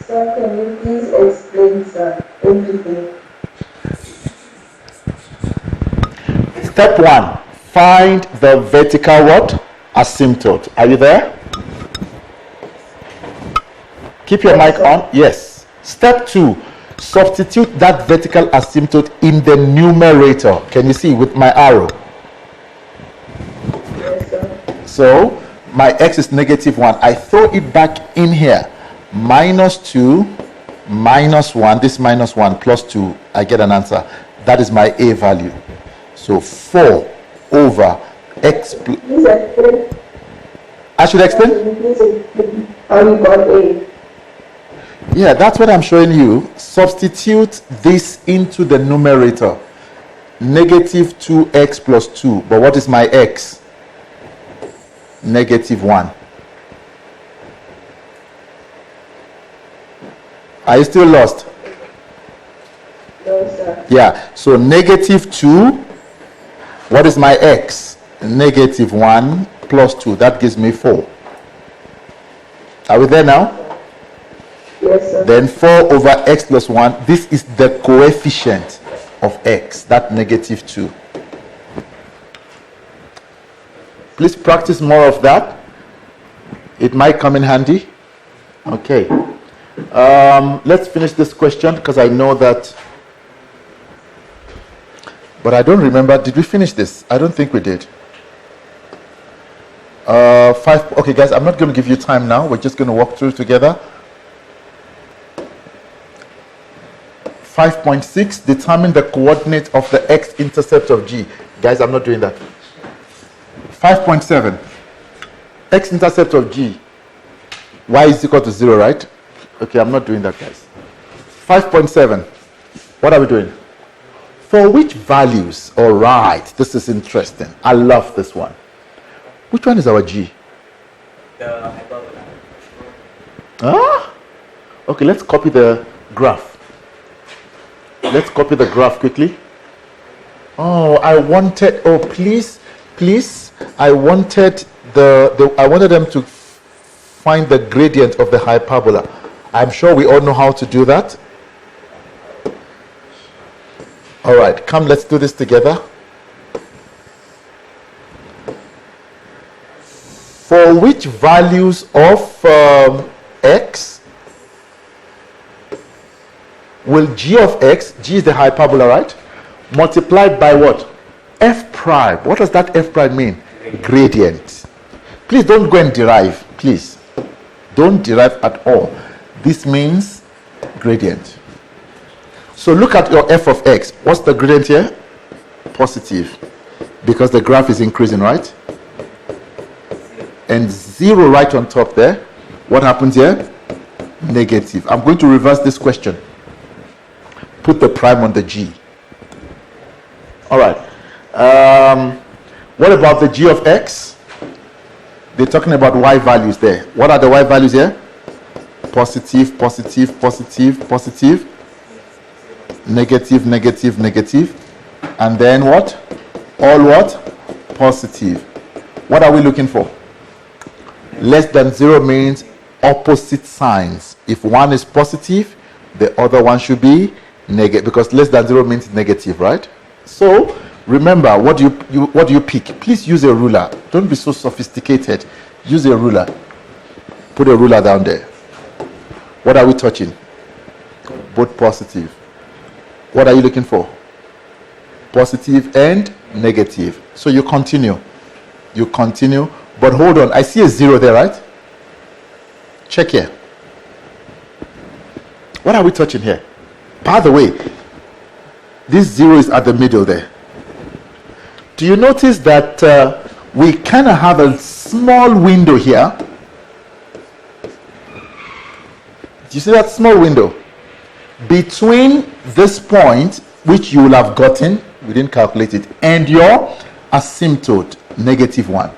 Sir, can you please explain, sir, everything? Step 1, find the vertical what? Asymptote. Are you there? Keep your mic on. Yes. Step 2. Substitute that vertical asymptote in the numerator. Can you see with my arrow? Yes, sir. So my x is -1. I throw it back in here. -2 minus 1. This -1 plus 2. I get an answer. That is my a value. So 4 over x. Please explain. I should explain? Please explain how you got A. Yeah, that's what I'm showing you. Substitute this into the numerator. -2x plus 2. But what is my x? -1. Are you still lost? No, sir. Yeah, so -2. What is my x? -1 plus 2. That gives me 4. Are we there now? Yes, sir. Then 4 over x plus 1. This is the coefficient of x, that -2. Please practice more of that. It might come in handy. Okay. Let's finish this question because I know that. But I don't remember. Did we finish this? I don't think we did. 5. Okay, guys, I'm not going to give you time now. We're just going to walk through together. 5.6, determine the coordinate of the x-intercept of G. Guys, I'm not doing that. 5.7, x-intercept of G. Y is equal to 0, right? Okay, I'm not doing that, guys. 5.7, what are we doing? For which values? All right, this is interesting. I love this one. Which one is our G? The hyperbola. Ah? Okay, let's copy the graph. Let's copy the graph quickly. Oh, please, I wanted I wanted them to find the gradient of the hyperbola. I'm sure we all know how to do that. All right, come, let's do this together. For which values of x will g of x, g is the hyperbola, right? Multiplied by what? F prime. What does that F prime mean? Gradient. Please don't go and derive. Please. Don't derive at all. This means gradient. So look at your f of x. What's the gradient here? Positive. Because the graph is increasing, right? And 0 right on top there. What happens here? Negative. I'm going to reverse this question. Put the prime on the G. All right. What about the G of x? They're talking about y values there. What are the y values here? Positive, positive, positive, positive. Negative, negative, negative. And then what? All what? Positive. What are we looking for? Less than 0 means opposite signs. If one is positive, the other one should be negative, because less than 0 means negative, right? So remember, what do you pick? Please use a ruler. Don't be so sophisticated. Use a ruler. Put a ruler down there. What are we touching? Both positive. What are you looking for? Positive and negative. So you continue. You continue. But hold on. I see a 0 there, right? Check here. What are we touching here? By the way, this 0 is at the middle there. Do you notice that we kind of have a small window here? Do you see that small window? Between this point, which you will have gotten, we didn't calculate it, and your asymptote, -1.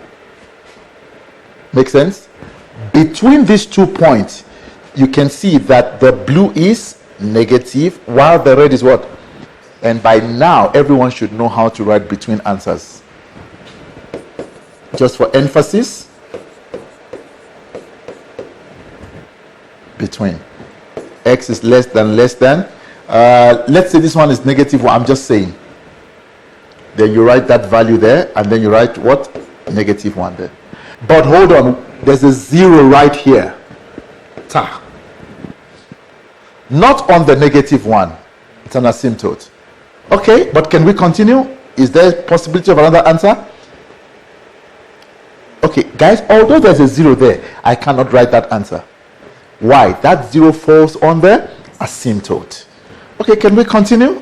Make sense? Between these 2 points, you can see that the blue is negative, while the red is what? And by now, everyone should know how to write between answers. Just for emphasis, between. X is less than. Let's say this one is -1. I'm just saying. Then you write that value there, and then you write what? -1 there. But hold on, there's a 0 right here. Ta. not on the negative one. It's an asymptote. Okay, but can we continue? Is there a possibility of another answer? Okay, guys, although there's a 0 there, I cannot write that answer. Why? That 0 falls on the asymptote. Okay, can we continue?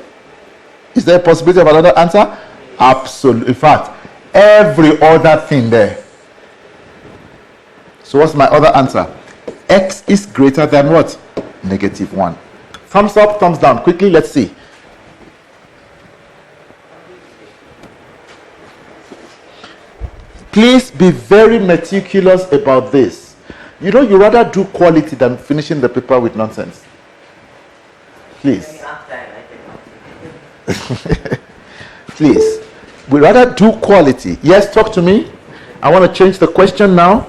Is there a possibility of another answer? Absolutely. In fact, every other thing there. So what's my other answer? X is greater than what? Negative 1. Thumbs up, thumbs down. Quickly, let's see. Please be very meticulous about this. You know, you rather do quality than finishing the paper with nonsense. Please. Please. We rather do quality. Yes, talk to me. I want to change the question now.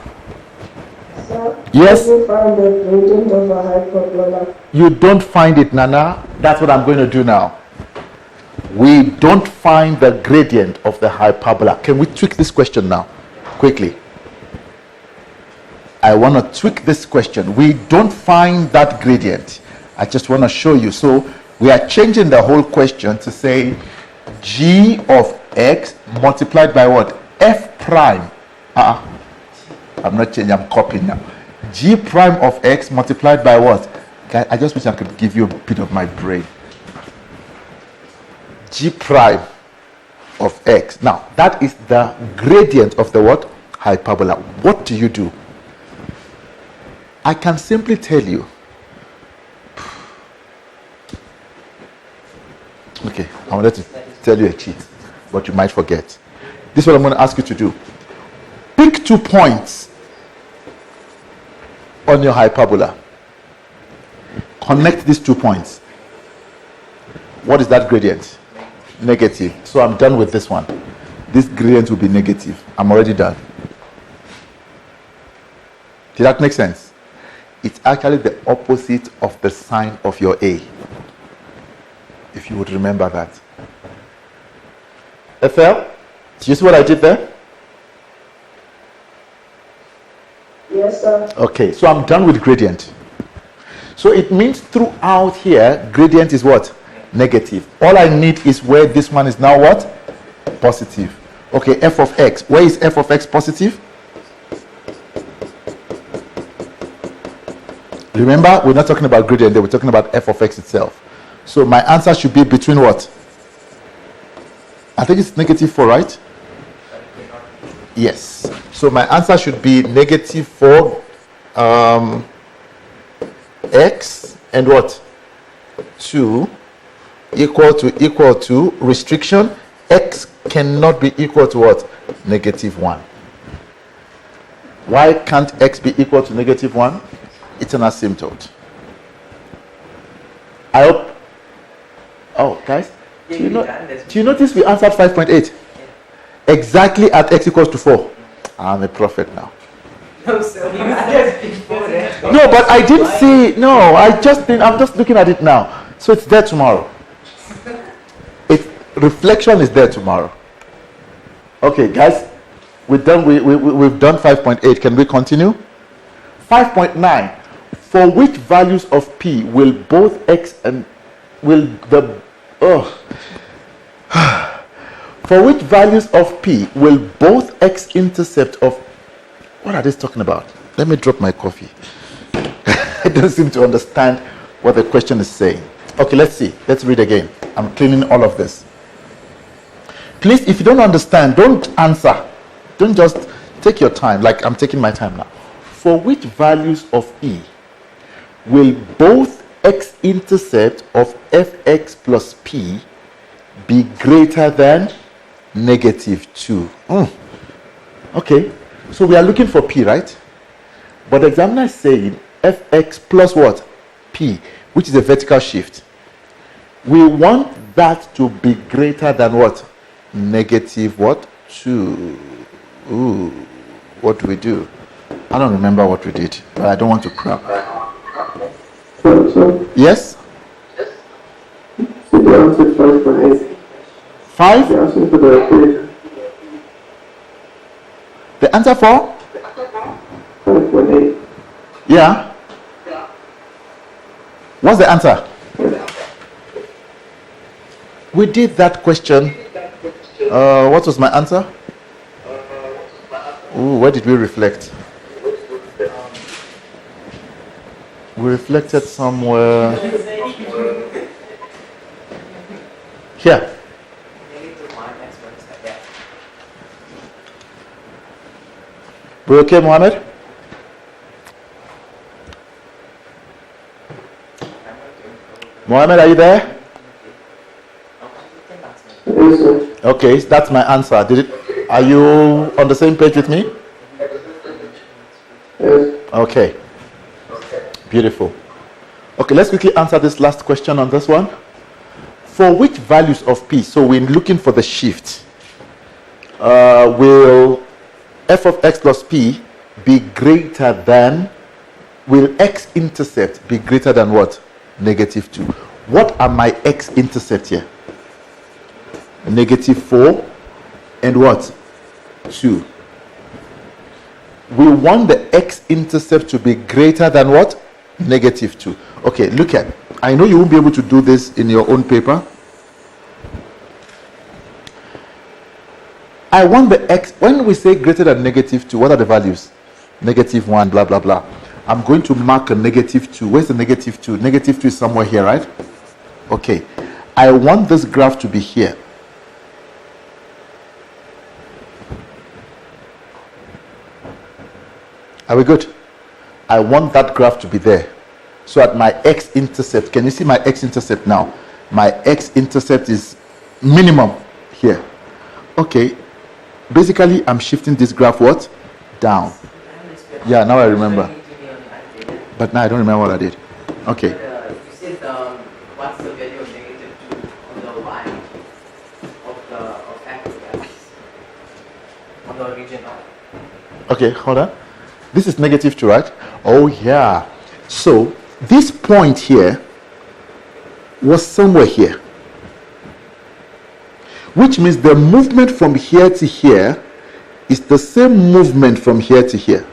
Sir, Yes. you find the gradient of a hyperbola. You don't find it, Nana. That's what I'm going to do now. We don't find the gradient of the hyperbola. Can we tweak this question now? Quickly. I want to tweak this question. We don't find that gradient. I just want to show you. So we are changing the whole question to say g of x multiplied by what? F prime. I'm not changing, I'm copying now. G prime of x multiplied by what? I just wish I could give you a bit of my brain. G prime of x. Now, that is the gradient of the what? Hyperbola. What do you do? I can simply tell you. Okay, I wanted to tell you a cheat, but you might forget. This is what I'm going to ask you to do. Pick 2 points on your hyperbola. Connect these 2 points. What is that gradient? Negative. So I'm done with this one. This gradient will be negative. I'm already done. Did that make sense? It's actually the opposite of the sign of your A. If you would remember that. Ethel, do you see what I did there? Yes, sir. Okay, so I'm done with gradient. So it means throughout here, gradient is what? Negative. All I need is where this one is now what? Positive. Okay, f of x. Where is f of x positive? Remember, we're not talking about gradient, we're talking about f of x itself. So my answer should be between what? I think it's negative 4, right? Yes. So my answer should be negative 4 x and what? 2 equal to restriction. X cannot be equal to what? Negative 1. Why can't x be equal to negative 1? It's an asymptote. I hope. Oh, guys, do you notice we answered 5.8? Exactly at x equals to 4. I'm a prophet now. No, sir, we added before that. No, but I didn't see. No, I'm just looking at it now. So it's there tomorrow. Reflection is there tomorrow. Okay, guys, we've done 5.8. Can we continue? 5.9. For which values of p will both x and for which values of p will both x-intercept of, what are they talking about? Let me drop my coffee. I don't seem to understand what the question is saying. Okay, let's see. Let's read again. I'm cleaning all of this. Please, if you don't understand, don't answer. Don't just take your time, like I'm taking my time now. For which values of e will both x-intercept of fx plus p be greater than negative 2? Okay, so we are looking for p, right? But the examiner is saying fx plus what? P, which is a vertical shift. We want that to be greater than what? Negative what? 2. Ooh, what do we do? I don't remember what we did, but I don't want to crap. So, Yes? so the answer is 5.8. 5? The answer for the equation. The answer for? 5.8. Yeah. What's the answer? We did that question. What was my answer? Ooh, where did we reflect? We reflected somewhere here. We okay, Mohammed? Mohammed, are you there? Yes, sir. Okay, that's my answer. Are you on the same page with me? Yes. Okay. Beautiful. Okay, let's quickly answer this last question on this one. For which values of P, so we're looking for the shift, will f of x plus P be greater than, will x-intercept be greater than what? -2. What are my x-intercept here? -4 and what? 2. We want the x-intercept to be greater than what? -2. Okay, look at, I know you won't be able to do this in your own paper. I want the x, when we say greater than -2, what are the values? -1, blah, blah, blah. I'm going to mark a -2. Where's the -2? -2 is somewhere here, right? Okay. I want this graph to be here. Are we good? I want that graph to be there. So at my x-intercept, can you see my x-intercept now? My x-intercept is minimum here. Okay. Basically, I'm shifting this graph what? Down. Yeah, now I remember. But now I don't remember what I did. Okay. You said, what's the value of -2 on the line of x on the original? Okay, hold on. This is -2, right? Oh, yeah. So, this point here was somewhere here. Which means the movement from here to here is the same movement from here to here.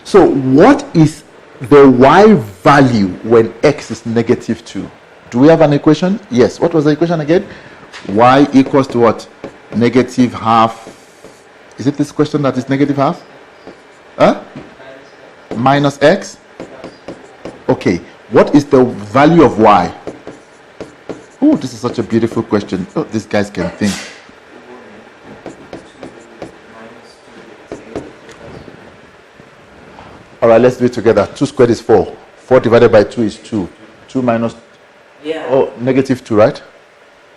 So, what is the y value when x is -2? Do we have an equation? Yes. What was the equation again? Y equals to what? -12. Is it this question that is -12? Huh? Minus x? Okay. What is the value of y? Oh, this is such a beautiful question. Oh, these guys can think. All right, let's do it together. 2 squared is 4. 4 divided by 2 is 2. 2 minus... Yeah. Oh, -2, right?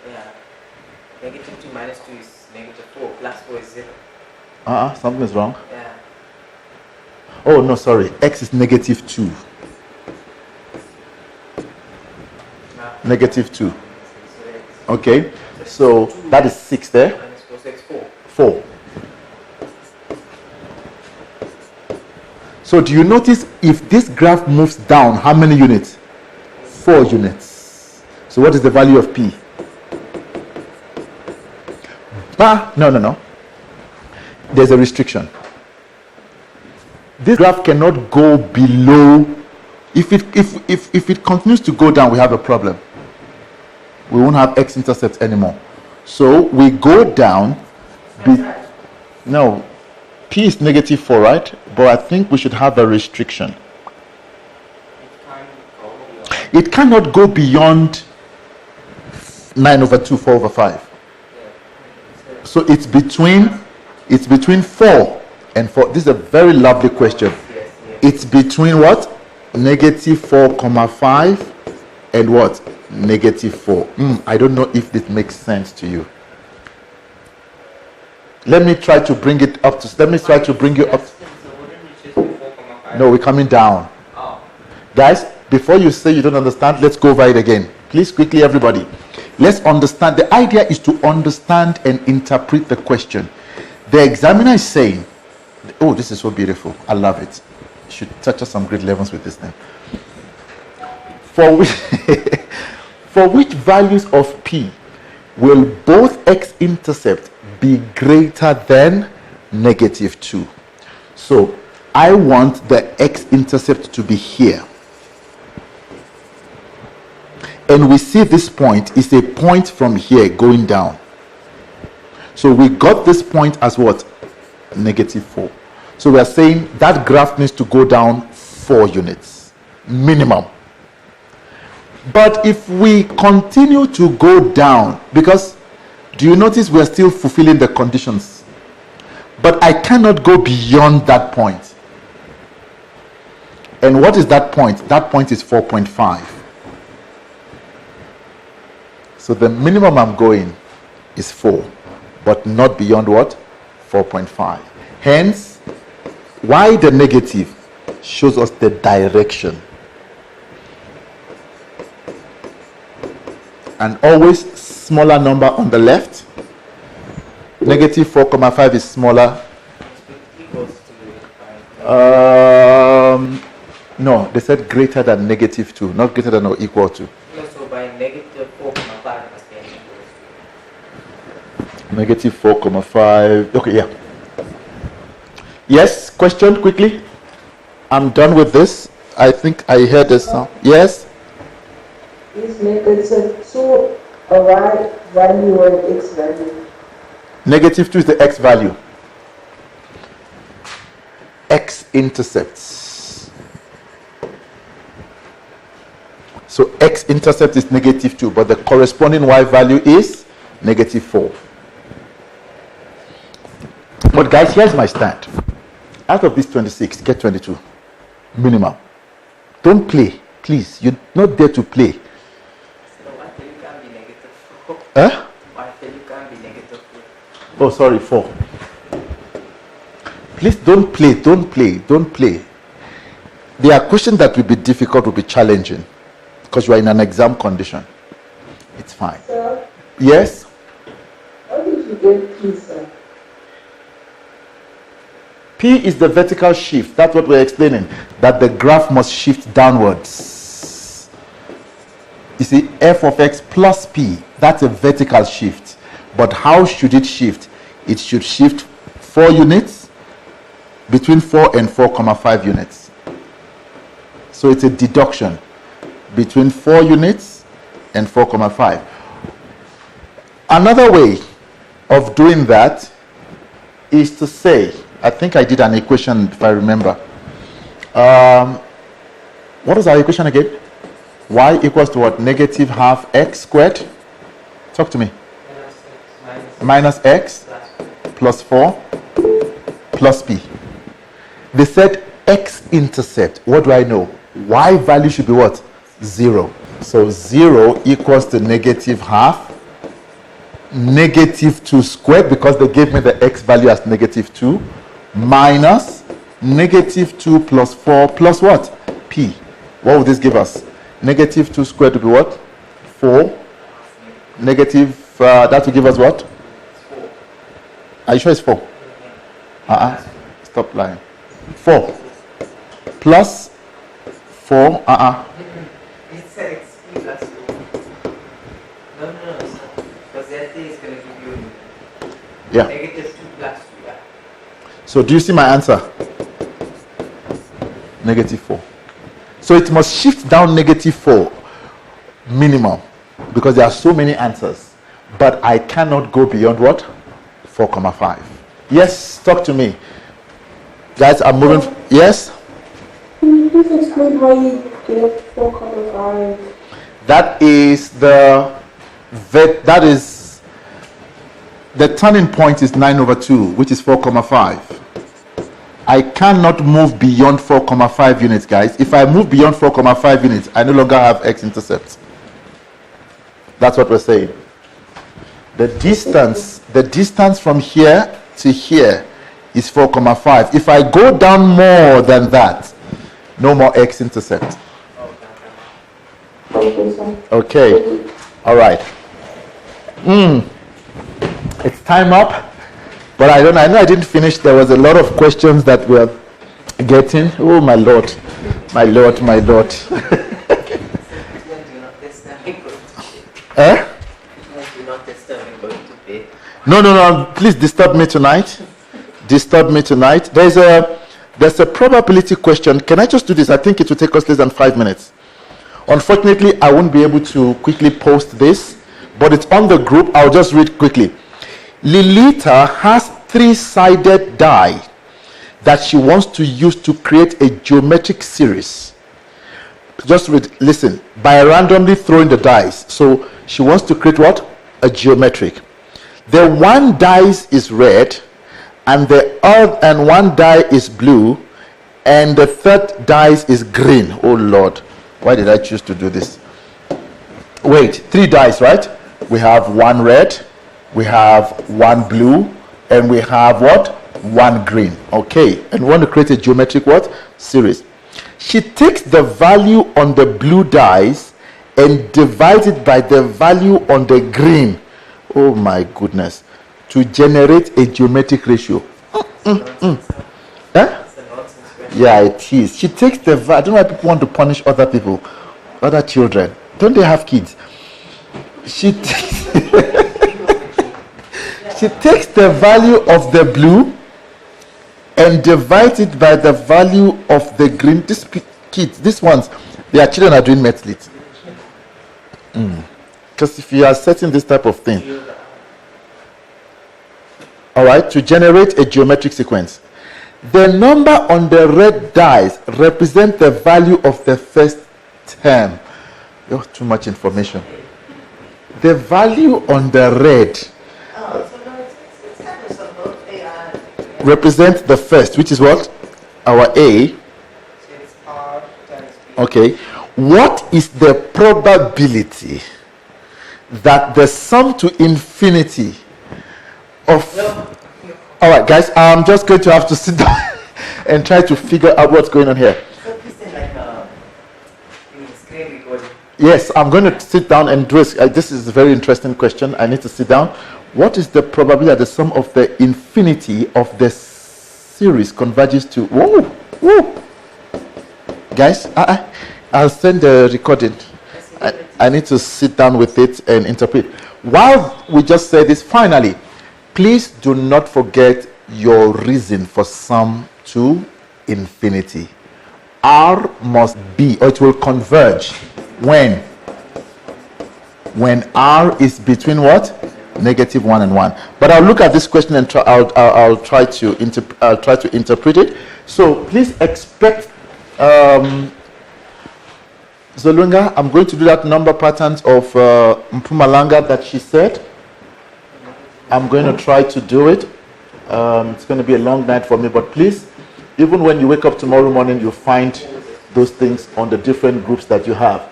Yeah. -2 minus 2 is -4. Plus 4 is 0. Something is wrong. Yeah. Oh, no, sorry. X is -2. -2. Okay. So that is 6 there. Minus 4, so it's 4. 4. So do you notice if this graph moves down, how many units? 4 units. So what is the value of P? No. There's a restriction. This graph cannot go below. If it continues to go down, we have a problem. We won't have x-intercept anymore. So we go down. No, P is -4, right? But I think we should have a restriction. It cannot go beyond 9/2, 4/5. So it's between 4 and 4. This is a very lovely question. It's between what? -4,5 and what? -4. I don't know if this makes sense to you. Let me try to bring it up to. Let me try to bring you up. No, we're coming down. Guys, before you say you don't understand, let's go over it again. Please, quickly, everybody. Let's understand. The idea is to understand and interpret the question. The examiner is saying, oh, this is so beautiful. I love it. You should touch us some grade 11s with this thing. For which values of P will both x-intercept be greater than -2? So I want the x-intercept to be here. and we see this point is a point from here going down. So we got this point as what? -4. So we are saying that graph needs to go down 4 units minimum. But if we continue to go down, because do you notice we are still fulfilling the conditions? But I cannot go beyond that point. And what is that point? That point is 4.5. So the minimum I'm going is 4, but not beyond what? 4.5. Hence, why the negative shows us the direction. And always smaller number on the left. -4.5 is smaller. No, they said greater than -2, not greater than or equal to. No, so by -4.5 must be -4.5. Okay, yeah. Yes, question quickly. I'm done with this. I think I heard the sound. Yes? Is -2 a y value or an x value? -2 is the x value. X-intercepts. So x-intercept is -2, but the corresponding y value is -4. But guys, here's my stand. Out of this 26, get 22. Minimum. Don't play, please. You're not there to play. So why can you can't be -4? Huh? Why can you can't be -4? Oh, sorry, 4. Please don't play, don't play, don't play. There are questions that will be difficult, will be challenging, because you are in an exam condition. It's fine. Sir, Yes? how did you get P, sir? P is the vertical shift. That's what we're explaining. That the graph must shift downwards. You see, f of x plus p, that's a vertical shift. But how should it shift? It should shift 4 units, between 4 and 4.5 units. So it's a deduction between 4 units and 4.5. Another way of doing that is to say, I think I did an equation if I remember. What is our equation again? Y equals to what? -½ x squared? Talk to me. Minus x plus 4 plus p. They said x-intercept. What do I know? Y value should be what? 0. So 0 equals to -½ -2 squared, because they gave me the x value as -2, minus -2 plus 4 plus what? P. What would this give us? -2 squared would be what? 4. That will give us what? Are you sure it's 4? Stop lying. 4 plus 4. It's x plus 2. No, because that is going to give you Yeah. -2 plus 2. Yeah. So do you see my answer? -4. So it must shift down -4 minimum, because there are so many answers. But I cannot go beyond what? 4.5. Yes, talk to me. Guys, I'm moving. Yes? Can you please explain how you get 4.5? That is the turning point is 9/2, which is 4.5. I cannot move beyond 4.5 units, guys. If I move beyond 4.5 units, I no longer have x-intercept. That's what we're saying. The distance from here to here is 4.5. If I go down more than that, no more x-intercept. Okay, sir. Okay. All right. It's time up. But I know I didn't finish. There was a lot of questions that we're getting. Oh, my Lord. My Lord, my Lord. Eh? No. Please disturb me tonight. Disturb me tonight. There's a probability question. Can I just do this? I think it will take us less than 5 minutes. Unfortunately, I won't be able to quickly post this, but it's on the group. I'll just read quickly. Lilita has 3-sided die that she wants to use to create a geometric series. Just listen, by randomly throwing the dice. So she wants to create what? A geometric. The one dice is red, and one die is blue, and the third dice is green. Oh Lord, why did I choose to do this? Wait, 3 dice, right? We have 1 red, we have 1 blue, and we have what? 1 green. Okay, and we want to create a geometric what? Series. She takes the value on the blue dice and divides it by the value on the green. Oh my goodness. To generate a geometric ratio. Huh? Yeah, it is. She takes the value. I don't know why people want to punish other people, other children. Don't they have kids? She takes the value of the blue and divides it by the value of the green. These kids, these ones, their children are doing math lit. Because if you are setting this type of thing, all right, to generate a geometric sequence, the number on the red dice represent the value of the first term. Oh, too much information. The value on the red represents the first, which is what? Our A. Okay. What is the probability that the sum to infinity of... All right, guys, I'm just going to have to sit down and try to figure out what's going on here. Yes, I'm going to sit down and do it. This is a very interesting question. I need to sit down. What is the probability that the sum of the infinity of the series converges to... Whoa, whoa. Guys, I'll send the recording. I need to sit down with it and interpret. While we just say this, finally, please do not forget your reason for sum to infinity. R must be, or it will converge. When R is between what? -1 and 1. But I'll look at this question and I'll try to interpret it. So please expect Zolunga, I'm going to do that number patterns of Mpumalanga that she said. I'm going to try to do it. It's going to be a long night for me, but please, even when you wake up tomorrow morning, you'll find those things on the different groups that you have.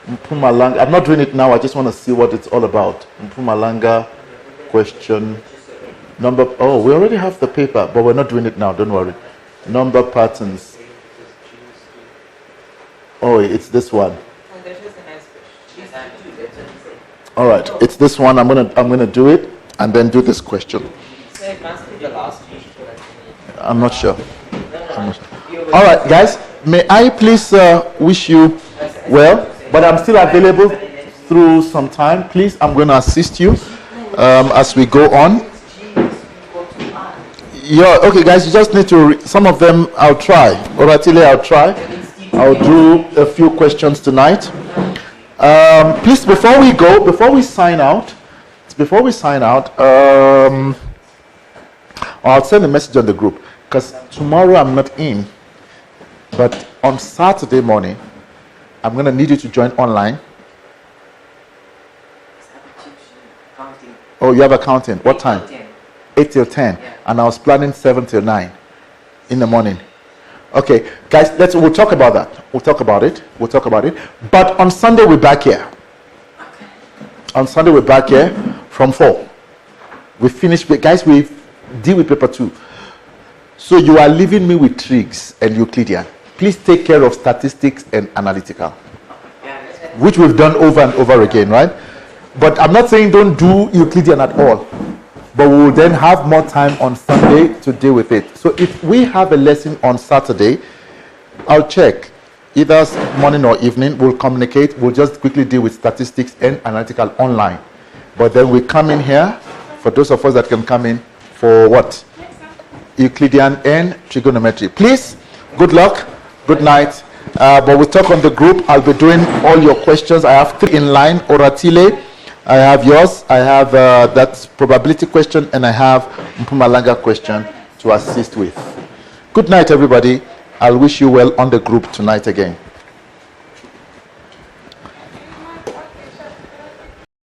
Mpumalanga, I'm not doing it now, I just want to see what it's all about. Mpumalanga question number, oh, we already have the paper, but we're not doing it now, don't worry. Number patterns. Oh, it's this one. All right, it's this one. I'm gonna do it and then do this question. I'm not sure. All right, guys. May I please wish you well? But I'm still available through some time. Please, I'm going to assist you as we go on. Yeah, okay, guys. You just need to. Some of them I'll try. Oratile, I'll try. I'll do a few questions tonight. Please, before we sign out, I'll send a message on the group because tomorrow I'm not in, but on Saturday morning, I'm going to need you to join online. Oh, you have accounting. What time? 8 till 10. Yeah. And I was planning 7 till 9 in the morning. Okay, guys, we'll talk about that. We'll talk about it. But on Sunday, we're back here. Okay. On Sunday, we're back here from 4. We finish, guys, we deal with paper 2. So you are leaving me with Triggs and Euclidean. Please take care of statistics and analytical, which we've done over and over again, right? But I'm not saying don't do Euclidean at all. But we will then have more time on Sunday to deal with it. So if we have a lesson on Saturday, I'll check. Either morning or evening, we'll communicate. We'll just quickly deal with statistics and analytical online. But then we come in here, for those of us that can come in, for what? Euclidean and trigonometry. Please, good luck, good night. But we'll talk on the group. I'll be doing all your questions. I have 3 in line. Oratile, I have yours. I have that probability question, and I have Mpumalanga question to assist with. Good night, everybody. I'll wish you well on the group tonight again.